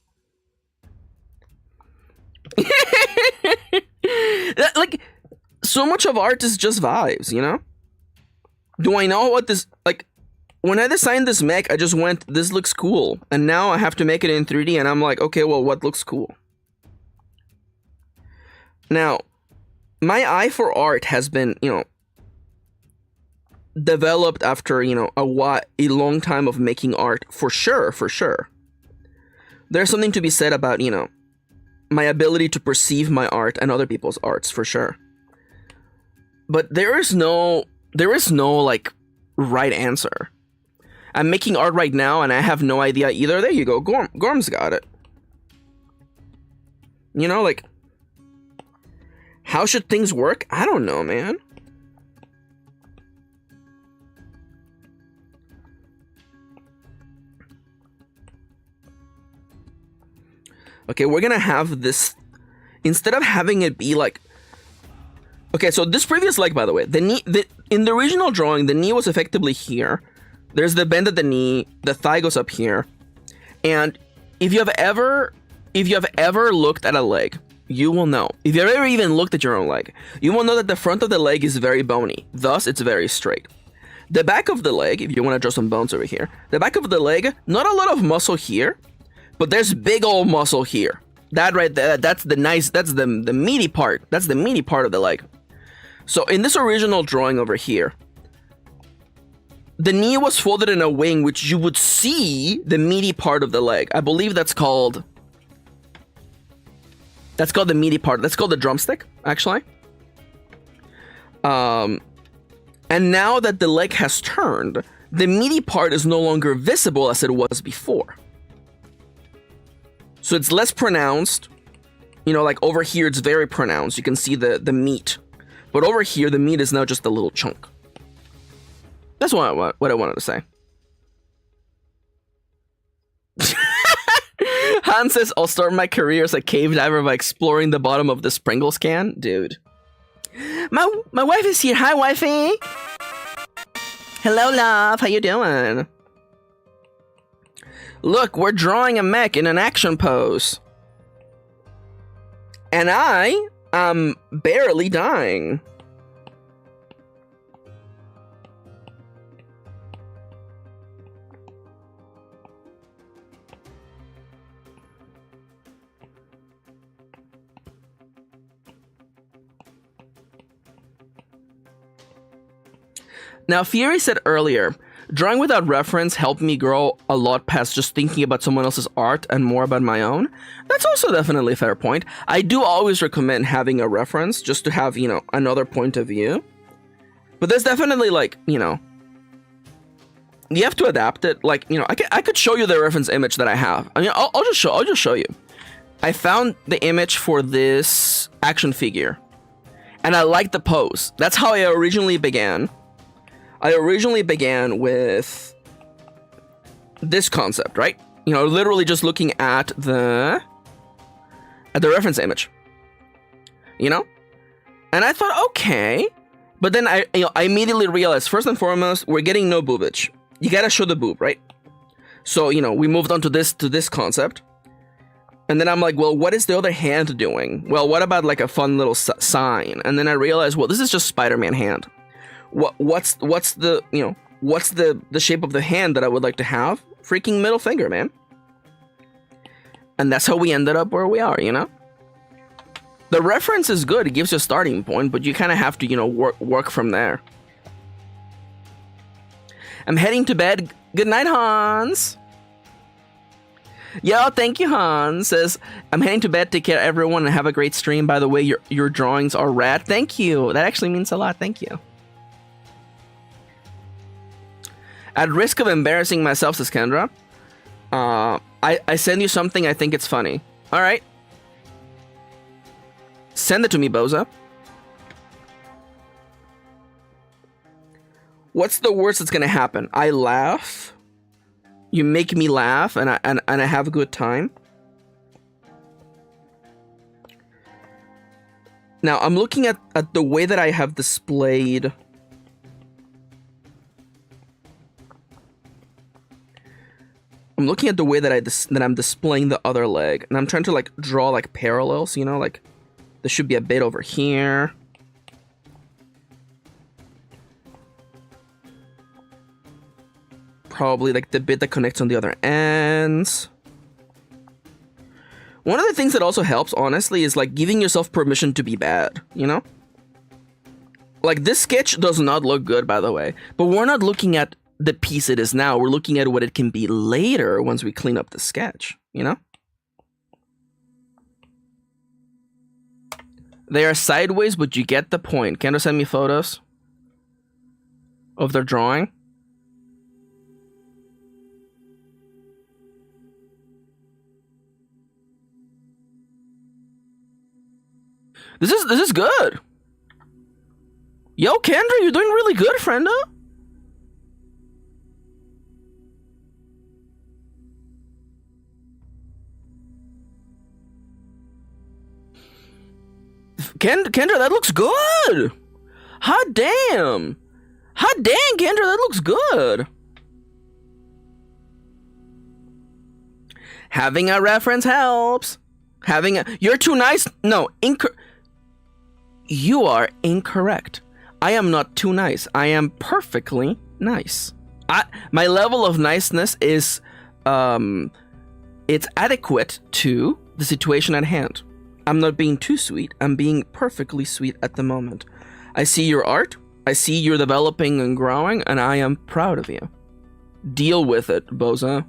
Like, so much of art is just vibes, you know? Do I know what this... Like, when I designed this mech, I just went, this looks cool. And now I have to make it in 3D, and I'm like, okay, well, what looks cool? Now, my eye for art has been, you know, developed after, you know, a long time of making art, for sure, for sure. There's something to be said about, you know, my ability to perceive my art and other people's arts, for sure. But there is no, like, right answer. I'm making art right now, and I have no idea either. There you go, Gorm's got it. You know, like, how should things work? I don't know, man. Okay, we're gonna have this, instead of having it be like, okay, so this previous leg, by the way, the knee, in the original drawing, the knee was effectively here. There's the bend at the knee, the thigh goes up here. And if you have ever looked at a leg, you will know. If you've ever even looked at your own leg, you will know that the front of the leg is very bony. Thus, it's very straight. The back of the leg, if you want to draw some bones over here, the back of the leg, not a lot of muscle here, but there's big old muscle here. That right there, that's the meaty part. That's the meaty part of the leg. So in this original drawing over here, the knee was folded in a wing, which you would see the meaty part of the leg. I believe that's called the meaty part. That's called the drumstick, actually. And now that the leg has turned, the meaty part is no longer visible as it was before. So it's less pronounced. You know, like over here, it's very pronounced. You can see the meat. But over here, the meat is now just a little chunk. That's what I wanted to say. Han says, I'll start my career as a cave diver by exploring the bottom of this Pringles can. Dude. My wife is here. Hi, wifey. Hello, love. How you doing? Look, we're drawing a mech in an action pose. And I am barely dying. Now, Fury said earlier, drawing without reference helped me grow a lot past just thinking about someone else's art and more about my own. That's also definitely a fair point. I do always recommend having a reference just to have, you know, another point of view. But there's definitely, like, you know, you have to adapt it. Like, you know, I could show you the reference image that I have. I mean, I'll just show you. I found the image for this action figure, and I like the pose. That's how I originally began. I originally began with this concept, right? You know, literally just looking at the reference image, you know? And I thought, okay. But then I immediately realized, first and foremost, we're getting no boobage. You gotta show the boob, right? So, you know, we moved on to this concept. And then I'm like, well, what is the other hand doing? Well, what about like a fun little sign? And then I realized, well, this is just Spider-Man hand. What's the, you know, what's the shape of the hand that I would like to have? Freaking middle finger, man. And that's how we ended up where we are, you know? The reference is good. It gives you a starting point, but you kind of have to, you know, work from there. I'm heading to bed. Good night, Hans. Yo, thank you, Hans. Says, I'm heading to bed. Take care, everyone, and have a great stream. By the way, your drawings are rad. Thank you. That actually means a lot. Thank you. At risk of embarrassing myself, says Kendra, I send you something. I think it's funny. All right. Send it to me, Boza. What's the worst that's gonna happen? I laugh. You make me laugh, and I have a good time. Now, I'm looking at the way that I have displayed... I'm looking at the way that I'm displaying the other leg, and I'm trying to like draw like parallels, you know, like there should be a bit over here. Probably like the bit that connects on the other ends. One of the things that also helps, honestly, is like giving yourself permission to be bad, you know? Like this sketch does not look good, by the way, but we're not looking at the piece it is now. We're looking at what it can be later once we clean up the sketch, you know? They are sideways, but you get the point. Kendra send me photos of their drawing. This is good. Yo, Kendra, you're doing really good, frienda. Kendra, that looks good. Hot damn. Hot dang, Kendra, that looks good. Having a reference helps. You're too nice. No, you are incorrect. I am not too nice. I am perfectly nice. My level of niceness is, it's adequate to the situation at hand. I'm not being too sweet. I'm being perfectly sweet at the moment. I see your art. I see you're developing and growing, and I am proud of you. Deal with it, bozo.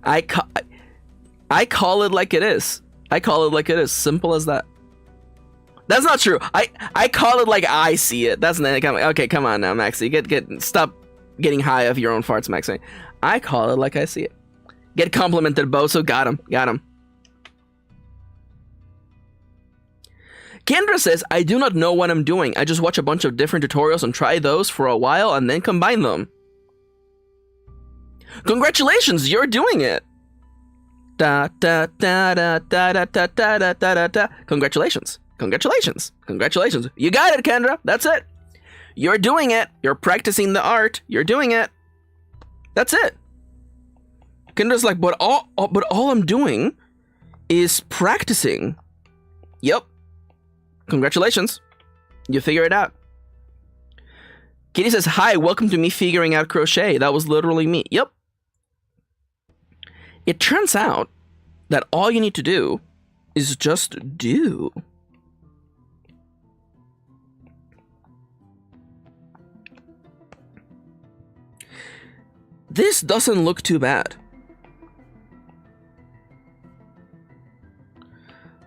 I call it like it is. I call it like it is. Simple as that. That's not true. I call it like I see it. That's not okay. Come on now, Maxi. Stop getting high of your own farts, Maxi. I call it like I see it. Get complimented, bozo. Got him. Kendra says, I do not know what I'm doing. I just watch a bunch of different tutorials and try those for a while and then combine them. Congratulations, you're doing it. Da da da da da da da da da da. Congratulations. You got it, Kendra. That's it. You're doing it. You're practicing the art. You're doing it. That's it. Kendra's like, but all I'm doing is practicing. Yep. Congratulations. You figure it out. Kitty says, hi, welcome to me figuring out crochet. That was literally me. Yep. It turns out that all you need to do is just do. This doesn't look too bad.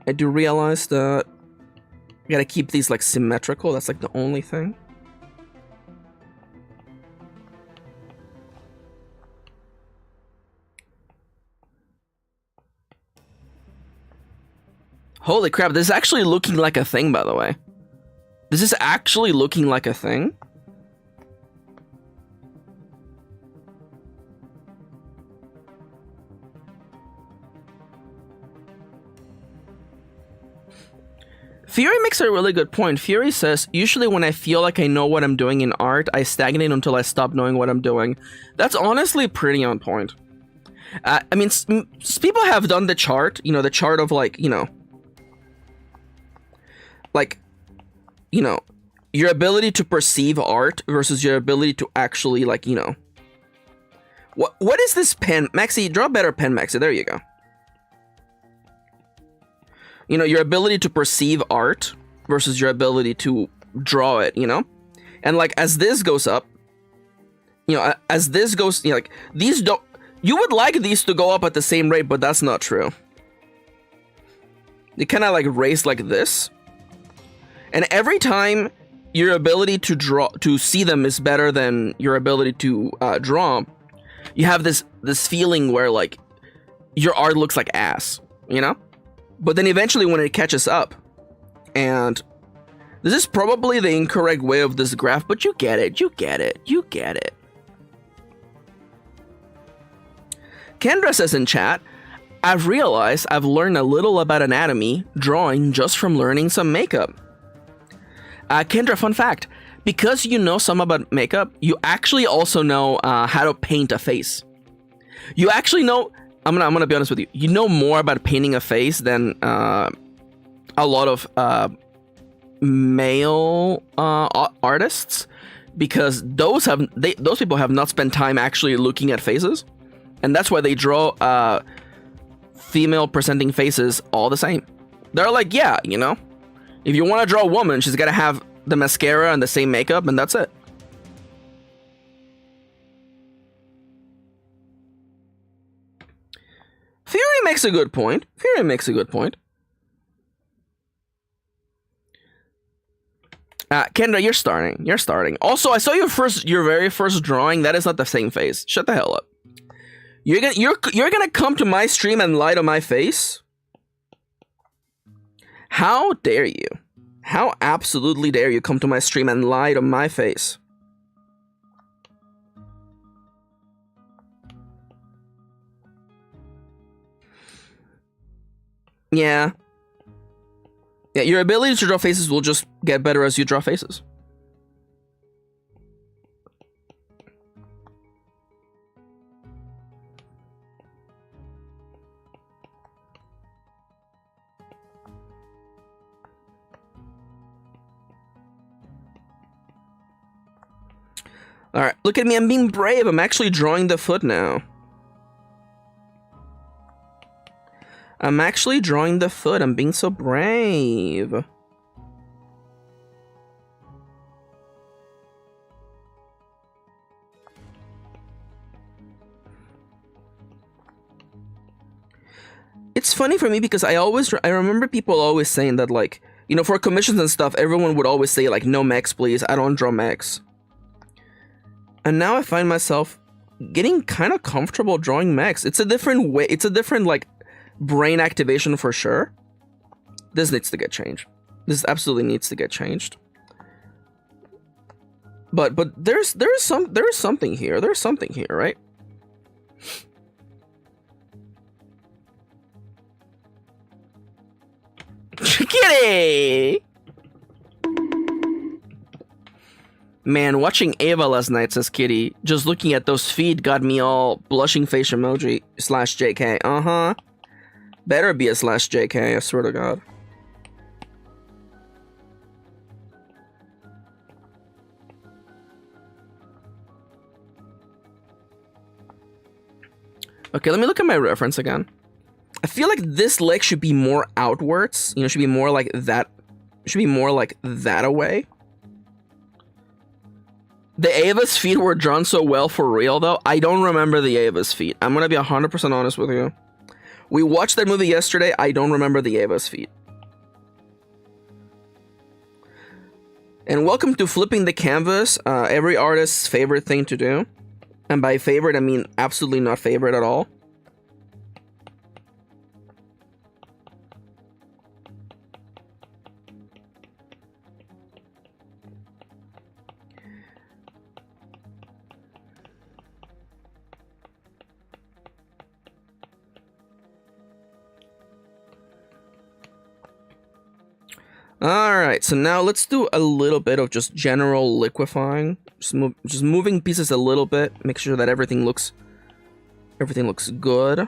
I do realize that I gotta keep these like symmetrical. That's like the only thing. Holy crap, this is actually looking like a thing, by the way. This is actually looking like a thing. Fury makes a really good point. Fury says, usually when I feel like I know what I'm doing in art, I stagnate until I stop knowing what I'm doing. That's honestly pretty on point. I mean, people have done the chart, you know, the chart of like, you know, your ability to perceive art versus your ability to actually, like, you know. What is this pen? Maxi, draw a better pen, Maxi. There you go. You know, your ability to perceive art versus your ability to draw it, you know? And, like, as this goes up, you know, as this goes, you know, like, these don't... You would like these to go up at the same rate, but that's not true. They kind of, like, race like this. And every time your ability to see them is better than your ability to draw, you have this feeling where, like, your art looks like ass, you know? But then eventually when it catches up and This is probably the incorrect way of this graph, but you get it, you get it, you get it. Kendra says in chat, I've realized I've learned a little about anatomy, drawing, just from learning some makeup. Kendra, fun fact, because you know some about makeup, you actually also know how to paint a face. You actually know, I'm gonna be honest with you, you know more about painting a face than a lot of male artists, because those people have not spent time actually looking at faces, and that's why they draw female presenting faces all the same. They're like, yeah, you know, if you want to draw a woman, she's gotta have the mascara and the same makeup, and that's it. Fury makes a good point. Fury makes a good point. Kendra, you're starting. You're starting. Also, I saw your very first drawing. That is not the same face. Shut the hell up. You're gonna come to my stream and lie to my face? How dare you? How absolutely dare you come to my stream and lie to my face? Yeah. Yeah, your ability to draw faces will just get better as you draw faces. Alright, look at me, I'm being brave. I'm actually drawing the foot now. I'm actually drawing the foot. I'm being so brave. It's funny for me because I remember people always saying that, like, you know, for commissions and stuff, everyone would always say, like, no mechs, please. I don't draw mechs. And now I find myself getting kind of comfortable drawing mechs. It's a different way. It's a different, like, brain activation for sure. This needs to get changed. This absolutely needs to get changed. But there's something here. There's something here, right? Kitty! Man, watching Ava last night, says Kitty, just looking at those feet got me all blushing face emoji / JK. Uh-huh. Better be a / JK, I swear to God. Okay, let me look at my reference again. I feel like this leg should be more outwards. You know, should be more like that. Should be more like that away. The Ava's feet were drawn so well for real, though. I don't remember the Ava's feet. I'm gonna be 100% honest with you. We watched that movie yesterday. I don't remember the Ava's feet. And welcome to Flipping the Canvas, every artist's favorite thing to do. And by favorite, I mean absolutely not favorite at all. Alright, so now let's do a little bit of just general liquefying. Just moving pieces a little bit. Make sure that everything looks good.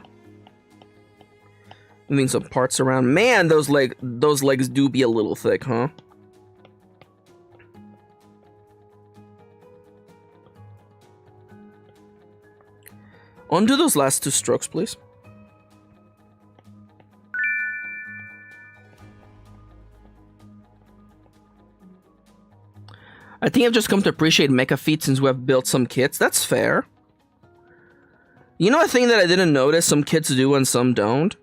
Moving some parts around. Man, those legs do be a little thick, huh? Undo those last 2 strokes, please. I think I've just come to appreciate mecha feet since we have built some kits. That's fair. You know a thing that I didn't notice some kits do and some don't?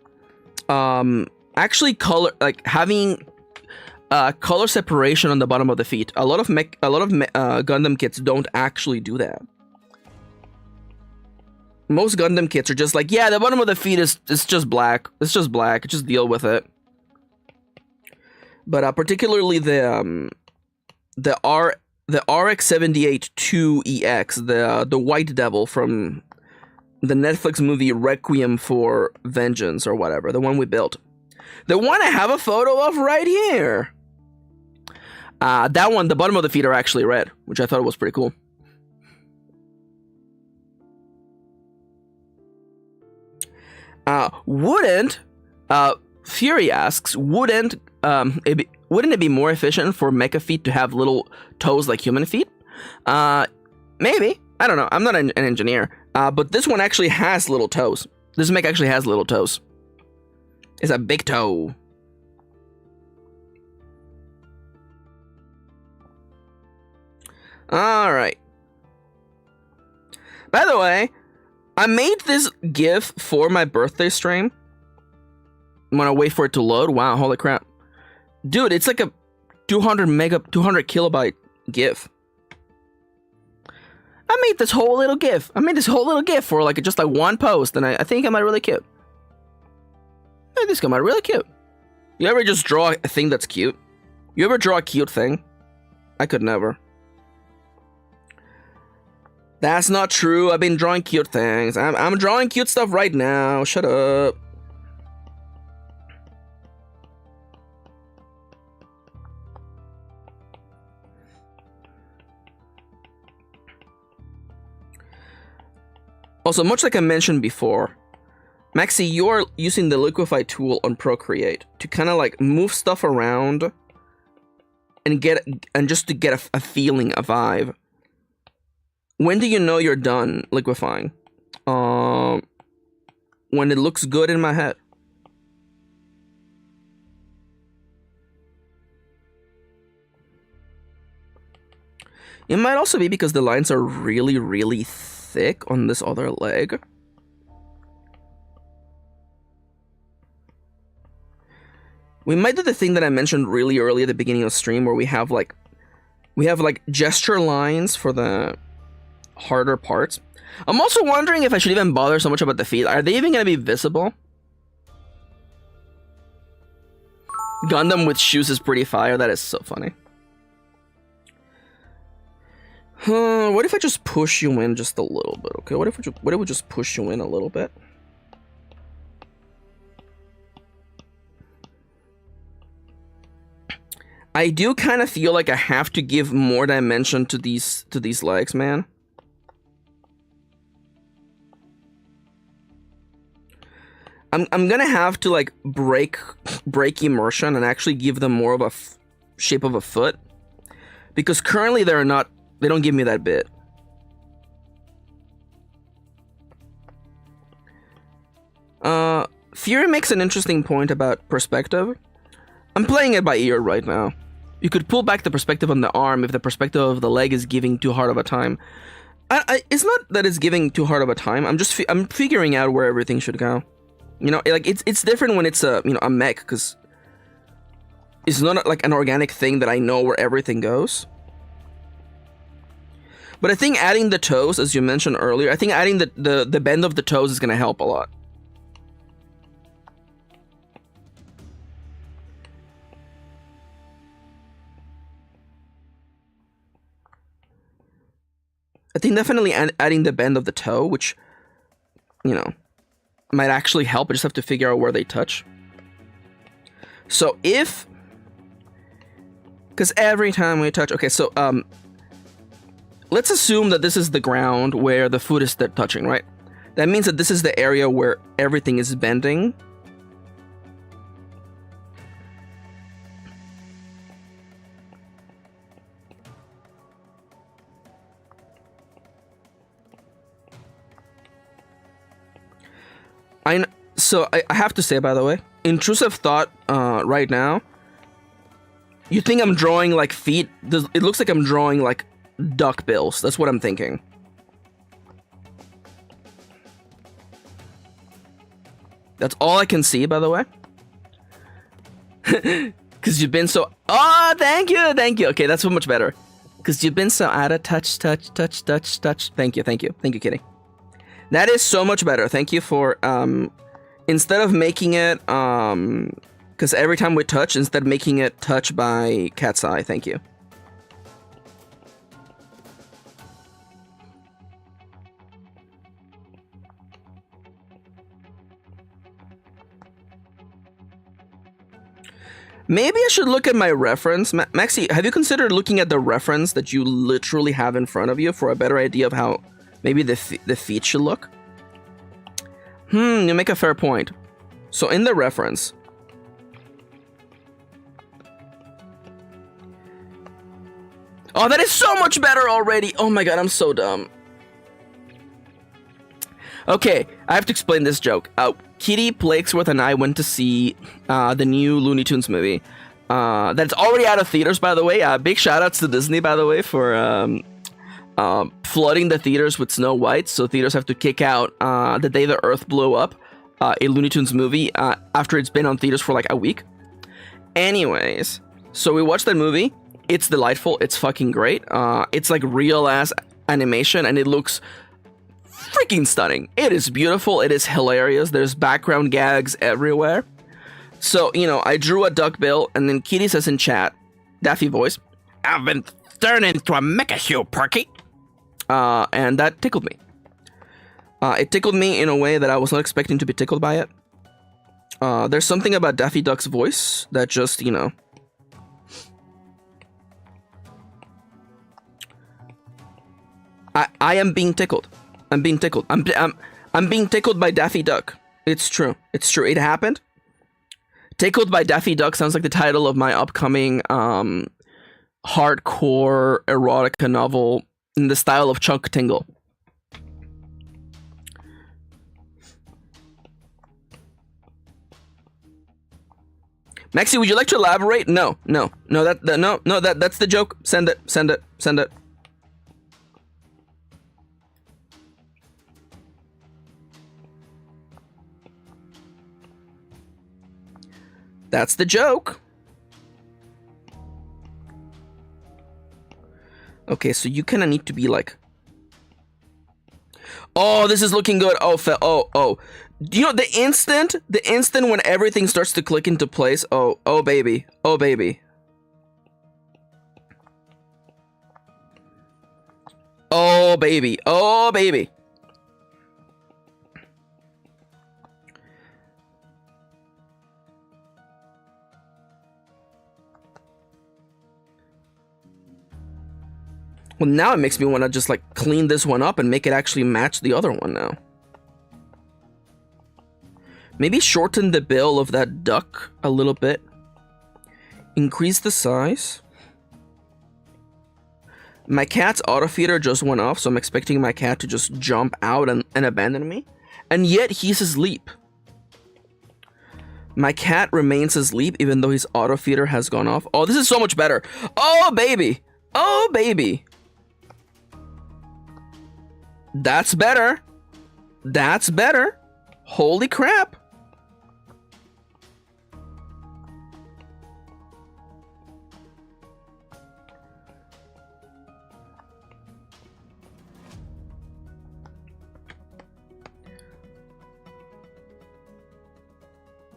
Actually color, like having color separation on the bottom of the feet. A lot of Gundam kits don't actually do that. Most Gundam kits are just like, yeah, the bottom of the feet is just black. It's just black. Just deal with it. but particularly the RX-78-2EX, the White Devil from the Netflix movie Requiem for Vengeance or whatever, the one we built. The one I have a photo of right here. That one, the bottom of the feet are actually red, which I thought was pretty cool. Fury asks, wouldn't it be more efficient for mecha feet to have little toes like human feet? Maybe. I don't know. I'm not an engineer. But this one actually has little toes. This mech actually has little toes. It's a big toe. Alright. By the way, I made this GIF for my birthday stream. I'm gonna wait for it to load. Wow, holy crap. Dude, it's like a 200 kilobyte GIF. I made this whole little GIF. For like just like one post, and I think it might really cute. I think this guy might really cute. You ever just draw a thing that's cute? You ever draw a cute thing? I could never. That's not true. I've been drawing cute things. I'm drawing cute stuff right now. Shut up. Also, much like I mentioned before, Maxi, you're using the liquify tool on Procreate to kind of like move stuff around and just to get a feeling, a vibe. When do you know you're done liquefying? When it looks good in my head. It might also be because the lines are really, really thick on this other leg. We might do the thing that I mentioned really early at the beginning of the stream where we have like gesture lines for the harder parts. I'm also wondering if I should even bother so much about the feet. Are they even going to be visible? Gundam with shoes is pretty fire. That is so funny. What if I just push you in just a little bit? Okay, what if we just push you in a little bit? I do kind of feel like I have to give more dimension to these legs, man. I'm gonna have to like break immersion and actually give them more of a shape of a foot, because currently they don't give me that bit. Fury makes an interesting point about perspective. I'm playing it by ear right now. You could pull back the perspective on the arm if the perspective of the leg is giving too hard of a time. It's not that it's giving too hard of a time. I'm figuring out where everything should go. You know, like it's different when it's a mech, because it's not like an organic thing that I know where everything goes. But I think adding the toes, as you mentioned earlier, I think adding the bend of the toes is gonna help a lot. I think definitely adding the bend of the toe, which, might actually help. I just have to figure out where they touch. So because every time we touch, okay, so let's assume that this is the ground where the foot is touching, right? That means that this is the area where everything is bending. So I have to say, by the way, intrusive thought right now. You think I'm drawing like feet? It looks like I'm drawing like duck bills. That's what I'm thinking. That's all I can see, by the way. Because you've been so... Oh, thank you. Okay, that's so much better. Because you've been so out of touch. Thank you, Kitty. That is so much better. Thank you for... instead of making it Because every time we touch, instead of making it touch by cat's eye, thank you. Maybe I should look at my reference. Maxi, have you considered looking at the reference that you literally have in front of you for a better idea of how maybe the feet should look? You make a fair point. So in the reference... Oh, that is so much better already! Oh my god, I'm so dumb. Okay, I have to explain this joke. Kitty, Blakesworth, and I went to see the new Looney Tunes movie. That's already out of theaters, by the way. Big shoutouts to Disney, by the way, for flooding the theaters with Snow White. So theaters have to kick out The Day the Earth Blew Up, a Looney Tunes movie, after it's been on theaters for like a week. Anyways, so we watched that movie. It's delightful. It's fucking great. It's like real-ass animation, and it looks... freaking stunning. It is beautiful. It is hilarious. There's background gags everywhere. So, you know, I drew a duck bill, and then Kitty says in chat, Daffy voice, "I've been turned into a mecha, you perky." And that tickled me. It tickled me in a way that I was not expecting to be tickled by it. There's something about Daffy Duck's voice that just, you know... I am being tickled. I'm being tickled. I'm being tickled by Daffy Duck. It's true. It's true. It happened. Tickled by Daffy Duck sounds like the title of my upcoming hardcore erotica novel in the style of Chunk Tingle. Maxi, would you like to elaborate? No. That's the joke. Send it. That's the joke. Okay, so you kind of need to be like... Oh, this is looking good. Oh. Do you know the instant when everything starts to click into place? Oh baby. Oh baby. Oh baby. Oh baby. Well, now it makes me want to just, like, clean this one up and make it actually match the other one now. Maybe shorten the bill of that duck a little bit. Increase the size. My cat's autofeeder just went off, so I'm expecting my cat to just jump out and abandon me. And yet, he's asleep. My cat remains asleep even though his autofeeder has gone off. Oh, this is so much better. Oh, baby. Oh, baby. That's better. That's better. Holy crap.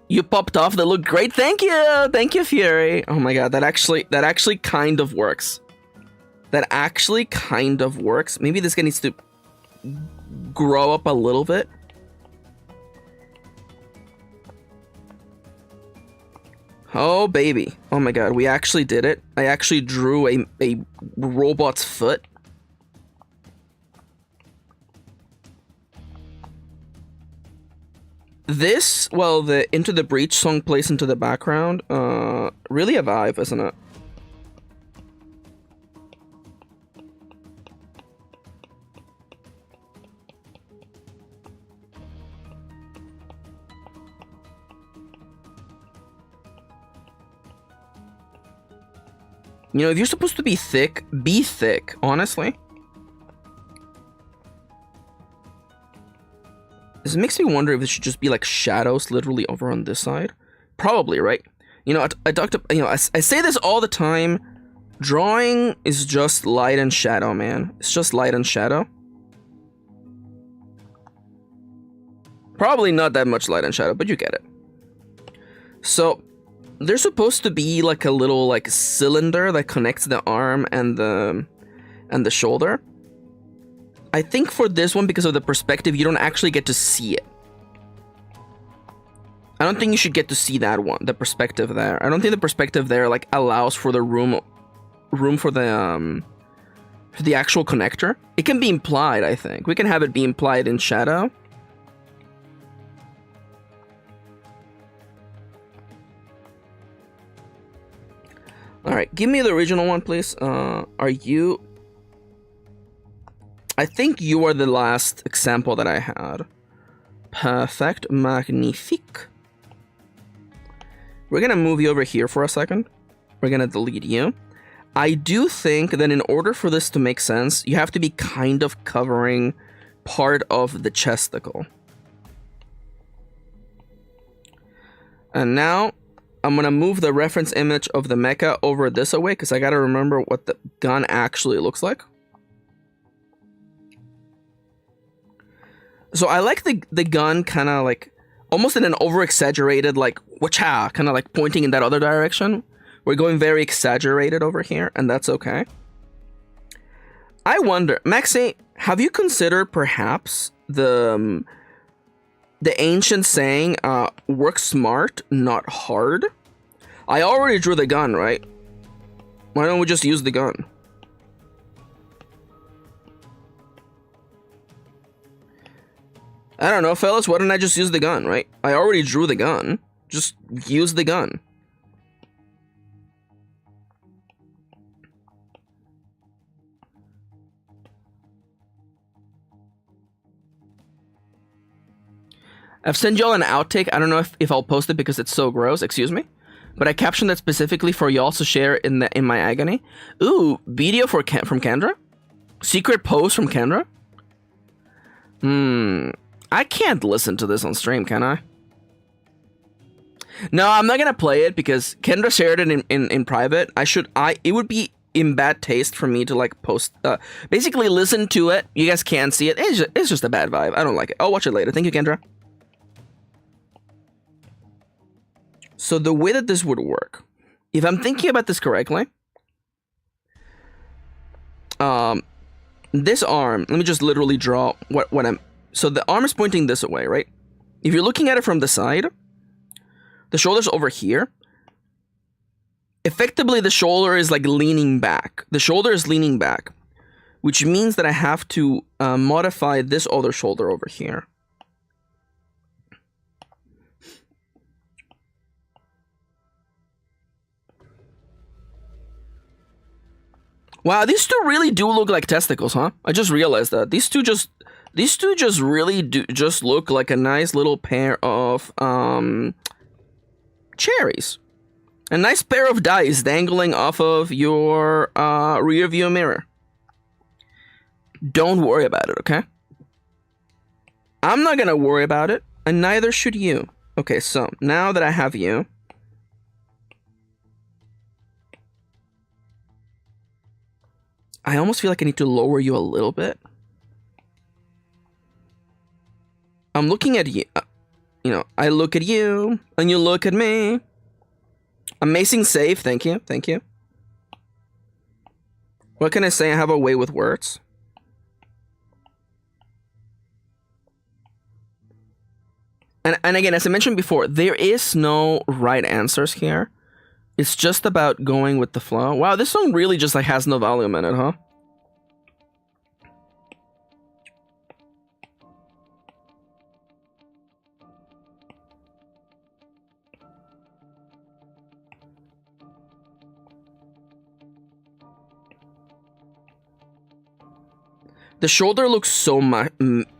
You popped off. That looked great. Thank you, Fury. Oh my god, that actually kind of works. That actually kind of works. Maybe this guy needs to grow up a little bit. Oh baby. Oh my god, we actually did it. I actually drew a robot's foot. This, well, the Into the Breach song plays into the background. Really a vibe, isn't it? You know, if you're supposed to be thick, honestly. This makes me wonder if it should just be like shadows literally over on this side. Probably, right? You know, I talked to, you know, I say this all the time. Drawing is just light and shadow, man. It's just light and shadow. Probably not that much light and shadow, but you get it. So, there's supposed to be like a little like cylinder that connects the arm and the shoulder. I think for this one, because of the perspective, you don't actually get to see it. I don't think you should get to see that one, the perspective there. I don't think the perspective there like allows for the room for the actual connector. It can be implied, I think. We can have it be implied in shadow. All right, give me the original one, please. Are you? I think you are the last example that I had. Perfect, magnifique. We're gonna move you over here for a second. We're gonna delete you. I do think that in order for this to make sense, you have to be kind of covering part of the chesticle. And now I'm gonna move the reference image of the mecha over this away because I gotta remember what the gun actually looks like. So I like the gun kind of like almost in an over-exaggerated like wacha, kind of like pointing in that other direction. We're going very exaggerated over here, and that's okay. I wonder, Maxi, have you considered perhaps the ancient saying, work smart, not hard? I already drew the gun, right? Why don't we just use the gun? I don't know, fellas, why don't I just use the gun, right? I already drew the gun. Just use the gun. I've sent y'all an outtake. I don't know if I'll post it because it's so gross, excuse me. But I captioned that specifically for y'all to share in my agony. Ooh, video from Kendra? Secret post from Kendra? I can't listen to this on stream, can I? No, I'm not gonna play it because Kendra shared it in private. It would be in bad taste for me to like post, basically listen to it. You guys can't see it. It's just a bad vibe. I don't like it. I'll watch it later. Thank you, Kendra. So the way that this would work, if I'm thinking about this correctly, this arm, let me just literally draw what I'm, so the arm is pointing this way, right? If you're looking at it from the side, the shoulder's over here. Effectively, the shoulder is like leaning back. The shoulder is leaning back, which means that I have to modify this other shoulder over here. Wow, these two really do look like testicles, huh? I just realized that. These two just really do just look like a nice little pair of cherries. A nice pair of dice dangling off of your rear view mirror. Don't worry about it, okay? I'm not gonna worry about it, and neither should you. Okay, so now that I have you, I almost feel like I need to lower you a little bit. I'm looking at you. You know, I look at you, and you look at me. Amazing save, thank you, thank you. What can I say? I have a way with words. And again, as I mentioned before, there is no right answers here. It's just about going with the flow. Wow, this song really just like has no volume in it, huh? The shoulder looks so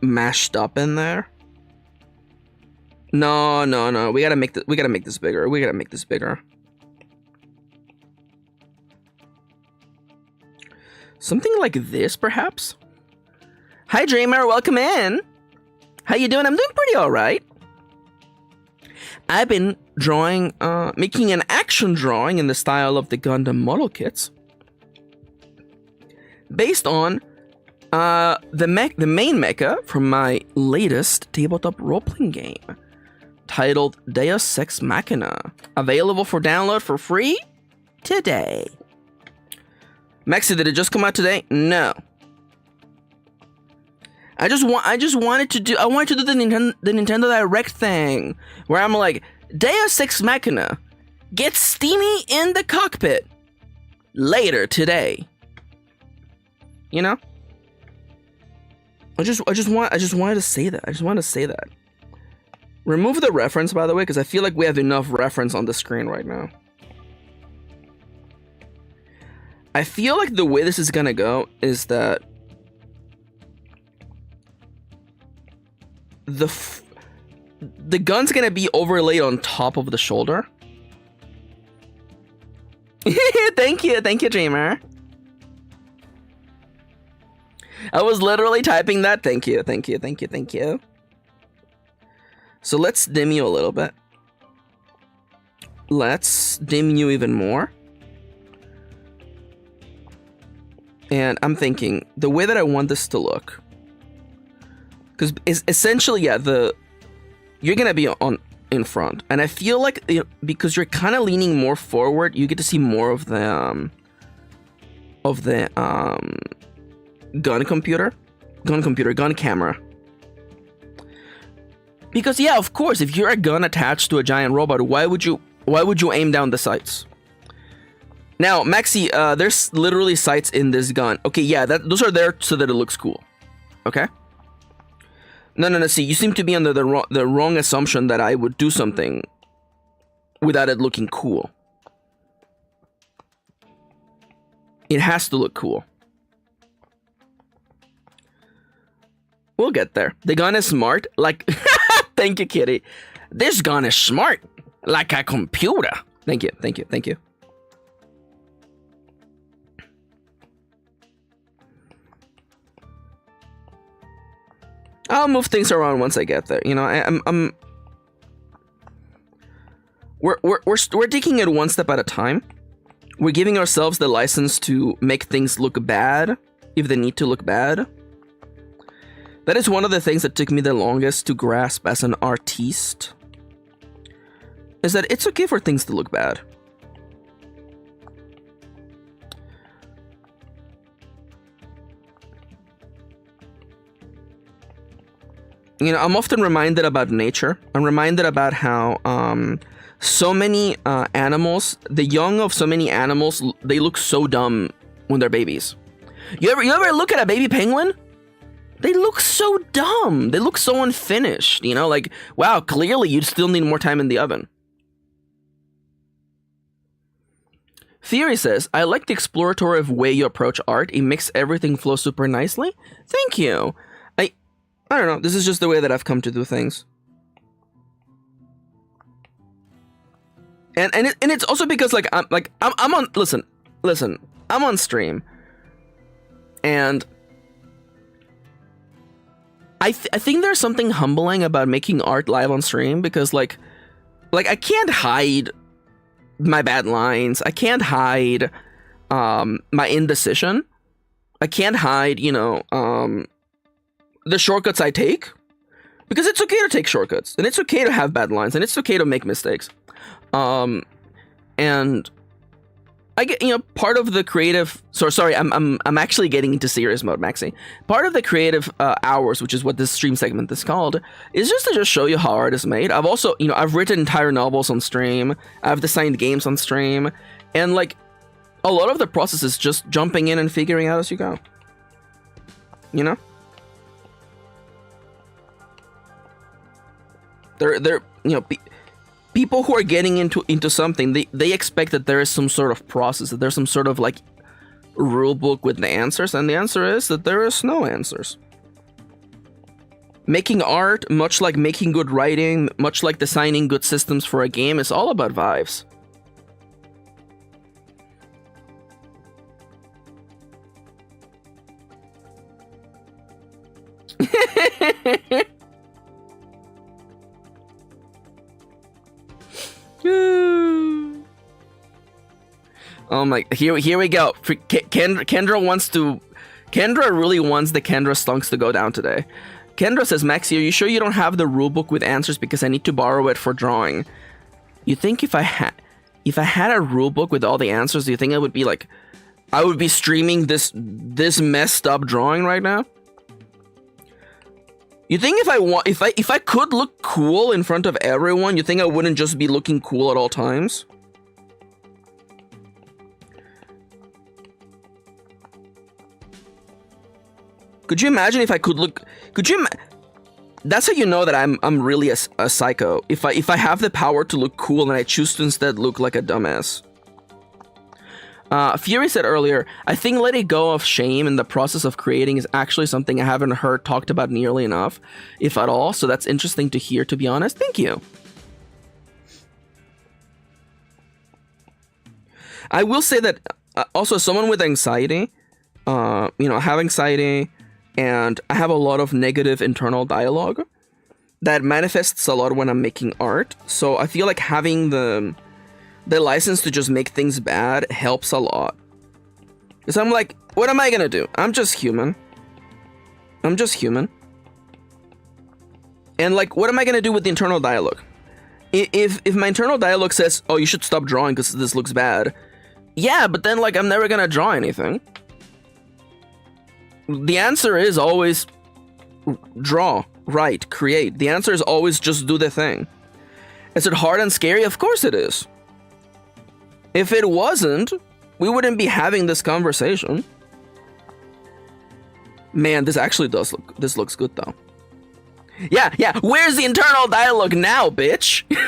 mashed up in there. No. We gotta make this bigger. Something like this, perhaps? Hi, Dreamer. Welcome in. How you doing? I'm doing pretty all right. I've been drawing, making an action drawing in the style of the Gundam model kits, based on the main mecha from my latest tabletop role-playing game, titled Deus Ex Machina, available for download for free today. Maxi, did it just come out today? No. I wanted to do the Nintendo Direct thing where I'm like, Deus Ex Machina gets steamy in the cockpit later today. You know? I just wanted to say that. I just wanted to say that. Remove the reference, by the way, because I feel like we have enough reference on the screen right now. I feel like the way this is gonna go is that the gun's gonna be overlaid on top of the shoulder. Thank you, Dreamer. I was literally typing that. Thank you. So let's dim you a little bit. Let's dim you even more. And I'm thinking the way that I want this to look, because essentially, yeah, you're gonna be in front, and I feel like because you're kind of leaning more forward, you get to see more of the gun camera. Because yeah, of course, if you're a gun attached to a giant robot, why would you aim down the sights? Now, Maxi, there's literally sights in this gun. Okay, yeah, those are there so that it looks cool. Okay? No. See, you seem to be under the wrong assumption that I would do something without it looking cool. It has to look cool. We'll get there. The gun is smart, like... Thank you, Kitty. This gun is smart, like a computer. Thank you. I'll move things around once I get there. You know, we're taking it one step at a time. We're giving ourselves the license to make things look bad if they need to look bad. That is one of the things that took me the longest to grasp as an artiste. Is that it's okay for things to look bad. You know, I'm often reminded about nature. I'm reminded about how so many animals, the young of so many animals, they look so dumb when they're babies. You ever look at a baby penguin? They look so dumb. They look so unfinished. You know, like, wow, clearly you still need more time in the oven. Theory says, I like the explorative way you approach art. It makes everything flow super nicely. Thank you. I don't know. This is just the way that I've come to do things. And it's also because I'm on listen. I'm on stream. And I think there's something humbling about making art live on stream, because like I can't hide my bad lines. I can't hide my indecision. I can't hide, you know, the shortcuts I take, because it's okay to take shortcuts, and it's okay to have bad lines, and it's okay to make mistakes. And I get, you know, part of the creative... Sorry, I'm actually getting into serious mode, Maxi. Part of the creative hours, which is what this stream segment is called, is just to show you how art is made. I've also, you know, I've written entire novels on stream. I've designed games on stream. And, like, a lot of the process is just jumping in and figuring out as you go. You know? They're you know... People who are getting into something, they expect that there is some sort of process, that there's some sort of like rule book with the answers, and the answer is that there is no answers. Making art, much like making good writing, much like designing good systems for a game, is all about vibes. Oh my, here we go. Kendra really wants the Kendra Stunks to go down today. Kendra says, Maxi, are you sure you don't have the rulebook with answers because I need to borrow it for drawing? You think if I had a rulebook with all the answers, do you think I would be like, I would be streaming this messed up drawing right now? You think if I could look cool in front of everyone, you think I wouldn't just be looking cool at all times? Could you imagine if I could look? That's how you know that I'm really a psycho. If I have the power to look cool and I choose to instead look like a dumbass. Fury said earlier, I think letting go of shame in the process of creating is actually something I haven't heard talked about nearly enough, if at all. So that's interesting to hear, to be honest. Thank you. I will say that also someone with anxiety, I have anxiety. And I have a lot of negative internal dialogue that manifests a lot when I'm making art. So I feel like having the license to just make things bad helps a lot. Because I'm like, what am I gonna do? I'm just human. I'm just human. And like, what am I gonna do with the internal dialogue? If my internal dialogue says, oh, you should stop drawing because this looks bad. Yeah, but then like, I'm never gonna draw anything. The answer is always draw, write, create. The answer is always just do the thing. Is it hard and scary? Of course it is. If it wasn't, we wouldn't be having this conversation. Man, this actually does look, this looks good though. Yeah, where's the internal dialogue now, bitch? Yeah,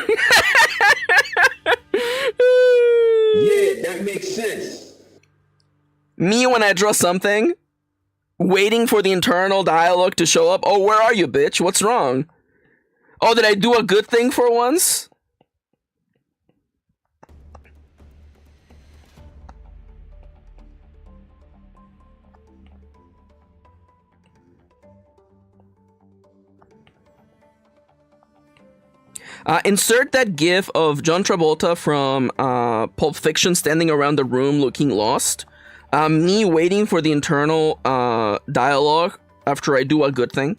that makes sense. Me when I draw something, waiting for the internal dialogue to show up. Oh, where are you, bitch? What's wrong? Oh, did I do a good thing for once? Insert that gif of John Travolta from Pulp Fiction standing around the room looking lost. Me waiting for the internal dialogue after I do a good thing.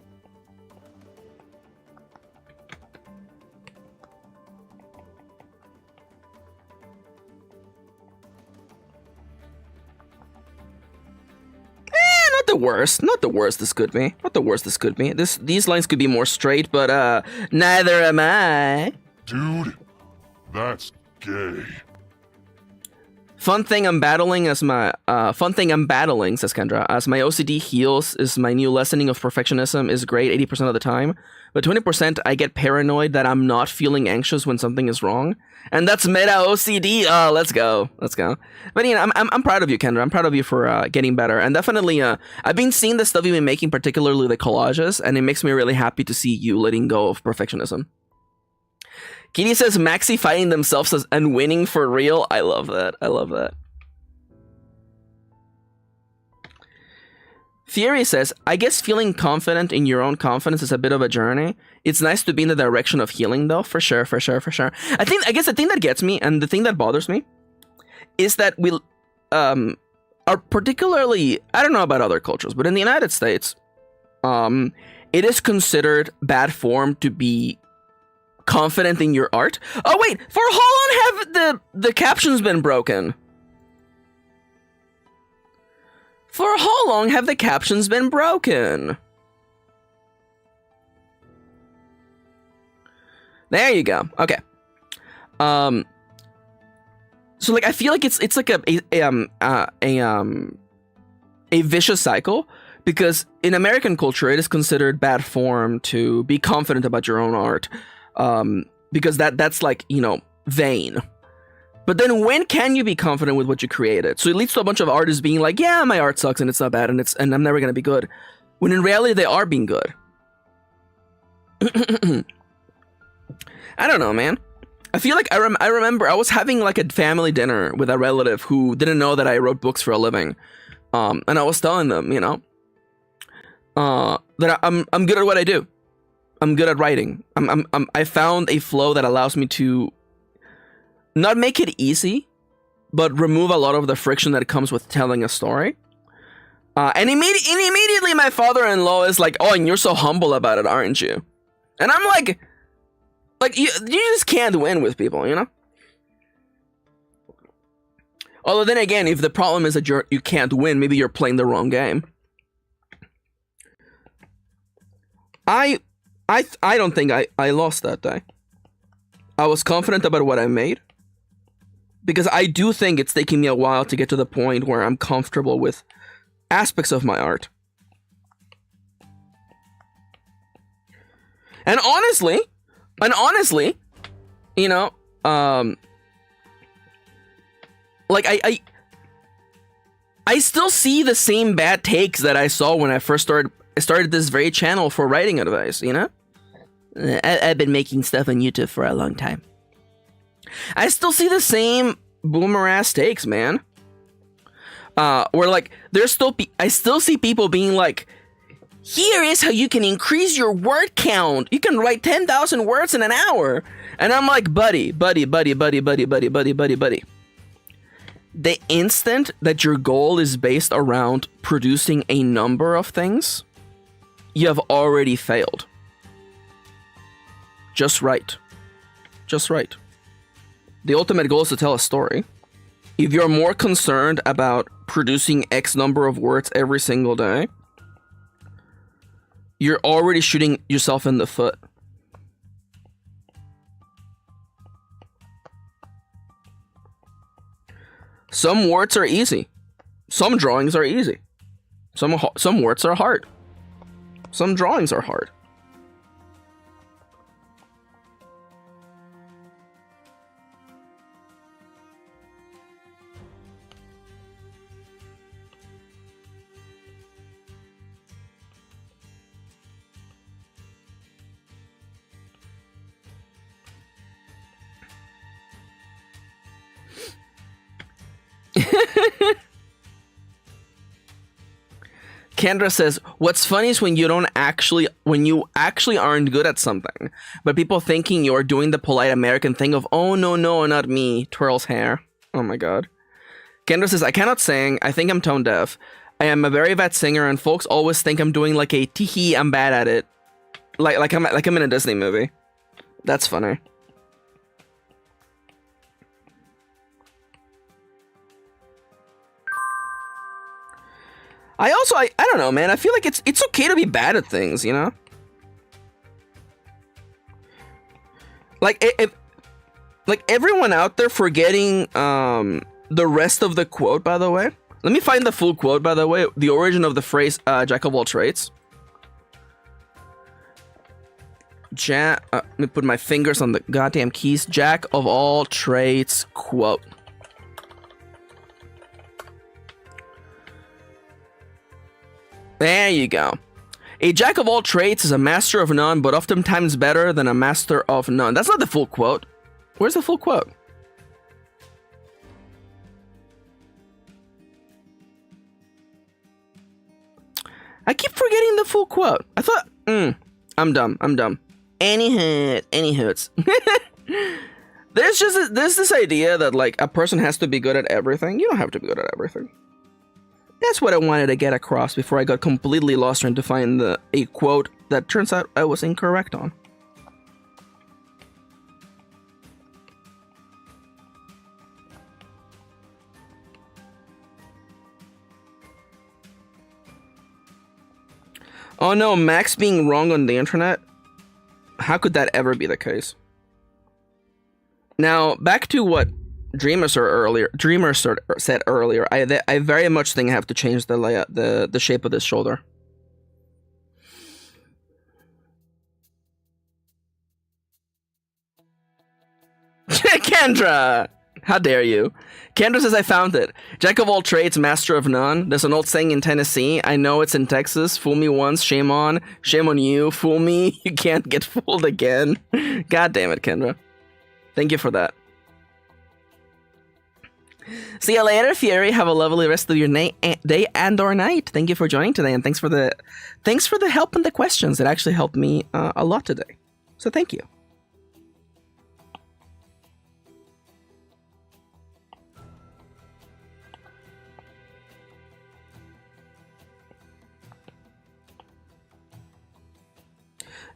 Not the worst. Not the worst this could be. Not the worst this could be. These lines could be more straight, but neither am I. Dude, that's gay. Fun thing I'm battling, says Kendra, as my OCD heals is my new lessening of perfectionism is great 80% of the time, but 20% I get paranoid that I'm not feeling anxious when something is wrong, and that's meta OCD. Oh, let's go. But I'm proud of you, Kendra. I'm proud of you for getting better, and definitely I've been seeing the stuff you've been making, particularly the collages, and it makes me really happy to see you letting go of perfectionism. Kitty says Maxi fighting themselves and winning for real. I love that. Fury says, I guess feeling confident in your own confidence is a bit of a journey. It's nice to be in the direction of healing though, for sure. I guess the thing that gets me and the thing that bothers me is that we are particularly, I don't know about other cultures, but in the United States, it is considered bad form to be confident in your art. Oh wait, for how long have the captions been broken? For how long have the captions been broken? There you go. Okay. So like I feel like it's like a vicious cycle, because in American culture it is considered bad form to be confident about your own art. Because that's like, vain. But then when can you be confident with what you created? So it leads to a bunch of artists being like, yeah, my art sucks and it's not bad and I'm never gonna be good. When in reality they are being good. I don't know, man. I feel like I remember I was having like a family dinner with a relative who didn't know that I wrote books for a living. And I was telling them, that I'm good at what I do. I'm good at writing. I found a flow that allows me to not make it easy, but remove a lot of the friction that comes with telling a story. And immediately my father-in-law is like, oh, and you're so humble about it, aren't you? And I'm like you just can't win with people, you know? Although then again, if the problem is that you can't win, maybe you're playing the wrong game. I don't think I lost that day. I was confident about what I made. Because I do think it's taking me a while to get to the point where I'm comfortable with aspects of my art. And honestly, you know, like I still see the same bad takes that I saw when I first started this very channel for writing advice, you know? I've been making stuff on YouTube for a long time. I still see the same boomer ass takes, man. Where like I still see people being like, here is how you can increase your word count. You can write 10,000 words in an hour. And I'm like, buddy. The instant that your goal is based around producing a number of things, you have already failed. Just right. The ultimate goal is to tell a story. If you're more concerned about producing X number of words every single day, you're already shooting yourself in the foot. Some words are easy. Some drawings are easy. Some words are hard. Some drawings are hard. Kendra says, what's funny is when you actually aren't good at something, but people thinking you're doing the polite American thing of, oh, no, not me, twirls hair. Oh my god. Kendra says, I cannot sing. I think I'm tone deaf. I am a very bad singer, and folks always think I'm doing like a tee-hee, I'm bad at it. Like I'm in a Disney movie. That's funny. I don't know, man. I feel like it's okay to be bad at things, you know? Like everyone out there forgetting the rest of the quote, by the way. Let me find the full quote, by the way. The origin of the phrase jack of all trades. Let me put my fingers on the goddamn keys. Jack of all trades quote. There you go. A jack of all trades is a master of none, but oftentimes better than a master of none. That's not the full quote. Where's the full quote? I keep forgetting the full quote. I thought, I'm dumb. Anywhoots. There's this idea that like a person has to be good at everything. You don't have to be good at everything. That's what I wanted to get across before I got completely lost trying to find a quote that turns out I was incorrect on. Oh no, Max being wrong on the internet? How could that ever be the case? Now, back to what Dreamer said earlier, I very much think I have to change the layout, the shape of this shoulder. Kendra! How dare you? Kendra says I found it. Jack of all trades, master of none. There's an old saying in Tennessee. I know it's in Texas. Fool me once, shame on you. Fool me, you can't get fooled again. God damn it, Kendra. Thank you for that. See you later, Fury. Have a lovely rest of your day and or night. Thank you for joining today, and thanks for the help and the questions. It actually helped me a lot today. So thank you.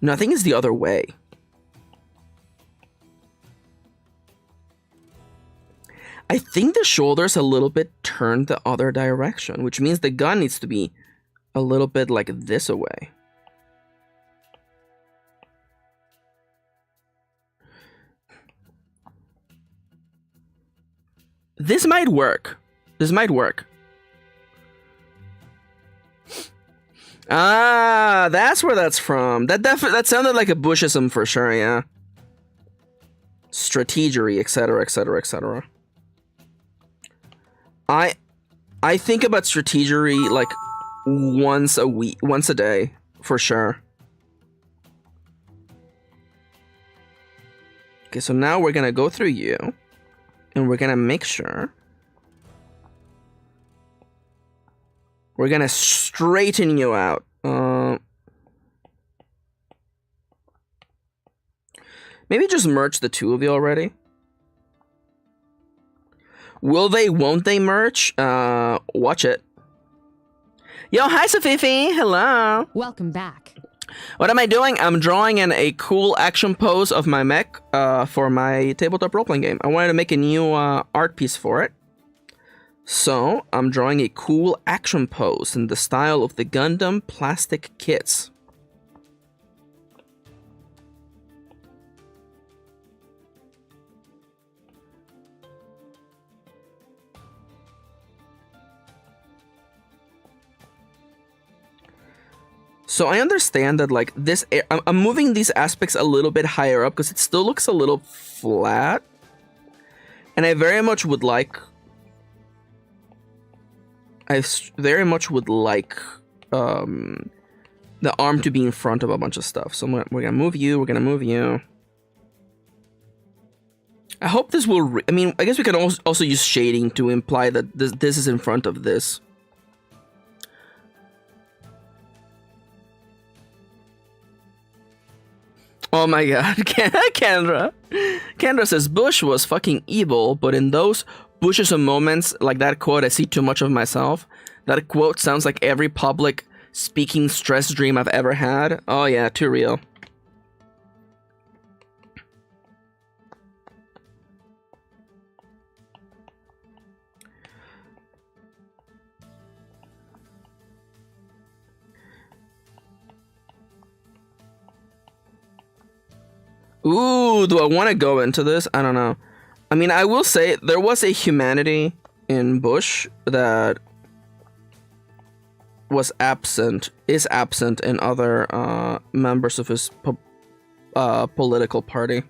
No, I think it's the other way. I think the shoulder's a little bit turned the other direction, which means the gun needs to be a little bit like this away. This might work. This might work. Ah, that's where that's from. That sounded like a Bushism for sure, yeah. Strategery, etc., etc., etc. I think about strategery like once a week, once a day, for sure. Okay, so now we're gonna go through you, and we're gonna make sure we're gonna straighten you out. Maybe just merge the two of you already. Will they, won't they merge? Watch it. Yo, hi, Sofifi. Hello. Welcome back. What am I doing? I'm drawing in a cool action pose of my mech for my tabletop role-playing game. I wanted to make a new art piece for it. So, I'm drawing a cool action pose in the style of the Gundam Plastic Kits. So I understand that like this, I'm moving these aspects a little bit higher up because it still looks a little flat. And I very much would like, the arm to be in front of a bunch of stuff. So we're gonna move you, we're gonna move you. I hope this will, I mean, I guess we can also use shading to imply that this is in front of this. Oh my god, Kendra. Kendra says, Bush was fucking evil, but in those Bushism moments, like that quote, I see too much of myself. That quote sounds like every public speaking stress dream I've ever had. Oh yeah, too real. Ooh, do I want to go into this? I don't know. I mean, I will say there was a humanity in Bush that is absent in other members of his political party.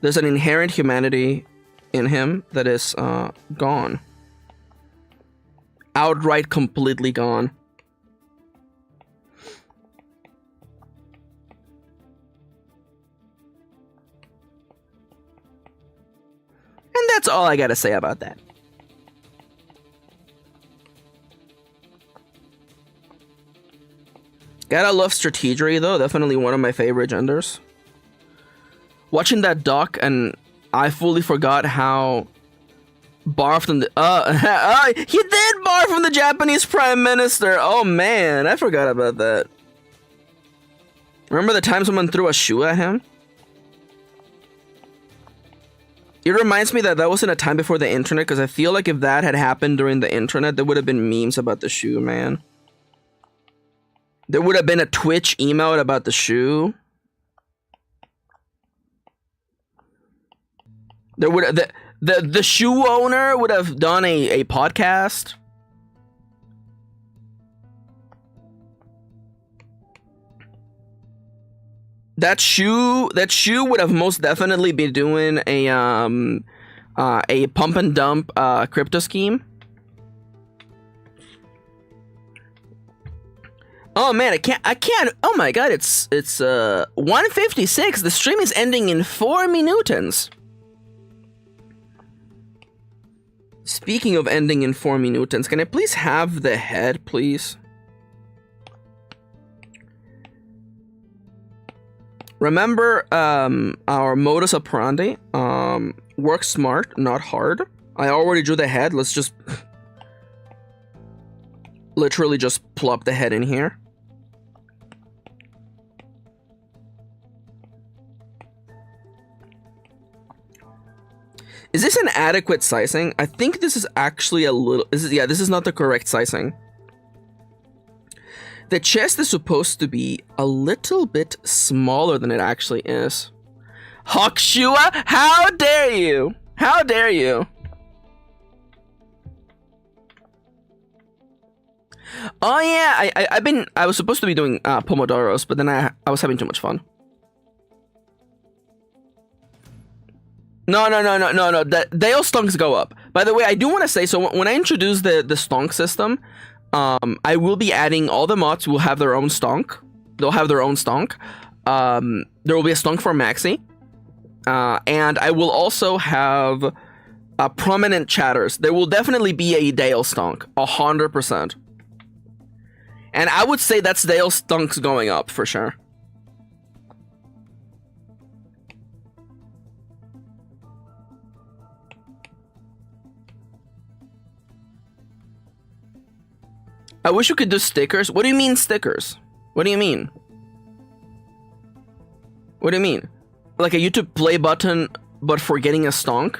There's an inherent humanity in him that is gone. Outright, completely gone. And that's all I gotta say about that. Gotta love strategery though, definitely one of my favorite genders. Watching that doc and I fully forgot how barf from the he did barf from the Japanese Prime Minister. Oh man, I forgot about that. Remember the time someone threw a shoe at him? It reminds me that wasn't a time before the internet, because I feel like if that had happened during the internet, there would have been memes about the shoe, man. There would have been a Twitch emote about the shoe. There would the shoe owner would have done a podcast. That shoe would have most definitely been doing a pump and dump crypto scheme. Oh man, I can't. Oh my god, it's 1:56. The stream is ending in 4 minutes. Speaking of ending in 4 minutes, can I please have the head, please? Remember our modus operandi, work smart, not hard. I already drew the head, let's just literally just plop the head in here. Is this an adequate sizing? I think this is actually a little... This is not the correct sizing. The chest is supposed to be a little bit smaller than it actually is. Hawkshua, how dare you? How dare you? Oh yeah, I was supposed to be doing Pomodoros, but then I was having too much fun. No. The Dale stonks go up. By the way, I do want to say, so when I introduce the stonk system, I will be adding all the mods will have their own stonk. They'll have their own stonk. There will be a stonk for Maxi. And I will also have prominent chatters. There will definitely be a Dale stonk, 100%. And I would say that's Dale stonks going up for sure. I wish we could do stickers. What do you mean stickers? What do you mean? What do you mean? Like a YouTube play button, but for getting a stonk?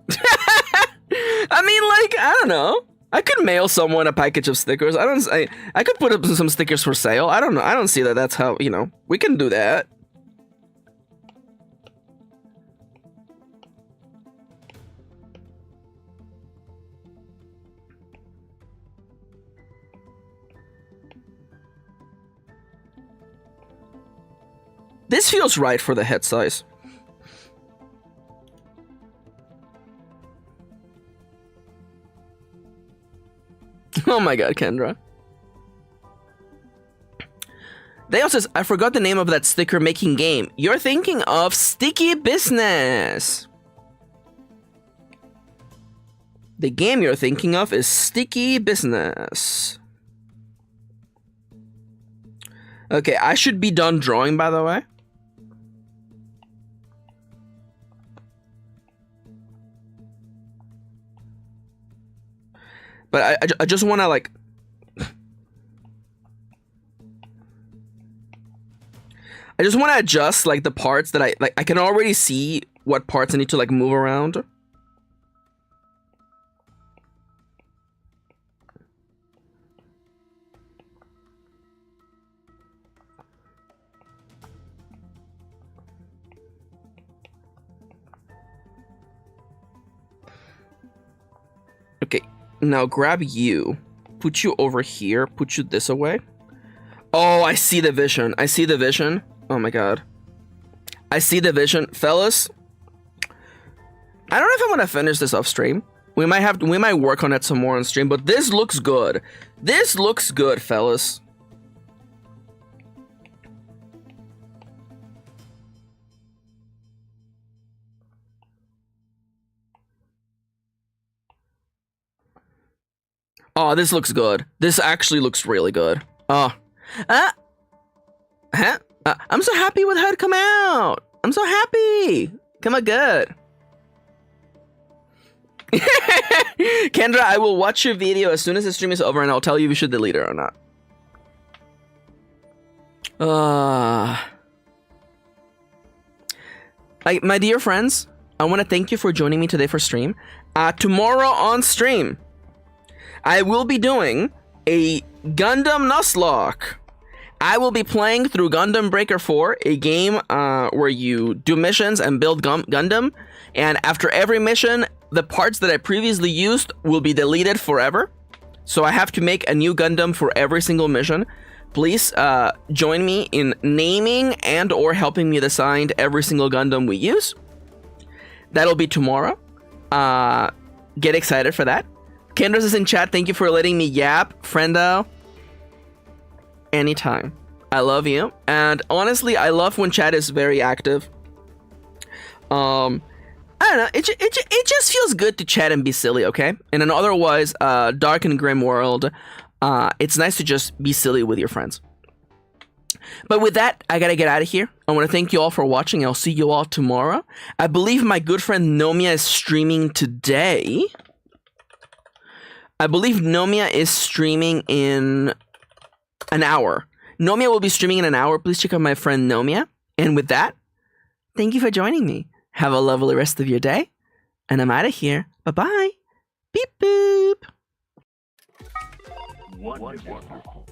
I mean, like, I don't know. I could mail someone a package of stickers. I could put up some stickers for sale. I don't know. I don't see that that's how, you know, we can do that. This feels right for the head size. Oh my god, Kendra. Dale says, I forgot the name of that sticker making game. You're thinking of Sticky Business. The game you're thinking of is Sticky Business. Okay, I should be done drawing, by the way. But I just want to, like... I just want to adjust, like, the parts that I can already see what parts I need to, like, move around. Okay. Now grab you, put you over here, put you this away. Oh, I see the vision. I see the vision. Oh my god. I see the vision. Fellas, I don't know if I'm gonna finish this off stream. We might work on it some more on stream, but this looks good. This looks good, fellas. Oh, this looks good. This actually looks really good. Oh. I'm so happy with how it come out. I'm so happy. Come out good. Kendra, I will watch your video as soon as the stream is over and I'll tell you if you should delete it or not. My dear friends, I want to thank you for joining me today for stream. Tomorrow on stream, I will be doing a Gundam Nuzlocke. I will be playing through Gundam Breaker 4, a game where you do missions and build Gundam. And after every mission, the parts that I previously used will be deleted forever. So I have to make a new Gundam for every single mission. Please join me in naming and or helping me design every single Gundam we use. That'll be tomorrow. Get excited for that. Kendra is in chat. Thank you for letting me yap, friendo. Anytime. I love you. And honestly, I love when chat is very active. I don't know. It just feels good to chat and be silly, okay? In an otherwise dark and grim world, it's nice to just be silly with your friends. But with that, I gotta get out of here. I want to thank you all for watching. I'll see you all tomorrow. I believe my good friend Nomiya is streaming today. I believe Nomiya is streaming in an hour. Nomiya will be streaming in an hour. Please check out my friend Nomiya. And with that, thank you for joining me. Have a lovely rest of your day. And I'm out of here. Bye-bye. Beep boop. Wonderful.